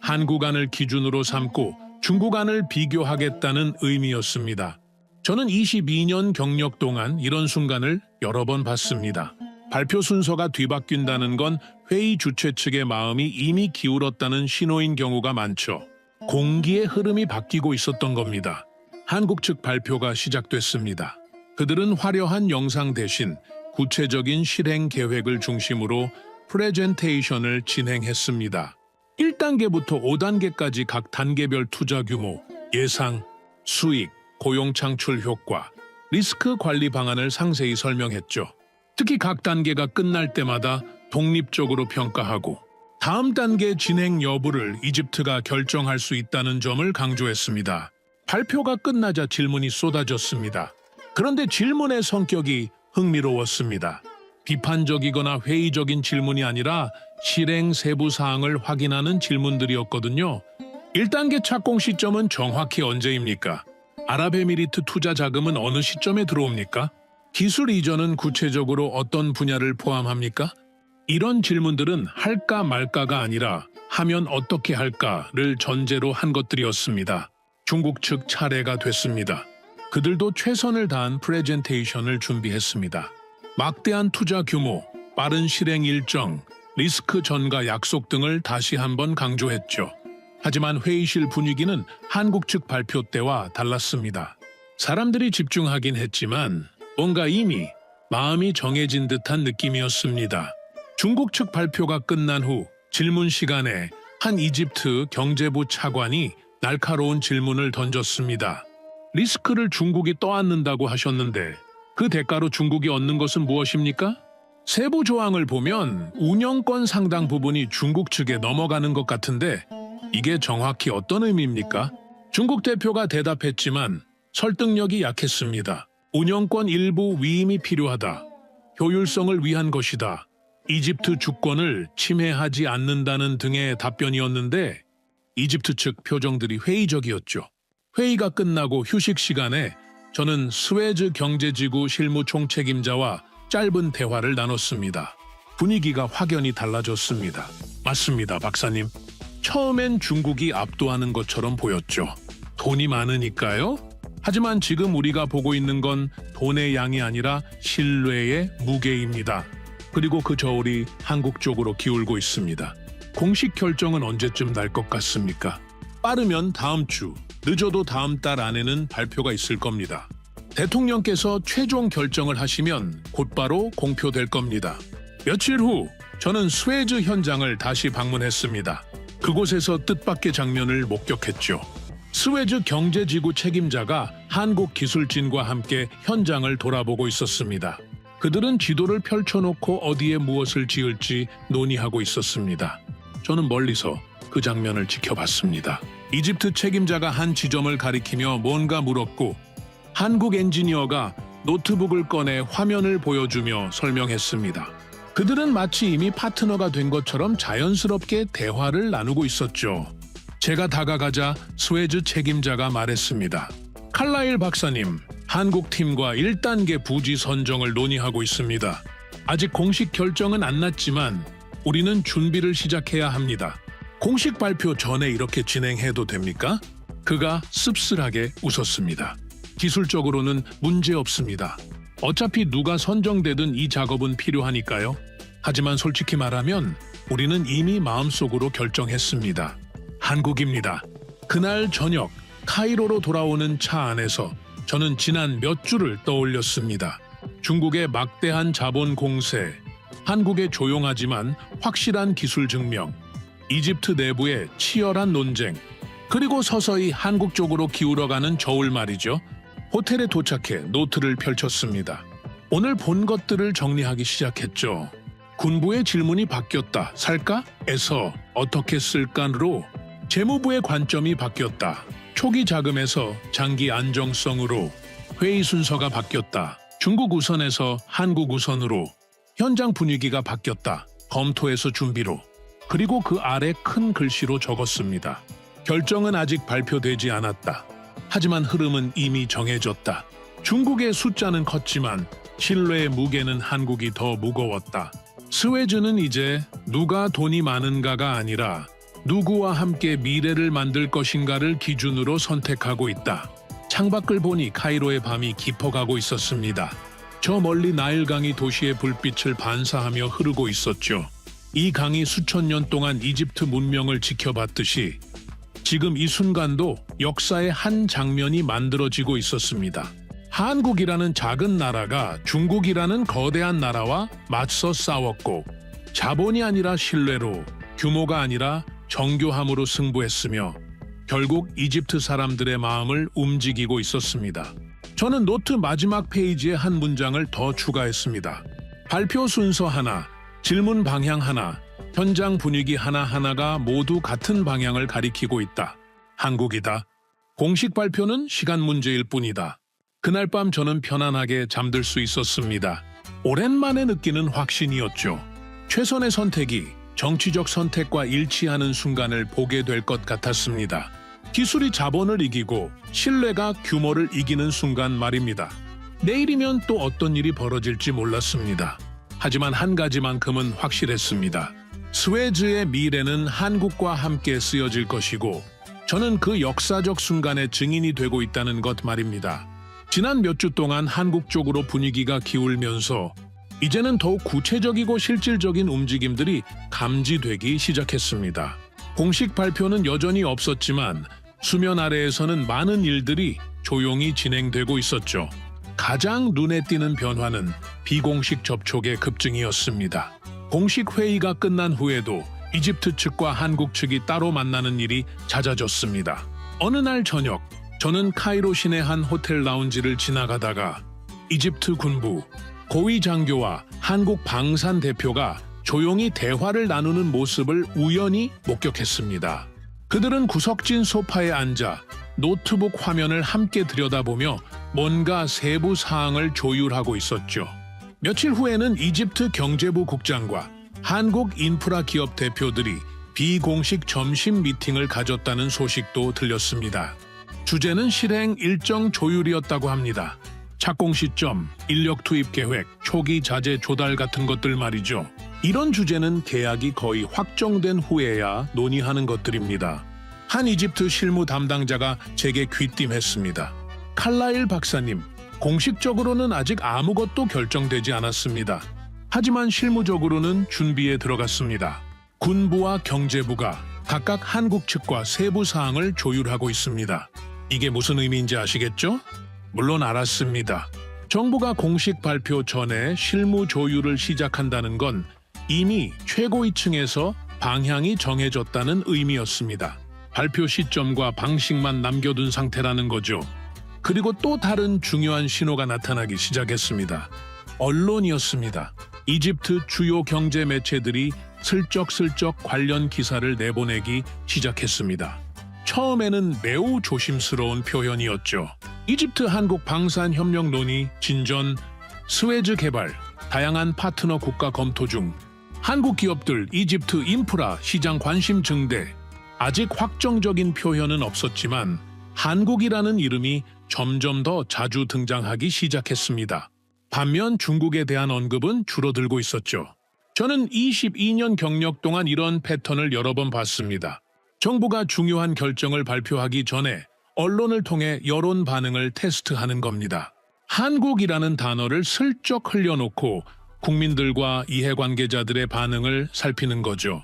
한국안을 기준으로 삼고 중국안을 비교하겠다는 의미였습니다. 저는 22년 경력 동안 이런 순간을 여러 번 봤습니다. 발표 순서가 뒤바뀐다는 건 회의 주최 측의 마음이 이미 기울었다는 신호인 경우가 많죠. 공기의 흐름이 바뀌고 있었던 겁니다. 한국 측 발표가 시작됐습니다. 그들은 화려한 영상 대신 구체적인 실행 계획을 중심으로 프레젠테이션을 진행했습니다. 1단계부터 5단계까지 각 단계별 투자 규모, 예상, 수익, 고용 창출 효과, 리스크 관리 방안을 상세히 설명했죠. 특히 각 단계가 끝날 때마다 독립적으로 평가하고 다음 단계 진행 여부를 이집트가 결정할 수 있다는 점을 강조했습니다. 발표가 끝나자 질문이 쏟아졌습니다. 그런데 질문의 성격이 흥미로웠습니다. 비판적이거나 회의적인 질문이 아니라 실행 세부 사항을 확인하는 질문들이었거든요. 1단계 착공 시점은 정확히 언제입니까? 아랍에미리트 투자 자금은 어느 시점에 들어옵니까? 기술 이전은 구체적으로 어떤 분야를 포함합니까? 이런 질문들은 할까 말까가 아니라 하면 어떻게 할까를 전제로 한 것들이었습니다. 중국 측 차례가 됐습니다. 그들도 최선을 다한 프레젠테이션을 준비했습니다. 막대한 투자 규모, 빠른 실행 일정, 리스크 전가 약속 등을 다시 한번 강조했죠. 하지만 회의실 분위기는 한국 측 발표 때와 달랐습니다. 사람들이 집중하긴 했지만 뭔가 이미 마음이 정해진 듯한 느낌이었습니다. 중국 측 발표가 끝난 후 질문 시간에 한 이집트 경제부 차관이 날카로운 질문을 던졌습니다. 리스크를 중국이 떠안는다고 하셨는데 그 대가로 중국이 얻는 것은 무엇입니까? 세부 조항을 보면 운영권 상당 부분이 중국 측에 넘어가는 것 같은데 이게 정확히 어떤 의미입니까? 중국 대표가 대답했지만 설득력이 약했습니다. 운영권 일부 위임이 필요하다. 효율성을 위한 것이다. 이집트 주권을 침해하지 않는다는 등의 답변이었는데 이집트 측 표정들이 회의적이었죠. 회의가 끝나고 휴식 시간에 저는 스웨즈 경제지구 실무 총책임자와 짧은 대화를 나눴습니다. 분위기가 확연히 달라졌습니다. 맞습니다, 박사님. 처음엔 중국이 압도하는 것처럼 보였죠. 돈이 많으니까요? 하지만 지금 우리가 보고 있는 건 돈의 양이 아니라 신뢰의 무게입니다. 그리고 그 저울이 한국 쪽으로 기울고 있습니다. 공식 결정은 언제쯤 날 것 같습니까? 빠르면 다음 주, 늦어도 다음 달 안에는 발표가 있을 겁니다. 대통령께서 최종 결정을 하시면 곧바로 공표될 겁니다. 며칠 후 저는 스웨즈 현장을 다시 방문했습니다. 그곳에서 뜻밖의 장면을 목격했죠. 스웨즈 경제지구 책임자가 한국 기술진과 함께 현장을 돌아보고 있었습니다. 그들은 지도를 펼쳐놓고 어디에 무엇을 지을지 논의하고 있었습니다. 저는 멀리서 그 장면을 지켜봤습니다. 이집트 책임자가 한 지점을 가리키며 뭔가 물었고 한국 엔지니어가 노트북을 꺼내 화면을 보여주며 설명했습니다. 그들은 마치 이미 파트너가 된 것처럼 자연스럽게 대화를 나누고 있었죠. 제가 다가가자 스웨즈 책임자가 말했습니다. 칼라일 박사님, 한국 팀과 1단계 부지 선정을 논의하고 있습니다. 아직 공식 결정은 안 났지만 우리는 준비를 시작해야 합니다. 공식 발표 전에 이렇게 진행해도 됩니까? 그가 씁쓸하게 웃었습니다. 기술적으로는 문제 없습니다. 어차피 누가 선정되든 이 작업은 필요하니까요. 하지만 솔직히 말하면 우리는 이미 마음속으로 결정했습니다. 한국입니다. 그날 저녁 카이로로 돌아오는 차 안에서 저는 지난 몇 주를 떠올렸습니다. 중국의 막대한 자본 공세, 한국의 조용하지만 확실한 기술 증명, 이집트 내부의 치열한 논쟁, 그리고 서서히 한국 쪽으로 기울어가는 저울 말이죠. 호텔에 도착해 노트를 펼쳤습니다. 오늘 본 것들을 정리하기 시작했죠. 군부의 질문이 바뀌었다. 살까? 에서 어떻게 쓸까로 재무부의 관점이 바뀌었다. 초기 자금에서 장기 안정성으로 회의 순서가 바뀌었다. 중국 우선에서 한국 우선으로 현장 분위기가 바뀌었다. 검토에서 준비로. 그리고 그 아래 큰 글씨로 적었습니다. 결정은 아직 발표되지 않았다. 하지만 흐름은 이미 정해졌다. 중국의 숫자는 컸지만 신뢰의 무게는 한국이 더 무거웠다. 스웨즈는 이제 누가 돈이 많은가가 아니라 누구와 함께 미래를 만들 것인가를 기준으로 선택하고 있다. 창밖을 보니 카이로의 밤이 깊어가고 있었습니다. 저 멀리 나일강이 도시의 불빛을 반사하며 흐르고 있었죠. 이 강이 수천 년 동안 이집트 문명을 지켜봤듯이 지금 이 순간도 역사의 한 장면이 만들어지고 있었습니다. 한국이라는 작은 나라가 중국이라는 거대한 나라와 맞서 싸웠고 자본이 아니라 신뢰로, 규모가 아니라 정교함으로 승부했으며 결국 이집트 사람들의 마음을 움직이고 있었습니다. 저는 노트 마지막 페이지에 한 문장을 더 추가했습니다. 발표 순서 하나, 질문 방향 하나, 현장 분위기 하나하나가 모두 같은 방향을 가리키고 있다. 한국이다. 공식 발표는 시간 문제일 뿐이다. 그날 밤 저는 편안하게 잠들 수 있었습니다. 오랜만에 느끼는 확신이었죠. 최선의 선택이 정치적 선택과 일치하는 순간을 보게 될 것 같았습니다. 기술이 자본을 이기고 신뢰가 규모를 이기는 순간 말입니다. 내일이면 또 어떤 일이 벌어질지 몰랐습니다. 하지만 한 가지만큼은 확실했습니다. 스웨즈의 미래는 한국과 함께 쓰여질 것이고 저는 그 역사적 순간의 증인이 되고 있다는 것 말입니다. 지난 몇 주 동안 한국 쪽으로 분위기가 기울면서 이제는 더욱 구체적이고 실질적인 움직임들이 감지되기 시작했습니다. 공식 발표는 여전히 없었지만 수면 아래에서는 많은 일들이 조용히 진행되고 있었죠. 가장 눈에 띄는 변화는 비공식 접촉의 급증이었습니다. 공식 회의가 끝난 후에도 이집트 측과 한국 측이 따로 만나는 일이 잦아졌습니다. 어느 날 저녁, 저는 카이로 시내 한 호텔 라운지를 지나가다가 이집트 군부, 고위 장교와 한국 방산 대표가 조용히 대화를 나누는 모습을 우연히 목격했습니다. 그들은 구석진 소파에 앉아 노트북 화면을 함께 들여다보며 뭔가 세부 사항을 조율하고 있었죠. 며칠 후에는 이집트 경제부 국장과 한국 인프라 기업 대표들이 비공식 점심 미팅을 가졌다는 소식도 들렸습니다. 주제는 실행 일정 조율이었다고 합니다. 착공 시점, 인력 투입 계획, 초기 자재 조달 같은 것들 말이죠. 이런 주제는 계약이 거의 확정된 후에야 논의하는 것들입니다. 한 이집트 실무 담당자가 제게 귀띔했습니다. 칼라일 박사님, 공식적으로는 아직 아무것도 결정되지 않았습니다. 하지만 실무적으로는 준비에 들어갔습니다. 군부와 경제부가 각각 한국 측과 세부 사항을 조율하고 있습니다. 이게 무슨 의미인지 아시겠죠? 물론 알았습니다. 정부가 공식 발표 전에 실무 조율을 시작한다는 건 이미 최고위층에서 방향이 정해졌다는 의미였습니다. 발표 시점과 방식만 남겨둔 상태라는 거죠. 그리고 또 다른 중요한 신호가 나타나기 시작했습니다. 언론이었습니다. 이집트 주요 경제 매체들이 슬쩍슬쩍 관련 기사를 내보내기 시작했습니다. 처음에는 매우 조심스러운 표현이었죠. 이집트 한국 방산 협력 논의 진전, 스웨즈 개발, 다양한 파트너 국가 검토 중, 한국 기업들 이집트 인프라 시장 관심 증대. 아직 확정적인 표현은 없었지만 한국이라는 이름이 점점 더 자주 등장하기 시작했습니다. 반면 중국에 대한 언급은 줄어들고 있었죠. 저는 22년 경력 동안 이런 패턴을 여러 번 봤습니다. 정부가 중요한 결정을 발표하기 전에 언론을 통해 여론 반응을 테스트하는 겁니다. 한국이라는 단어를 슬쩍 흘려놓고 국민들과 이해관계자들의 반응을 살피는 거죠.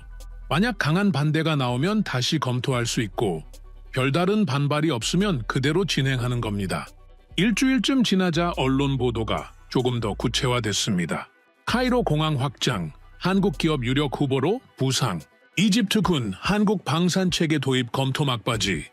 만약 강한 반대가 나오면 다시 검토할 수 있고 별다른 반발이 없으면 그대로 진행하는 겁니다. 일주일쯤 지나자 언론 보도가 조금 더 구체화됐습니다. 카이로 공항 확장, 한국 기업 유력 후보로 부상, 이집트군 한국 방산체계 도입 검토 막바지,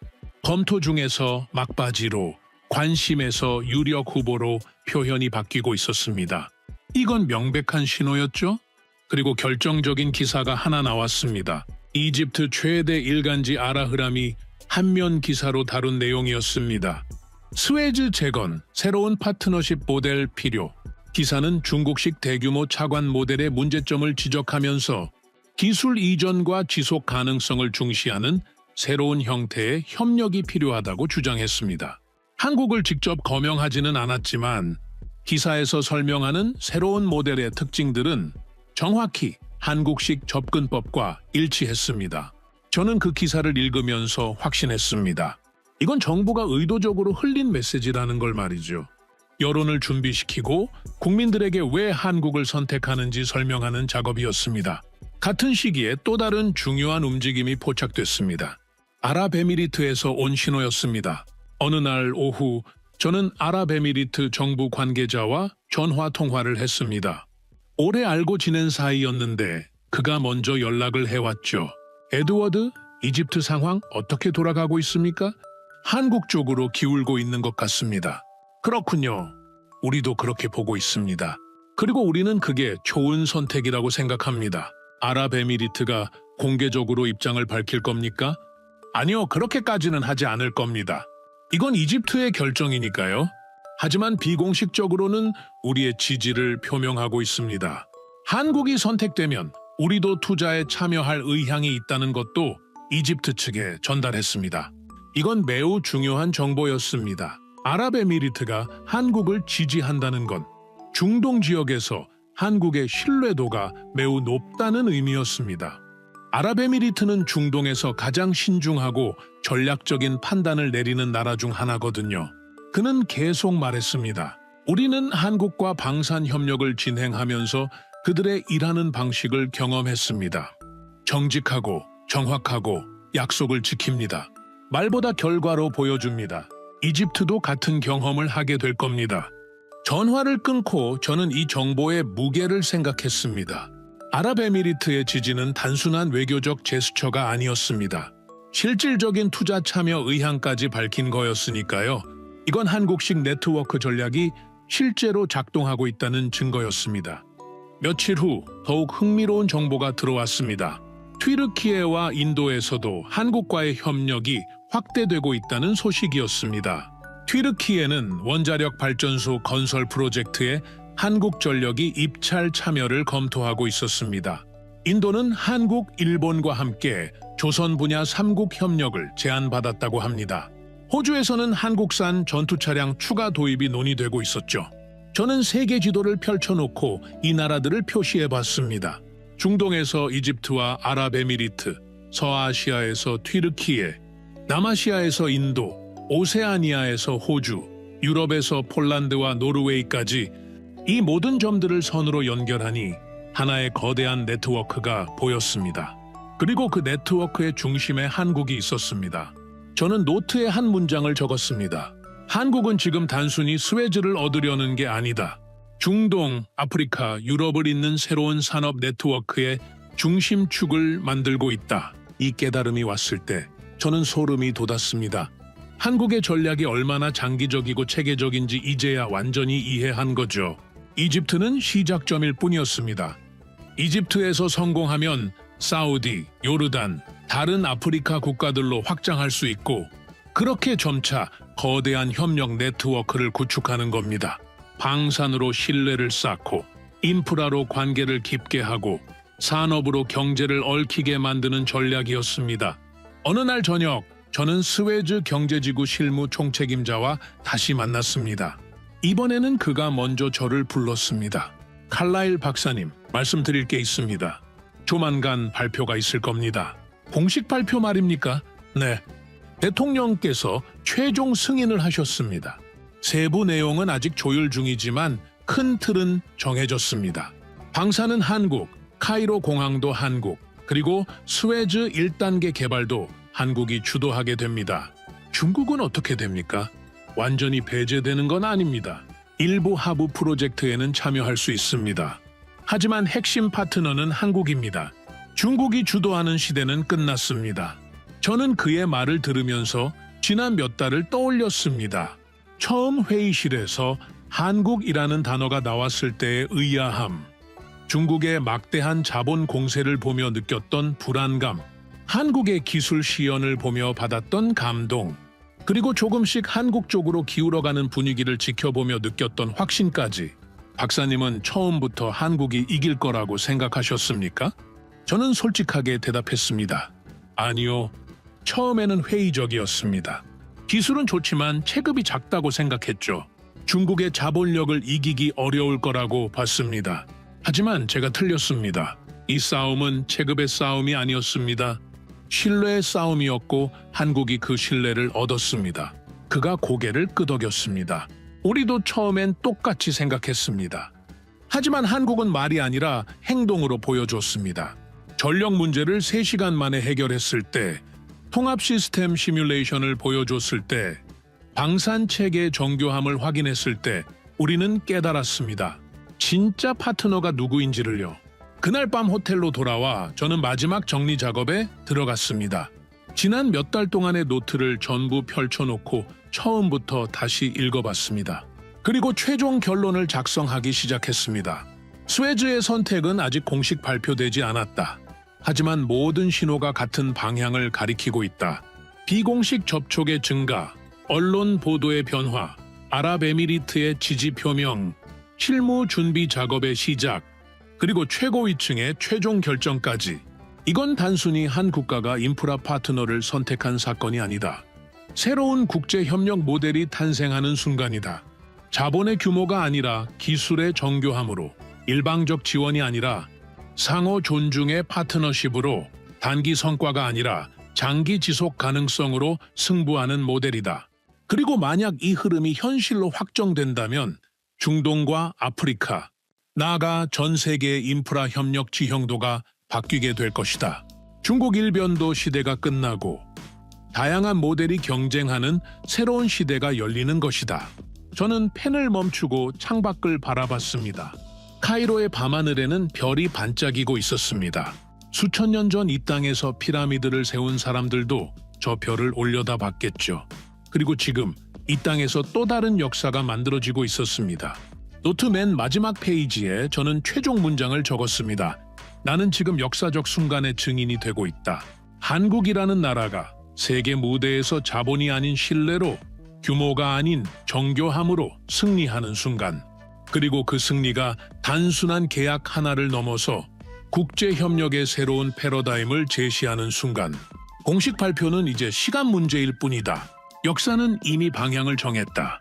검토 중에서 막바지로, 관심에서 유력 후보로 표현이 바뀌고 있었습니다. 이건 명백한 신호였죠? 그리고 결정적인 기사가 하나 나왔습니다. 이집트 최대 일간지 아라흐람이 한면 기사로 다룬 내용이었습니다. 스웨즈 재건, 새로운 파트너십 모델 필요. 기사는 중국식 대규모 차관 모델의 문제점을 지적하면서 기술 이전과 지속 가능성을 중시하는 새로운 형태의 협력이 필요하다고 주장했습니다. 한국을 직접 거명하지는 않았지만 기사에서 설명하는 새로운 모델의 특징들은 정확히 한국식 접근법과 일치했습니다. 저는 그 기사를 읽으면서 확신했습니다. 이건 정부가 의도적으로 흘린 메시지라는 걸 말이죠. 여론을 준비시키고 국민들에게 왜 한국을 선택하는지 설명하는 작업이었습니다. 같은 시기에 또 다른 중요한 움직임이 포착됐습니다. 아랍에미리트에서 온 신호였습니다. 어느 날 오후 저는 아랍에미리트 정부 관계자와 전화 통화를 했습니다. 오래 알고 지낸 사이였는데 그가 먼저 연락을 해왔죠. 에드워드, 이집트 상황 어떻게 돌아가고 있습니까? 한국 쪽으로 기울고 있는 것 같습니다. 그렇군요. 우리도 그렇게 보고 있습니다. 그리고 우리는 그게 좋은 선택이라고 생각합니다. 아랍에미리트가 공개적으로 입장을 밝힐 겁니까? 아니요, 그렇게까지는 하지 않을 겁니다. 이건 이집트의 결정이니까요. 하지만 비공식적으로는 우리의 지지를 표명하고 있습니다. 한국이 선택되면 우리도 투자에 참여할 의향이 있다는 것도 이집트 측에 전달했습니다. 이건 매우 중요한 정보였습니다. 아랍에미리트가 한국을 지지한다는 건 중동 지역에서 한국의 신뢰도가 매우 높다는 의미였습니다. 아랍에미리트는 중동에서 가장 신중하고 전략적인 판단을 내리는 나라 중 하나거든요. 그는 계속 말했습니다. 우리는 한국과 방산 협력을 진행하면서 그들의 일하는 방식을 경험했습니다. 정직하고 정확하고 약속을 지킵니다. 말보다 결과로 보여줍니다. 이집트도 같은 경험을 하게 될 겁니다. 전화를 끊고 저는 이 정보의 무게를 생각했습니다. 아랍에미리트의 지지는 단순한 외교적 제스처가 아니었습니다. 실질적인 투자 참여 의향까지 밝힌 거였으니까요. 이건 한국식 네트워크 전략이 실제로 작동하고 있다는 증거였습니다. 며칠 후 더욱 흥미로운 정보가 들어왔습니다. 튀르키예와 인도에서도 한국과의 협력이 확대되고 있다는 소식이었습니다. 튀르키예는 원자력 발전소 건설 프로젝트에 한국전력이 입찰 참여를 검토하고 있었습니다. 인도는 한국, 일본과 함께 조선 분야 3국 협력을 제안받았다고 합니다. 호주에서는 한국산 전투차량 추가 도입이 논의되고 있었죠. 저는 세계 지도를 펼쳐놓고 이 나라들을 표시해봤습니다. 중동에서 이집트와 아랍에미리트, 서아시아에서 튀르키예, 남아시아에서 인도, 오세아니아에서 호주, 유럽에서 폴란드와 노르웨이까지 이 모든 점들을 선으로 연결하니 하나의 거대한 네트워크가 보였습니다. 그리고 그 네트워크의 중심에 한국이 있었습니다. 저는 노트에 한 문장을 적었습니다. 한국은 지금 단순히 스웨즈를 얻으려는 게 아니다. 중동, 아프리카, 유럽을 잇는 새로운 산업 네트워크의 중심축을 만들고 있다. 이 깨달음이 왔을 때 저는 소름이 돋았습니다. 한국의 전략이 얼마나 장기적이고 체계적인지 이제야 완전히 이해한 거죠. 이집트는 시작점일 뿐이었습니다. 이집트에서 성공하면 사우디, 요르단, 다른 아프리카 국가들로 확장할 수 있고 그렇게 점차 거대한 협력 네트워크를 구축하는 겁니다. 방산으로 신뢰를 쌓고 인프라로 관계를 깊게 하고 산업으로 경제를 얽히게 만드는 전략이었습니다. 어느 날 저녁 저는 스웨즈 경제지구 실무 총책임자와 다시 만났습니다. 이번에는 그가 먼저 저를 불렀습니다. 칼라일 박사님, 말씀드릴 게 있습니다. 조만간 발표가 있을 겁니다. 공식 발표 말입니까? 네. 대통령께서 최종 승인을 하셨습니다. 세부 내용은 아직 조율 중이지만 큰 틀은 정해졌습니다. 방사는 한국, 카이로 공항도 한국, 그리고 스웨즈 1단계 개발도 한국이 주도하게 됩니다. 중국은 어떻게 됩니까? 완전히 배제되는 건 아닙니다. 일부 하부 프로젝트에는 참여할 수 있습니다. 하지만 핵심 파트너는 한국입니다. 중국이 주도하는 시대는 끝났습니다. 저는 그의 말을 들으면서 지난 몇 달을 떠올렸습니다. 처음 회의실에서 한국이라는 단어가 나왔을 때의 의아함, 중국의 막대한 자본 공세를 보며 느꼈던 불안감, 한국의 기술 시연을 보며 받았던 감동, 그리고 조금씩 한국 쪽으로 기울어가는 분위기를 지켜보며 느꼈던 확신까지. 박사님은 처음부터 한국이 이길 거라고 생각하셨습니까? 저는 솔직하게 대답했습니다. 아니요. 처음에는 회의적이었습니다. 기술은 좋지만 체급이 작다고 생각했죠. 중국의 자본력을 이기기 어려울 거라고 봤습니다. 하지만 제가 틀렸습니다. 이 싸움은 체급의 싸움이 아니었습니다. 신뢰의 싸움이었고 한국이 그 신뢰를 얻었습니다. 그가 고개를 끄덕였습니다. 우리도 처음엔 똑같이 생각했습니다. 하지만 한국은 말이 아니라 행동으로 보여줬습니다. 전력 문제를 3시간 만에 해결했을 때, 통합 시스템 시뮬레이션을 보여줬을 때, 방산체계의 정교함을 확인했을 때 우리는 깨달았습니다. 진짜 파트너가 누구인지를요. 그날 밤 호텔로 돌아와 저는 마지막 정리 작업에 들어갔습니다. 지난 몇 달 동안의 노트를 전부 펼쳐놓고 처음부터 다시 읽어봤습니다. 그리고 최종 결론을 작성하기 시작했습니다. 스웨즈의 선택은 아직 공식 발표되지 않았다. 하지만 모든 신호가 같은 방향을 가리키고 있다. 비공식 접촉의 증가, 언론 보도의 변화, 아랍에미리트의 지지 표명, 실무 준비 작업의 시작, 그리고 최고위층의 최종 결정까지. 이건 단순히 한 국가가 인프라 파트너를 선택한 사건이 아니다. 새로운 국제협력 모델이 탄생하는 순간이다. 자본의 규모가 아니라 기술의 정교함으로, 일방적 지원이 아니라 상호 존중의 파트너십으로, 단기 성과가 아니라 장기 지속 가능성으로 승부하는 모델이다. 그리고 만약 이 흐름이 현실로 확정된다면 중동과 아프리카, 나아가 전 세계의 인프라 협력 지형도가 바뀌게 될 것이다. 중국 일변도 시대가 끝나고 다양한 모델이 경쟁하는 새로운 시대가 열리는 것이다. 저는 펜을 멈추고 창밖을 바라봤습니다. 카이로의 밤하늘에는 별이 반짝이고 있었습니다. 수천 년 전 이 땅에서 피라미드를 세운 사람들도 저 별을 올려다봤겠죠. 그리고 지금 이 땅에서 또 다른 역사가 만들어지고 있었습니다. 노트 맨 마지막 페이지에 저는 최종 문장을 적었습니다. 나는 지금 역사적 순간의 증인이 되고 있다. 한국이라는 나라가 세계 무대에서 자본이 아닌 신뢰로, 규모가 아닌 정교함으로 승리하는 순간. 그리고 그 승리가 단순한 계약 하나를 넘어서 국제협력의 새로운 패러다임을 제시하는 순간. 공식 발표는 이제 시간 문제일 뿐이다. 역사는 이미 방향을 정했다.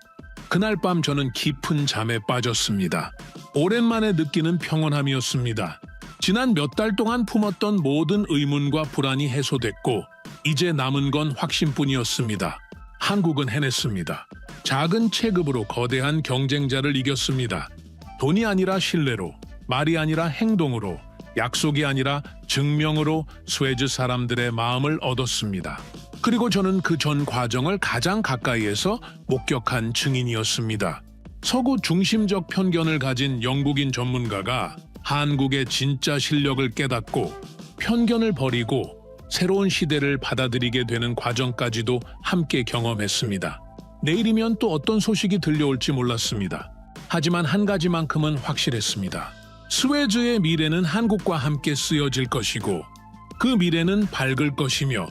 그날 밤 저는 깊은 잠에 빠졌습니다. 오랜만에 느끼는 평온함이었습니다. 지난 몇 달 동안 품었던 모든 의문과 불안이 해소됐고 이제 남은 건 확신뿐이었습니다. 한국은 해냈습니다. 작은 체급으로 거대한 경쟁자를 이겼습니다. 돈이 아니라 신뢰로, 말이 아니라 행동으로, 약속이 아니라 증명으로 스웨즈 사람들의 마음을 얻었습니다. 그리고 저는 그 전 과정을 가장 가까이에서 목격한 증인이었습니다. 서구 중심적 편견을 가진 영국인 전문가가 한국의 진짜 실력을 깨닫고 편견을 버리고 새로운 시대를 받아들이게 되는 과정까지도 함께 경험했습니다. 내일이면 또 어떤 소식이 들려올지 몰랐습니다. 하지만 한 가지만큼은 확실했습니다. 스웨즈의 미래는 한국과 함께 쓰여질 것이고 그 미래는 밝을 것이며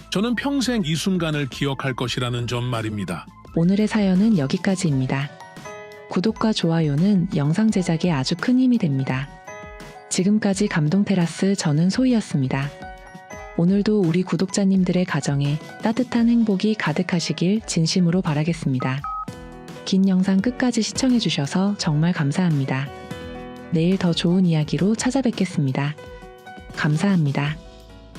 저는 평생 이 순간을 기억할 것이라는 점 말입니다. 오늘의 사연은 여기까지입니다. 구독과 좋아요는 영상 제작에 아주 큰 힘이 됩니다. 지금까지 감동테라스 저는 소희였습니다. 오늘도 우리 구독자님들의 가정에 따뜻한 행복이 가득하시길 진심으로 바라겠습니다. 긴 영상 끝까지 시청해주셔서 정말 감사합니다. 내일 더 좋은 이야기로 찾아뵙겠습니다. 감사합니다.